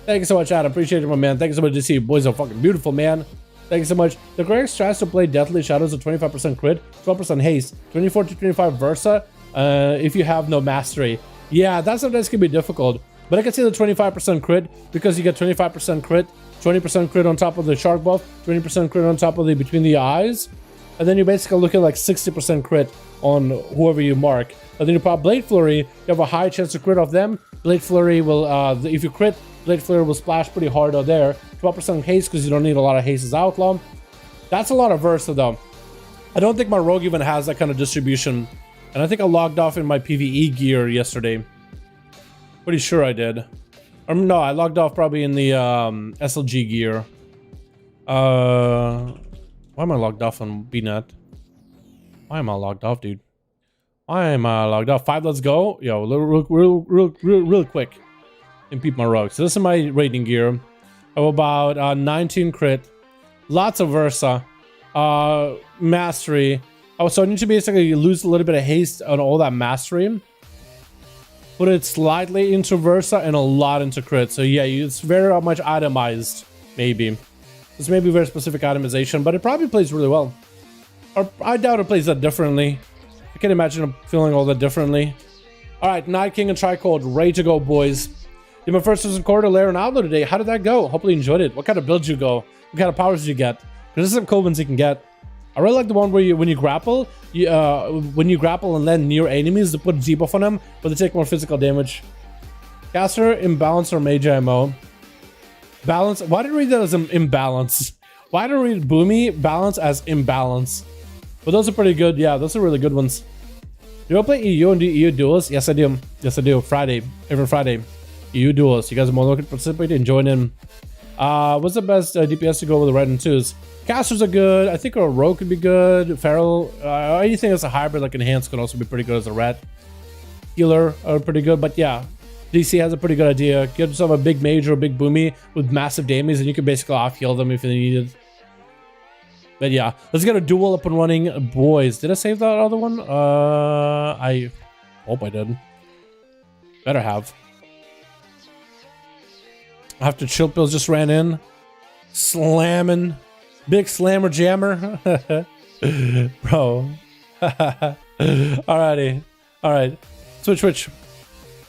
Thank you so much, Adam. Appreciate it, my man. Thank you so much to see you boys are fucking beautiful, man. Thank you so much. The correct strats to play Deathly Shadows at 25% crit, 12% haste, 24 to 25 Versa, if you have no mastery. Yeah, that sometimes can be difficult, but I can see the 25% crit because you get 25% crit, 20% crit on top of the shark buff, 20% crit on top of the between the eyes, and then you basically look at like 60% crit on whoever you mark. And then you pop Blade Flurry, you have a high chance to crit off them. Blade Flurry will, if you crit, Blade Flurry will splash pretty hard out there. 12% haste because you don't need a lot of haste as Outlaw. That's a lot of Versa though. I don't think my rogue even has that kind of distribution. And I think I logged off in my PvE gear yesterday. Pretty sure I did. Or no, I logged off probably in the SLG gear. Why am I logged off on BNet? Why am I logged off, dude? Why am I logged off? 5, let's go. Yo, real quick. And peep my rogue. So this is my rating gear. I have about 19 crit. Lots of Versa. Mastery. Oh, so I need to basically lose a little bit of haste on all that mastery. Put it slightly into Versa and a lot into crit. So yeah, it's very much itemized, maybe. It's maybe very specific itemization, but it probably plays really well. Or I doubt it plays that differently. I can't imagine it feeling all that differently. Alright, Night King and Tricold, ready to go, boys. Did my first record to Lair and Outlaw today. How did that go? Hopefully you enjoyed it. What kind of builds you go? What kind of powers did you get? Because there's some cool ones you can get. I really like the one where you, when you grapple and land near enemies, to put a debuff on them, but they take more physical damage. Caster, imbalance, or mage ammo. Balance. Why did I read that as imbalance? Why did I read Boomy balance as imbalance? But those are pretty good. Yeah, those are really good ones. Do you play EU and do EU duels? Yes, I do. Yes, I do. Friday, every Friday. EU duels. You guys are more looking to participate and join in. What's the best DPS to go with the red and 2s? Casters are good. I think a rogue could be good. Feral, anything that's a hybrid like enhanced could also be pretty good as a red. Healer are pretty good, but yeah, DC has a pretty good idea. Give yourself a big mage or a big boomy with massive damage, and you can basically off heal them if you need it. But yeah, let's get a duel up and running, boys. Did I save that other one? I hope I did. Better have. After Chill Pills just ran in, slamming. Big slammer jammer. Bro. Alrighty. Alright. Switch.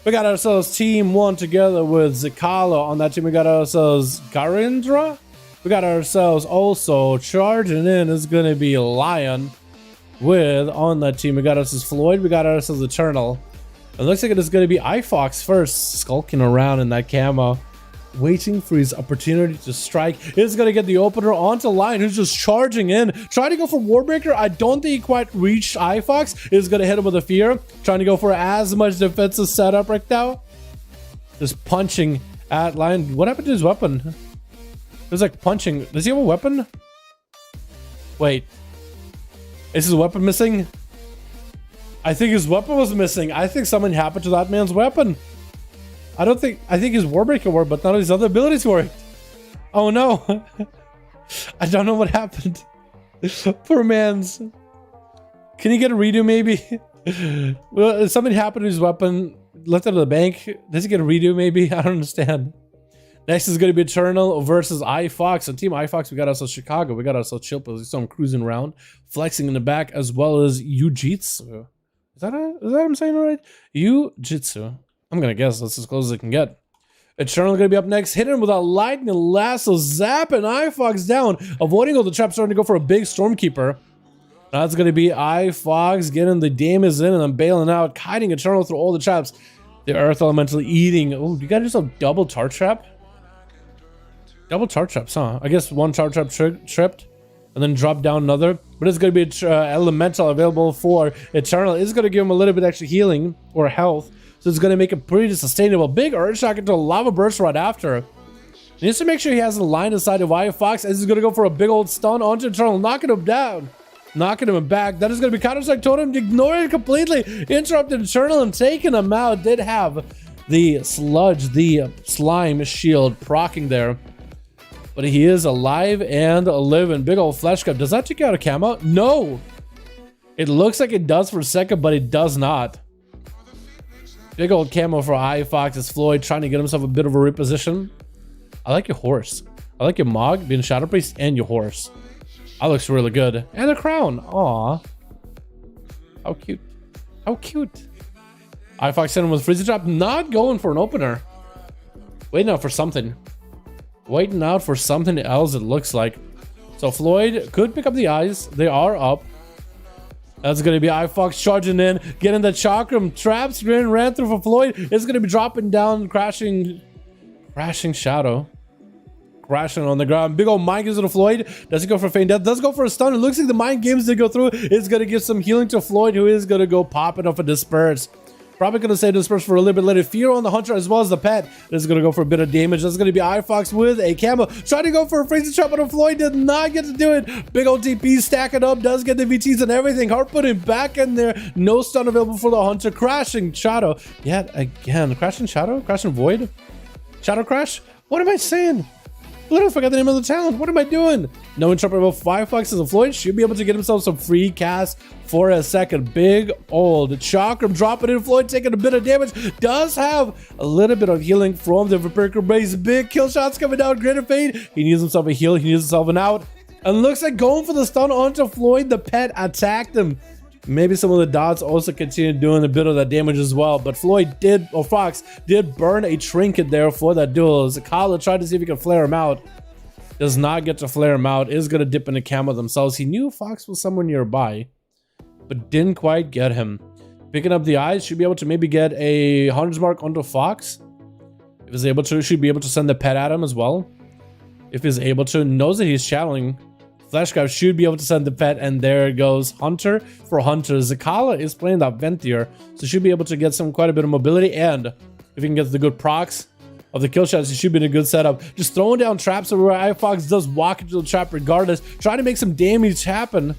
We got ourselves Team 1 together with Zikala. On that team, we got ourselves Garindra. We got ourselves also charging in is going to be Lion. With, on that team, we got ourselves Floyd. We got ourselves Eternal. It looks like it is going to be iFox first, skulking around in that camo. Waiting for his opportunity to strike. He's gonna get the opener onto Lion, who's just charging in, trying to go for Warbreaker. I don't think he quite reached iFox. He's gonna hit him with a fear, trying to go for as much defensive setup right now. Just punching at Lion. What happened to his weapon? It was like punching. Does he have a weapon? Wait, is his weapon missing? I think his weapon was missing. I think something happened to that man's weapon. I think his Warbreaker worked, but none of his other abilities worked. Oh no. I don't know what happened. Poor man's. Can he get a redo maybe? Well, something happened to his weapon. left it at the bank. Does he get a redo maybe? I don't understand. Next is going to be Eternal versus iFox. On Team iFox, we got ourselves Chicago. We got ourselves Chilpa. We saw him cruising around, flexing in the back, as well as Yujitsu. Is that I'm saying it right? Yujitsu. I'm going to guess that's as close as it can get. Eternal going to be up next. Hit him with a lightning lasso, zapping iFox down, avoiding all the traps, starting to go for a big Stormkeeper. That's going to be iFox getting the damage in and then bailing out, kiting Eternal through all the traps. The Earth Elemental eating. Oh, you got yourself double Tar Trap? Double Tar Traps, huh? I guess one Tar Trap tripped and then drop down another. But it's going to be Elemental available for Eternal. It's going to give him a little bit extra healing or health. So it's going to make it pretty sustainable. Big Earth Shock into a Lava Burst right after. He needs to make sure he has a line inside of iFox as he's going to go for a big old stun onto Eternal, knocking him down. Knocking him back. That is going to be Counter-Strike Totem, ignoring it completely. Interrupted Eternal and taking him out. Did have the sludge, the slime shield proccing there. But he is alive and living. Big old flesh cup. Does that take out a camo? No. It looks like it does for a second, but it does not. Big old camo for iFox as Floyd trying to get himself a bit of a reposition. I like your horse. I like your Mog being Shadow Priest and your horse. That looks really good. And a crown. Aw. How cute. How cute. iFox sent him with Freezy Trap. Not going for an opener. Waiting out for something. Waiting out for something else, it looks like. So Floyd could pick up the eyes. They are up. That's going to be iFox charging in. Getting the Chakram traps. Ran through for Floyd. It's going to be dropping down. Crashing Shadow. Crashing on the ground. Big old mind games to Floyd. Does he go for feign death? Does go for a stun. It looks like the mind games did go through. It's going to give some healing to Floyd, who is going to go popping off a disperse. Probably going to save disperse for a little bit later. Fear on the Hunter as well as the pet. This is going to go for a bit of damage. That's going to be iFox with a camo. Trying to go for a freezing trap, but Floyd did not get to do it. Big old TP stacking up. Does get the VTs and everything. Hard putting back in there. No stun available for the Hunter. Crashing Shadow. Yet again. Crashing Shadow? Crashing Void? Shadow Crash? What am I saying? Literally forgot the name of the talent. What am I doing? No interruptible iFox as a Floyd should be able to get himself some free cast for a second. Big old Chakram dropping in. Floyd taking a bit of damage. Does have a little bit of healing from the Vampiric Base. Big kill shots coming down. Greater Fade. He needs himself a heal. He needs himself an out. And looks like going for the stun onto Floyd. The pet attacked him. Maybe some of the dots also continue doing a bit of that damage as well. But Floyd did, or Fox did burn a trinket there for that duel. Zakala tried to see if he could flare him out. Does not get to flare him out. Is going to dip in a camo themselves. He knew Fox was somewhere nearby, but didn't quite get him. Picking up the eyes, should be able to maybe get a Hunter's Mark onto Fox. If he's able to, should be able to send the pet at him as well. If he's able to, knows that he's channeling. Flash Guy should be able to send the pet, and there it goes. Hunter for Hunter. Zakala is playing that Ventier, so should be able to get quite a bit of mobility, and if he can get the good procs of the kill shots, he should be in a good setup. Just throwing down traps where iFox does walk into the trap regardless, trying to make some damage happen. And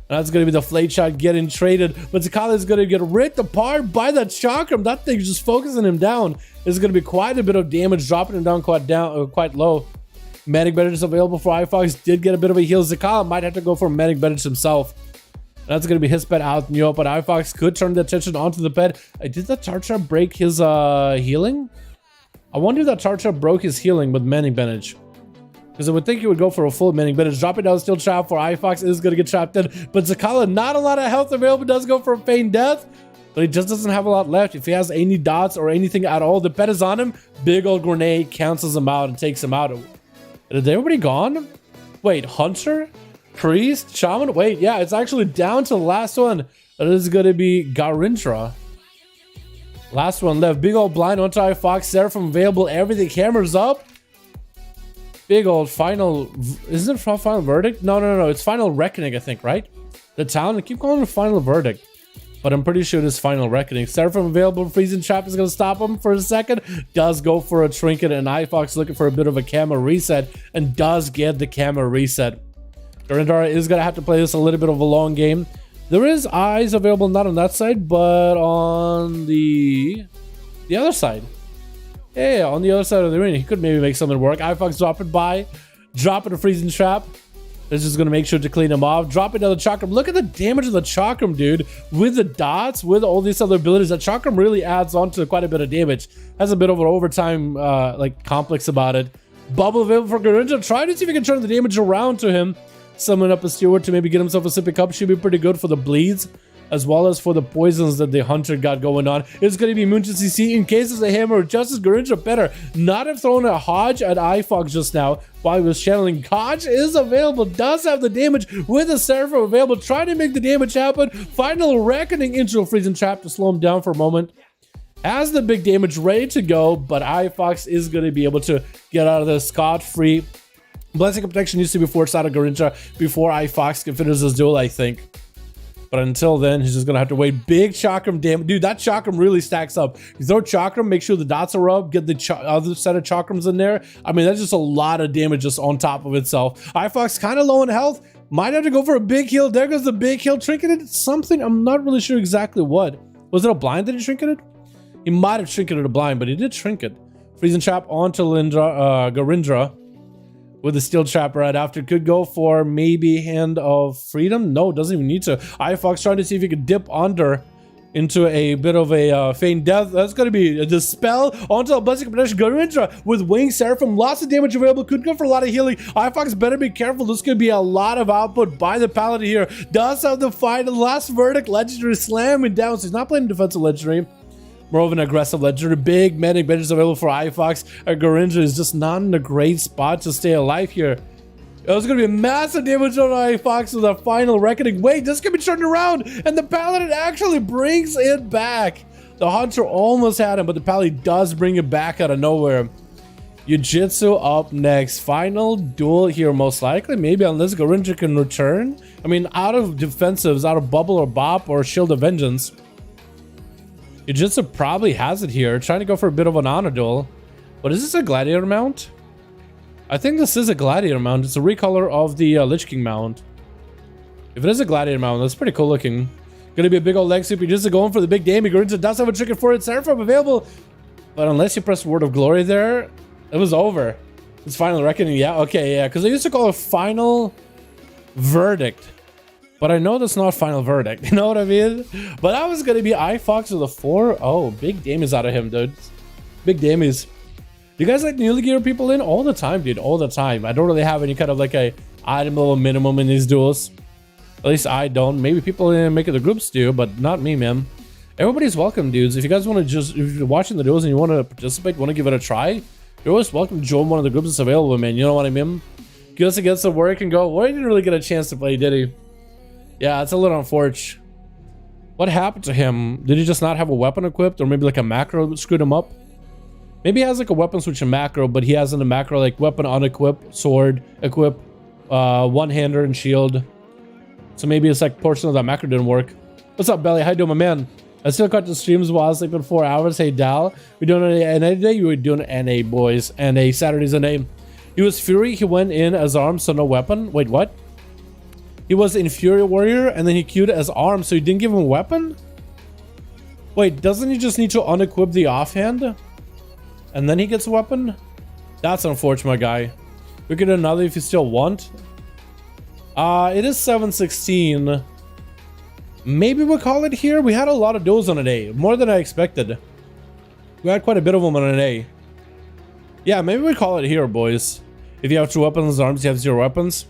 that's going to be the Flate Shot getting traded, but Zakala is going to get ripped apart by that Chakram. That thing's just focusing him down. There's going to be quite a bit of damage, dropping him down quite low. Medic Bandage is available for iFox. Did get a bit of a heal. Zakala might have to go for Medic Bandage himself. That's going to be his pet out in Europe, but iFox could turn the attention onto the pet. Did that Tar Trap break his healing? I wonder if that Tar Trap broke his healing with Medic Bandage. Because I would think he would go for a full Medic Bandage. Dropping down steel trap for iFox is going to get trapped in. But Zakala, not a lot of health available. Does go for a feign death. But he just doesn't have a lot left. If he has any dots or anything at all, the pet is on him. Big old grenade cancels him out and takes him out. Is everybody gone? Wait, Hunter? Priest? Shaman? Wait, yeah, it's actually down to the last one. That is going to be Garindra. Last one left. Big old blind onto iFox. Seraphim available. Everything. Cameras up. Big old final. Isn't it final verdict? No. It's final reckoning, I think, right? The town. I keep calling it final verdict, but I'm pretty sure it is final reckoning. Seraphim available. Freezing trap is going to stop him for a second. Does go for a trinket, and iFox looking for a bit of a camo reset, and does get the camo reset. Garindara is going to have to play this a little bit of a long game. There is eyes available, not on that side, but on the other side. Yeah, on the other side of the arena, he could maybe make something work. iFox dropping by, dropping a freezing trap. This is going to make sure to clean him off. Drop another chakram. Look at the damage of the chakram, dude. With the dots, with all these other abilities, that chakram really adds on to quite a bit of damage. Has a bit of an overtime like complex about it. Bubble available for Garinja. Try to see if you can turn the damage around to him. Summon up a steward to maybe get himself a sippy cup. Should be pretty good for the bleeds, as well as for the poisons that the hunter got going on. It's going to be immune to CC in case it's a hammer. Justice Garinja better not have thrown a Hodge at iFox just now while he was channeling. Hodge is available, does have the damage with a Seraphim available, trying to make the damage happen. Final Reckoning into a freezing trap to slow him down for a moment. Has the big damage ready to go, but iFox is going to be able to get out of this scot-free. Blessing of Protection needs to be forced out of Garinja before iFox can finish this duel, I think. But until then, he's just gonna have to wait. Big chakram damage. Dude, that chakram really stacks up. You throw chakram, make sure the dots are up, get the other set of chakrams in there. I mean, that's just a lot of damage just on top of itself. iFox kind of low in health. Might have to go for a big heal. There goes the big heal. Trinketed something. I'm not really sure exactly what. Was it a blind that he trinketed? He might have trinketed a blind, but he did trinket. Freezing trap onto Garindra. With a steel trap right after. Could go for maybe Hand of Freedom. No, doesn't even need to. iFox trying to see if he could dip under into a bit of a feigned death. That's going to be a dispel onto a Blessing of Protection. Garinja with Wing Seraphim. Lots of damage available. Could go for a lot of healing. iFox better be careful. This could be a lot of output by the Paladin here. Does have the final last verdict. Legendary slamming down. So he's not playing defensive legendary. More of an aggressive legendary. Big medic benches available for iFox. Garinja is just not in a great spot to stay alive here. It was going to be a massive damage on iFox with a Final Reckoning. Wait, this could be turned around, and the Paladin actually brings it back. The Hunter almost had him, but the Paladin does bring it back out of nowhere. Jiu-Jitsu up next. Final duel here, most likely. Maybe, unless Garinja can return. I mean, out of defensives, out of Bubble or Bop or Shield of Vengeance. Jiu-Jitsu probably has it here, trying to go for a bit of an honor duel. But is this a gladiator mount? I think this is a gladiator mount. It's a recolor of the Lich King mount. If it is a gladiator mount, that's pretty cool looking. Gonna be a big old leg sweep. Jiu-Jitsu going for the big damage. Garinja does have a trinket for it. Seraphim available. But unless you press Word of Glory there, it was over. It's Final Reckoning. Yeah, okay, yeah. Because they used to call it Final Verdict. But I know that's not Final Verdict, you know what I mean? But that was going to be iFox with a 4. Oh, big damage out of him, dude. Big damage. You guys like newly gear people in? All the time, dude, all the time. I don't really have any kind of like a item level minimum in these duels. At least I don't. Maybe people in making the groups do, but not me, man. Everybody's welcome, dudes. If you guys want to just, if you're watching the duels and you want to participate, want to give it a try, you're always welcome to join one of the groups that's available, man. You know what I mean? Get us against the work and go, well, he didn't really get a chance to play, did he? Yeah, it's a little unfortunate. What happened to him? Did he just not have a weapon equipped, or maybe like a macro screwed him up? Maybe he has like a weapon switch and macro, but he has in the macro like weapon unequip, sword equip, one-hander and shield. So maybe it's like portion of that macro didn't work. What's up, Belly? How you doing, my man? I still caught the streams while I was sleeping 4 hours. Hey, Dal. We're doing an NA today? You were doing NA, boys. NA, Saturday's NA. He was Fury. He went in as arms, so no weapon. Wait, what? He was Inferior Warrior, and then he queued as arms, so you didn't give him a weapon? Wait, doesn't he just need to unequip the offhand? And then he gets a weapon? That's unfortunate, my guy. We could do another if you still want. It is 7:16. Maybe we'll call it here. We had a lot of duels on a day, more than I expected. We had quite a bit of them on a day. Yeah, maybe we call it here, boys. If you have 2 weapons, arms, you have 0 weapons.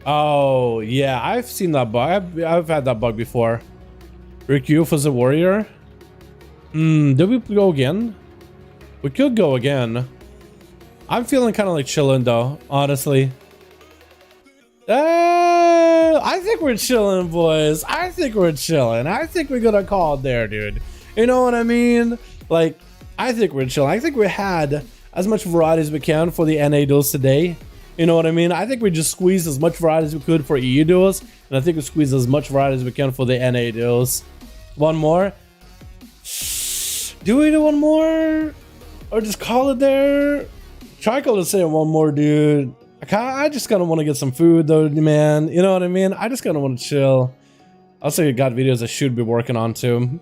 Oh, yeah, I've seen that bug. I've had that bug before. Recue as a warrior. Did we go again? We could go again. I'm feeling kind of like chilling, though, honestly. I think we're chilling, boys. I think we're chilling. I think we're gonna call it there, dude. You know what I mean? Like, I think we're chilling. I think we had as much variety as we can for the NA duels today. You know what I mean? I think we just squeezed as much variety as we could for EU duels, and I think we squeezed as much variety as we can for the NA duels. One more? Do we do one more? Or just call it there? Trico to say one more, dude. I just kind of want to get some food, though, man. You know what I mean? I just kind of want to chill. I'll say I got videos I should be working on, too.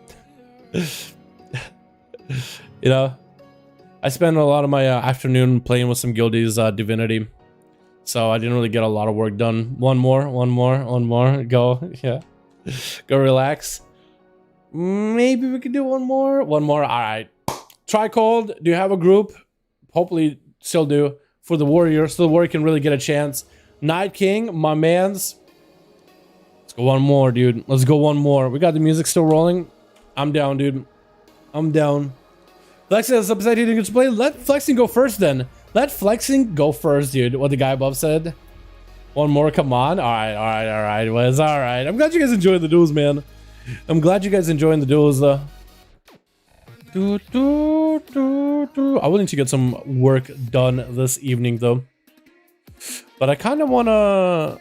You know? I spend a lot of my afternoon playing with some guildies Divinity. So I didn't really get a lot of work done. One more. Go. Yeah. Go relax. Maybe we could do one more. All right. Try cold. Do you have a group? Hopefully still do. For the warrior. So the warrior can really get a chance. Night King, my mans. Let's go one more, dude. Let's go one more. We got the music still rolling. I'm down, dude. I'm down. Flexing is upset he didn't get to play. Let Flexing go first then. Let Flexing go first, dude. What the guy above said. One more, come on. All right. Was all right. I'm glad you guys enjoyed the duels, man. I'm glad you guys enjoying the duels, though. I wanted to get some work done this evening, though. But I kind of wanna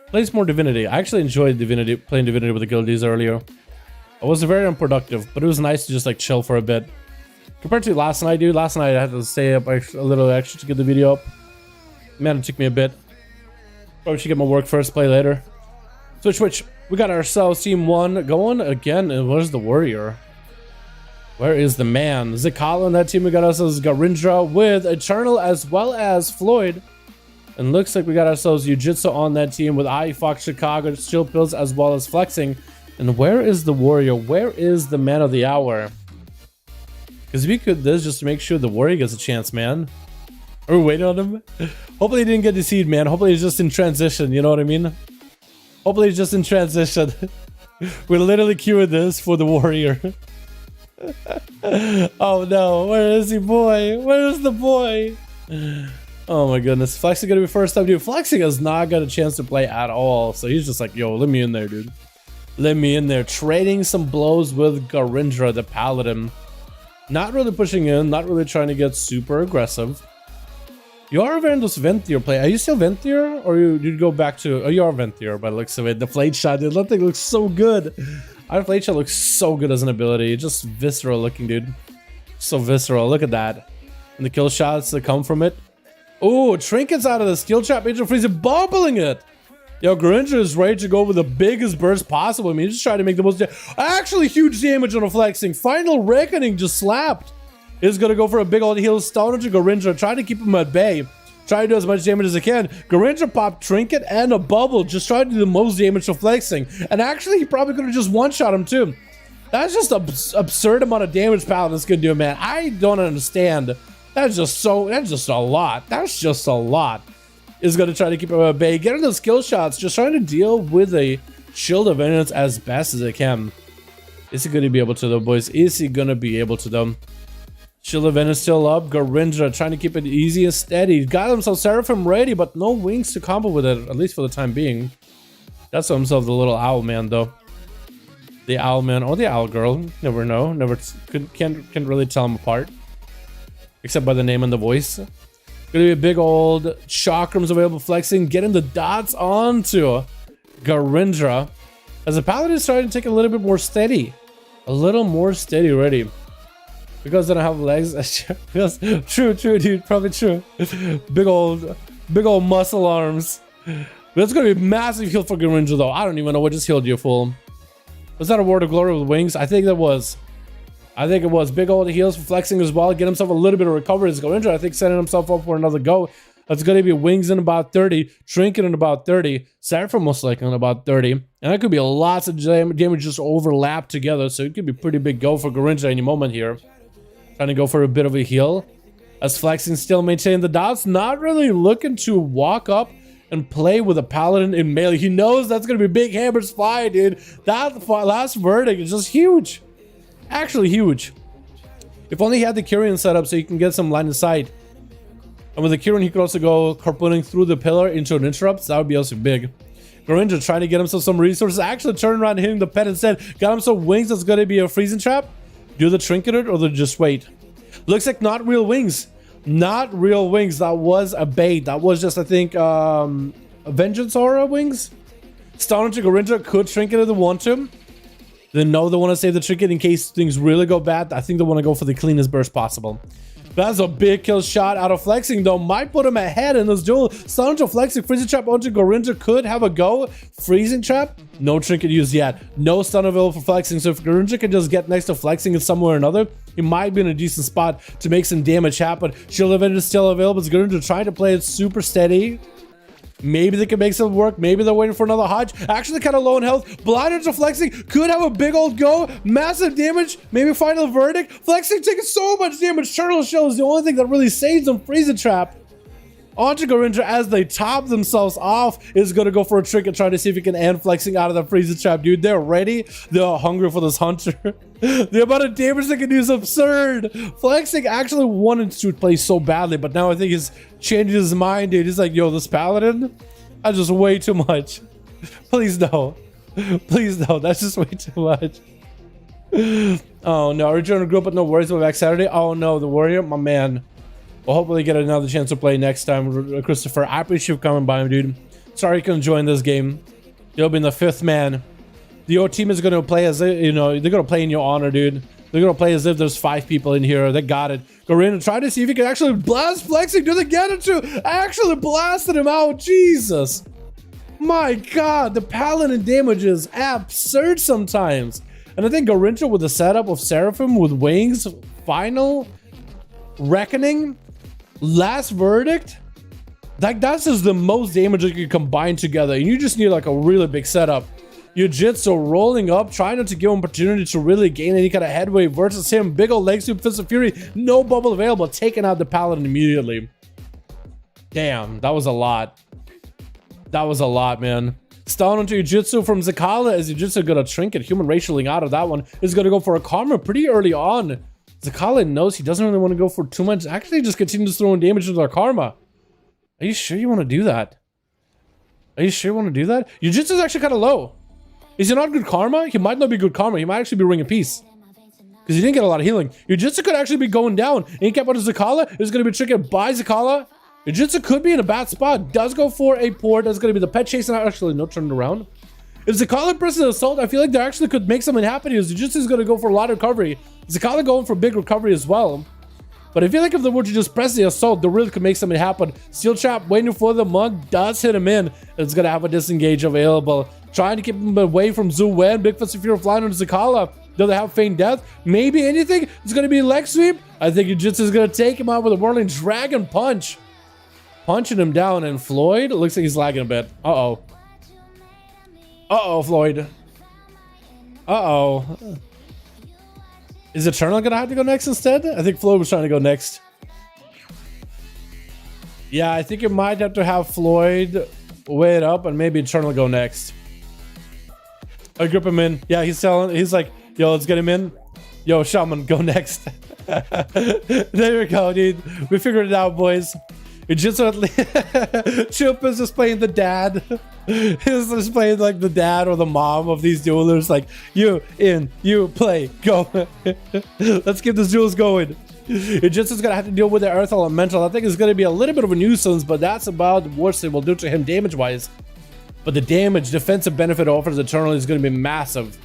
play some more Divinity. I actually enjoyed playing Divinity with the guildies earlier. It was very unproductive, but it was nice to just like chill for a bit. Compared to last night, dude. Last night I had to stay up a little extra to get the video up. Man, it took me a bit. Probably should get my work first, play later. Switch. We got ourselves team 1 going again. And where's the warrior? Where is the man? Zikala in that team. We got ourselves Garindra with Eternal as well as Floyd. And looks like we got ourselves Jiu-Jitsu on that team with Fox Chicago, Chill Pills as well as Flexing. And where is the warrior? Where is the man of the hour? Because we could this just to make sure the warrior gets a chance, man. Are we waiting on him? Hopefully he didn't get deceived, man. Hopefully he's just in transition, you know what I mean? Hopefully he's just in transition. We're literally queuing this for the warrior. Oh no, where is he, boy? Where is the boy? Oh my goodness. Flexing gonna be first time, dude. Flexing has not got a chance to play at all. So he's just like, yo, let me in there, dude. Let me in there. Trading some blows with Garindra, the paladin. Not really pushing in, not really trying to get super aggressive. You are a Vandals Venthyr play. Are you still Venthyr? Or you go back to... Oh, you are Venthyr by the looks of it. The Flade Shot, dude. That thing looks so good. Our Flade Shot looks so good as an ability. Just visceral looking, dude. So visceral. Look at that. And the kill shots that come from it. Oh, Trinkets out of the skill trap. Angel Freezer bubbling it. Yo, Garindra is ready to go with the biggest burst possible. I mean, he's just trying to make the most... Actually, huge damage on a Flexing. Final Reckoning just slapped. He's going to go for a big old heal. Stone to Garindra. Trying to keep him at bay. Try to do as much damage as he can. Garindra popped Trinket and a bubble. Just trying to do the most damage to Flexing. And actually, he probably could have just one-shot him too. That's just an absurd amount of damage Paladin's going to do, man. I don't understand. That's just a lot. That's just a lot. Is going to try to keep him at bay. Getting those skill shots. Just trying to deal with a Shield of Vengeance as best as it can. Is he going to be able to, though, boys? Is he going to be able to, though? Shield of Vengeance still up. Garindra trying to keep it easy and steady. Got himself Seraphim ready, but no wings to combo with it, at least for the time being. That's himself the little owl man, though. The owl man or the owl girl. Never know. Can't really tell them apart. Except by the name and the voice. Gonna be a big old chakrams available Flexing. Getting the dots onto Garindra. As the paladin is starting to take a little bit more steady. A little more steady already. Because they don't have legs. True, dude. Probably true. Big old muscle arms. That's gonna be a massive heal for Garindra, though. I don't even know what just healed you, fool. Was that a Word of Glory with wings? I think that was. Big old heals for Flexing as well. Get himself a little bit of recovery as Garindra. I think setting himself up for another go. That's going to be wings in about 30. Trinket in about 30. Seraphim most likely in about 30. And that could be lots of damage just overlap together. So it could be a pretty big go for Garindra any moment here. Trying to go for a bit of a heal. As Flexing still maintaining the dots. Not really looking to walk up and play with a paladin in melee. He knows that's going to be big hammers fly, dude. That last verdict is just huge. Actually huge. If only he had the Kyrian set up so he can get some line of sight. And with the Kyrian, he could also go carpooning through the pillar into an interrupt. That would be also big. Garindra trying to get himself some resources. Actually turn around and hitting the pet instead. Got him some wings. That's going to be a freezing trap. Do the trinket it or just wait? Looks like not real wings. Not real wings. That was a bait. That was just, I think, a Vengeance Aura wings. Stone to Garindra could trinket if they want to. They know they want to save the trinket in case things really go bad. I think they want to go for the cleanest burst possible. That's a big kill shot out of flexing, though. Might put him ahead in this duel. Stun onto flexing. Freezing trap onto Gorinja. Could have a go. Freezing trap. No trinket used yet. No stun available for flexing. So if Gorinja can just get next to flexing in somewhere or another, he might be in a decent spot to make some damage happen. Shield event is still available. It's Gorinja trying to play it super steady. Maybe they can make something work. Maybe they're waiting for another Hodge. Actually kind of low in health. Blind into flexing. Could have a big old go. Massive damage. Maybe final verdict. Flexing taking so much damage. Turtle Shell is the only thing that really saves them. Freezing trap onto Gorinja as they top themselves off. Is going to go for a trick and try to see if he can end flexing out of the freezing trap. Dude, they're ready. They're hungry for this hunter. The amount of damage they can do is absurd. Flexing actually wanted to play so badly, but now I think he's changing his mind, dude. He's like, yo, this paladin, that's just way too much. Please no. Please no. That's just way too much. Oh no, return to group, but no worries. We'll be back Saturday. Oh no, the warrior, my man. We'll hopefully get another chance to play next time, Christopher. I appreciate you coming by, dude. Sorry you couldn't join this game. You'll be in the 5th man. Your team is going to play as if, you know, they're going to play in your honor, dude. They're going to play as if there's 5 people in here. They got it. Go in and try to see if he can actually blast flexing. Do they get it to? Actually blasted him out. Jesus. My God. The paladin damage is absurd sometimes. And I think Gorinja with the setup of Seraphim with wings, final reckoning, last verdict. Like, that's just the most damage that you can combine together. And you just need like a really big setup. Jiu-Jitsu rolling up, trying not to give him opportunity to really gain any kind of headway versus him. Big old leg sweep, Fist of Fury, no bubble available, taking out the paladin immediately. Damn, that was a lot. That was a lot, man. Stun onto Jiu-Jitsu from Zakala as Jiu-Jitsu got a trinket. Human racialing out of that one is going to go for a karma pretty early on. Zakala knows he doesn't really want to go for too much. Actually, just continues throwing damage into their karma. Are you sure you want to do that? Are you sure you want to do that? Jiu-Jitsu is actually kind of low. Is he not good karma? He might not be good karma. He might actually be Ring of Peace. Because he didn't get a lot of healing. Jiu-Jitsu could actually be going down. Incap on Zakala is going to be triggered by Zakala. Jiu-Jitsu could be in a bad spot. Does go for a port. That's going to be the pet chase. And actually, no, turn it around. If Zakala presses assault, I feel like there actually could make something happen here. Jiu-Jitsu is going to go for a lot of recovery. Zakala going for big recovery as well. But I feel like if they were to just press the assault, they really could make something happen. Steel trap waiting for the mug. Does hit him in. It's going to have a disengage available. Trying to keep him away from Zhu Wen. Big Fist of Fury flying on Zakala. Do they have feign death? Maybe anything? It's going to be leg sweep. I think Jiu-Jitsu is going to take him out with a whirling dragon punch. Punching him down. And Floyd, it looks like he's lagging a bit. Uh-oh. Uh-oh, Floyd. Uh-oh. Is Eternal going to have to go next instead? I think Floyd was trying to go next. Yeah, I think you might have to have Floyd wait up and maybe Eternal go next. I grip him in. Yeah, he's telling. He's like, yo, let's get him in. Yo, Shaman, go next. There we go, dude. We figured it out, boys. It just Chup is just playing the dad. He's just playing like the dad or the mom of these duelers. Like, you in, you play, go. Let's keep this duels going. It just is gonna have to deal with the earth elemental. I think it's gonna be a little bit of a nuisance, but that's about the worst it will do to him damage wise. But the damage, defensive benefit offers Eternal is gonna be massive.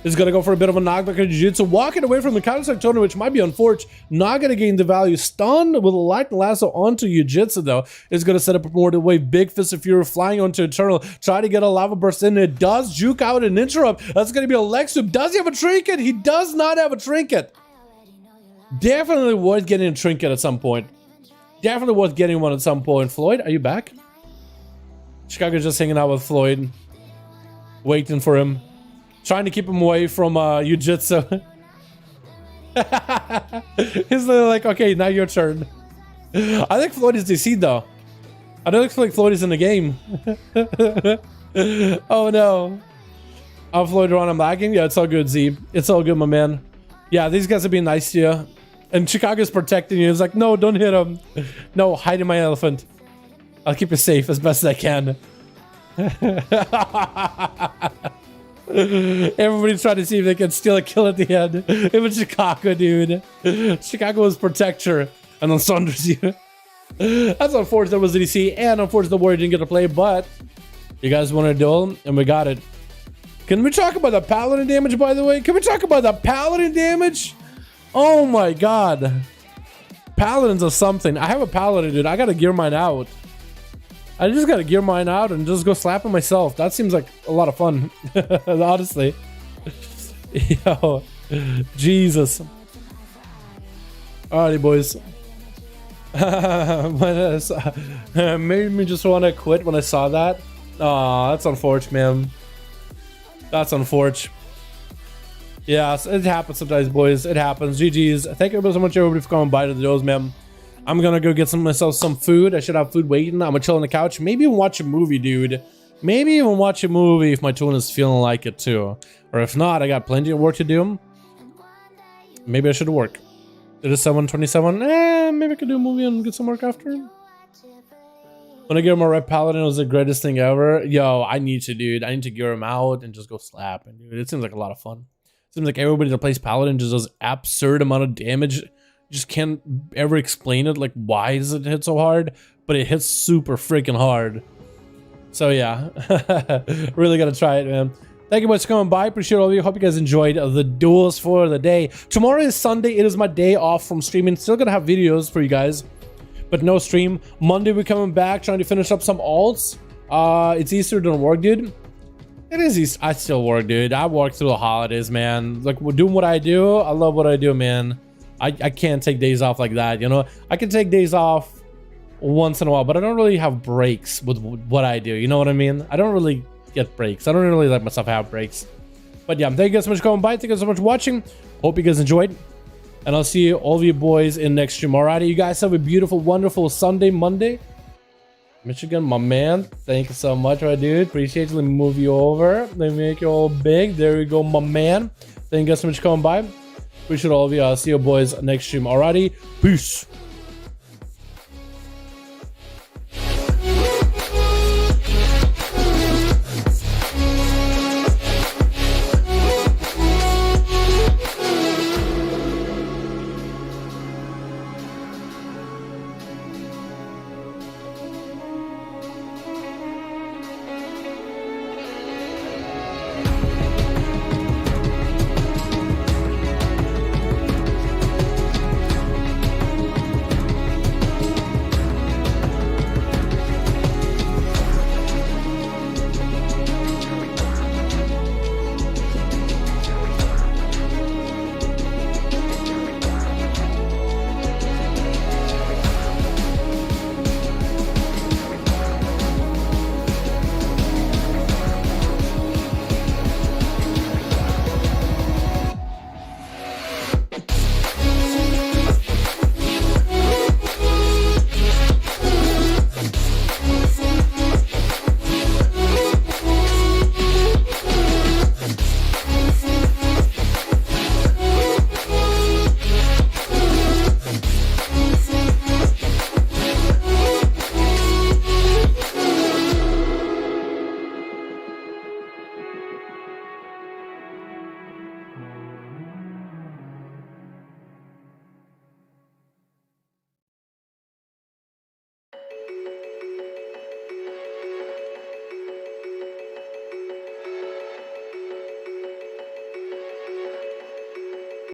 He's gonna go for a bit of a knockback of Jiu-Jitsu, walking away from the counter-strike totem, which might be unfortunate. Not gonna gain the value. Stun with a light lasso onto Jiu-Jitsu though is gonna set up a more wave. Big Fist of Fury flying onto Eternal, try to get a lava burst in. It does juke out and interrupt. That's gonna be a leg sweep. Does he have a trinket? He does not have a trinket. Definitely worth getting a trinket at some point. Definitely worth getting one at some point. Floyd, are you back? Chicago's just hanging out with Floyd, waiting for him. Trying to keep him away from Jiu-Jitsu. He's like, okay, now your turn. I think Floyd is DC'd though. I don't think Floyd is in the game. Oh no. Oh, Floyd Ron, I'm lagging? Yeah, it's all good, Z. It's all good, my man. Yeah, these guys are being nice to you. And Chicago's protecting you. He's like, no, don't hit him. No, hide in my elephant. I'll keep you safe as best as I can. Everybody's trying to see if they can steal a kill at the end. It was Chicago, dude. Chicago was protector and then sunders you. That's unfortunate that was the DC, and unfortunate the Warrior didn't get to play, but you guys want a duel, and we got it. Can we talk about the paladin damage, by the way? Can we talk about the paladin damage? Oh my god. Paladins are something. I have a paladin, dude. I gotta gear mine out. I just gotta gear mine out and just go slap him myself. That seems like a lot of fun. Honestly. Yo. Jesus. Alrighty, boys. Made me just want to quit when I saw that. Aw, that's unfortunate, man. That's unfortunate. Yeah, it happens sometimes, boys. It happens. GG's. Thank you so much, everybody, for coming by to the Duels, man. I'm gonna go get myself some food. I should have food waiting. I'm gonna chill on the couch. Maybe even watch a movie, dude. Maybe even watch a movie if my twin is feeling like it too. Or if not, I got plenty of work to do. Maybe I should work. It is 7:27. Maybe I could do a movie and get some work after. When I get my Red Paladin, it was the greatest thing ever. Yo, I need to, dude. I need to gear him out and just go slap him, dude. It seems like a lot of fun. It seems like everybody that plays Paladin just does absurd amount of damage. Just can't ever explain it. Like, why does it hit so hard? But it hits super freaking hard. So yeah, really gotta try it, man. Thank you much for coming by. Appreciate all of you. Hope you guys enjoyed the duels for the day. Tomorrow is Sunday. It is my day off from streaming. Still gonna have videos for you guys, but no stream. Monday we're coming back, trying to finish up some alts. It's Easter, don't work, dude. It is Easter. I still work, dude. I work through the holidays, man. Like, we're doing what I do. I love what I do, man. I can't take days off like that, you know. I can take days off once in a while, but I don't really have breaks with what I do. You know what I mean? I don't really get breaks. I don't really let myself have breaks. But yeah, thank you guys so much for coming by. Thank you guys so much for watching. Hope you guys enjoyed. And I'll see you, all of you boys, in next stream. Alrighty, you guys have a beautiful, wonderful Sunday, Monday. Michigan, my man. Thank you so much, my dude. Appreciate you. Let me move you over. Let me make you all big. There we go, my man. Thank you guys so much for coming by. Appreciate all of you. I'll see you boys next stream. Alrighty, peace.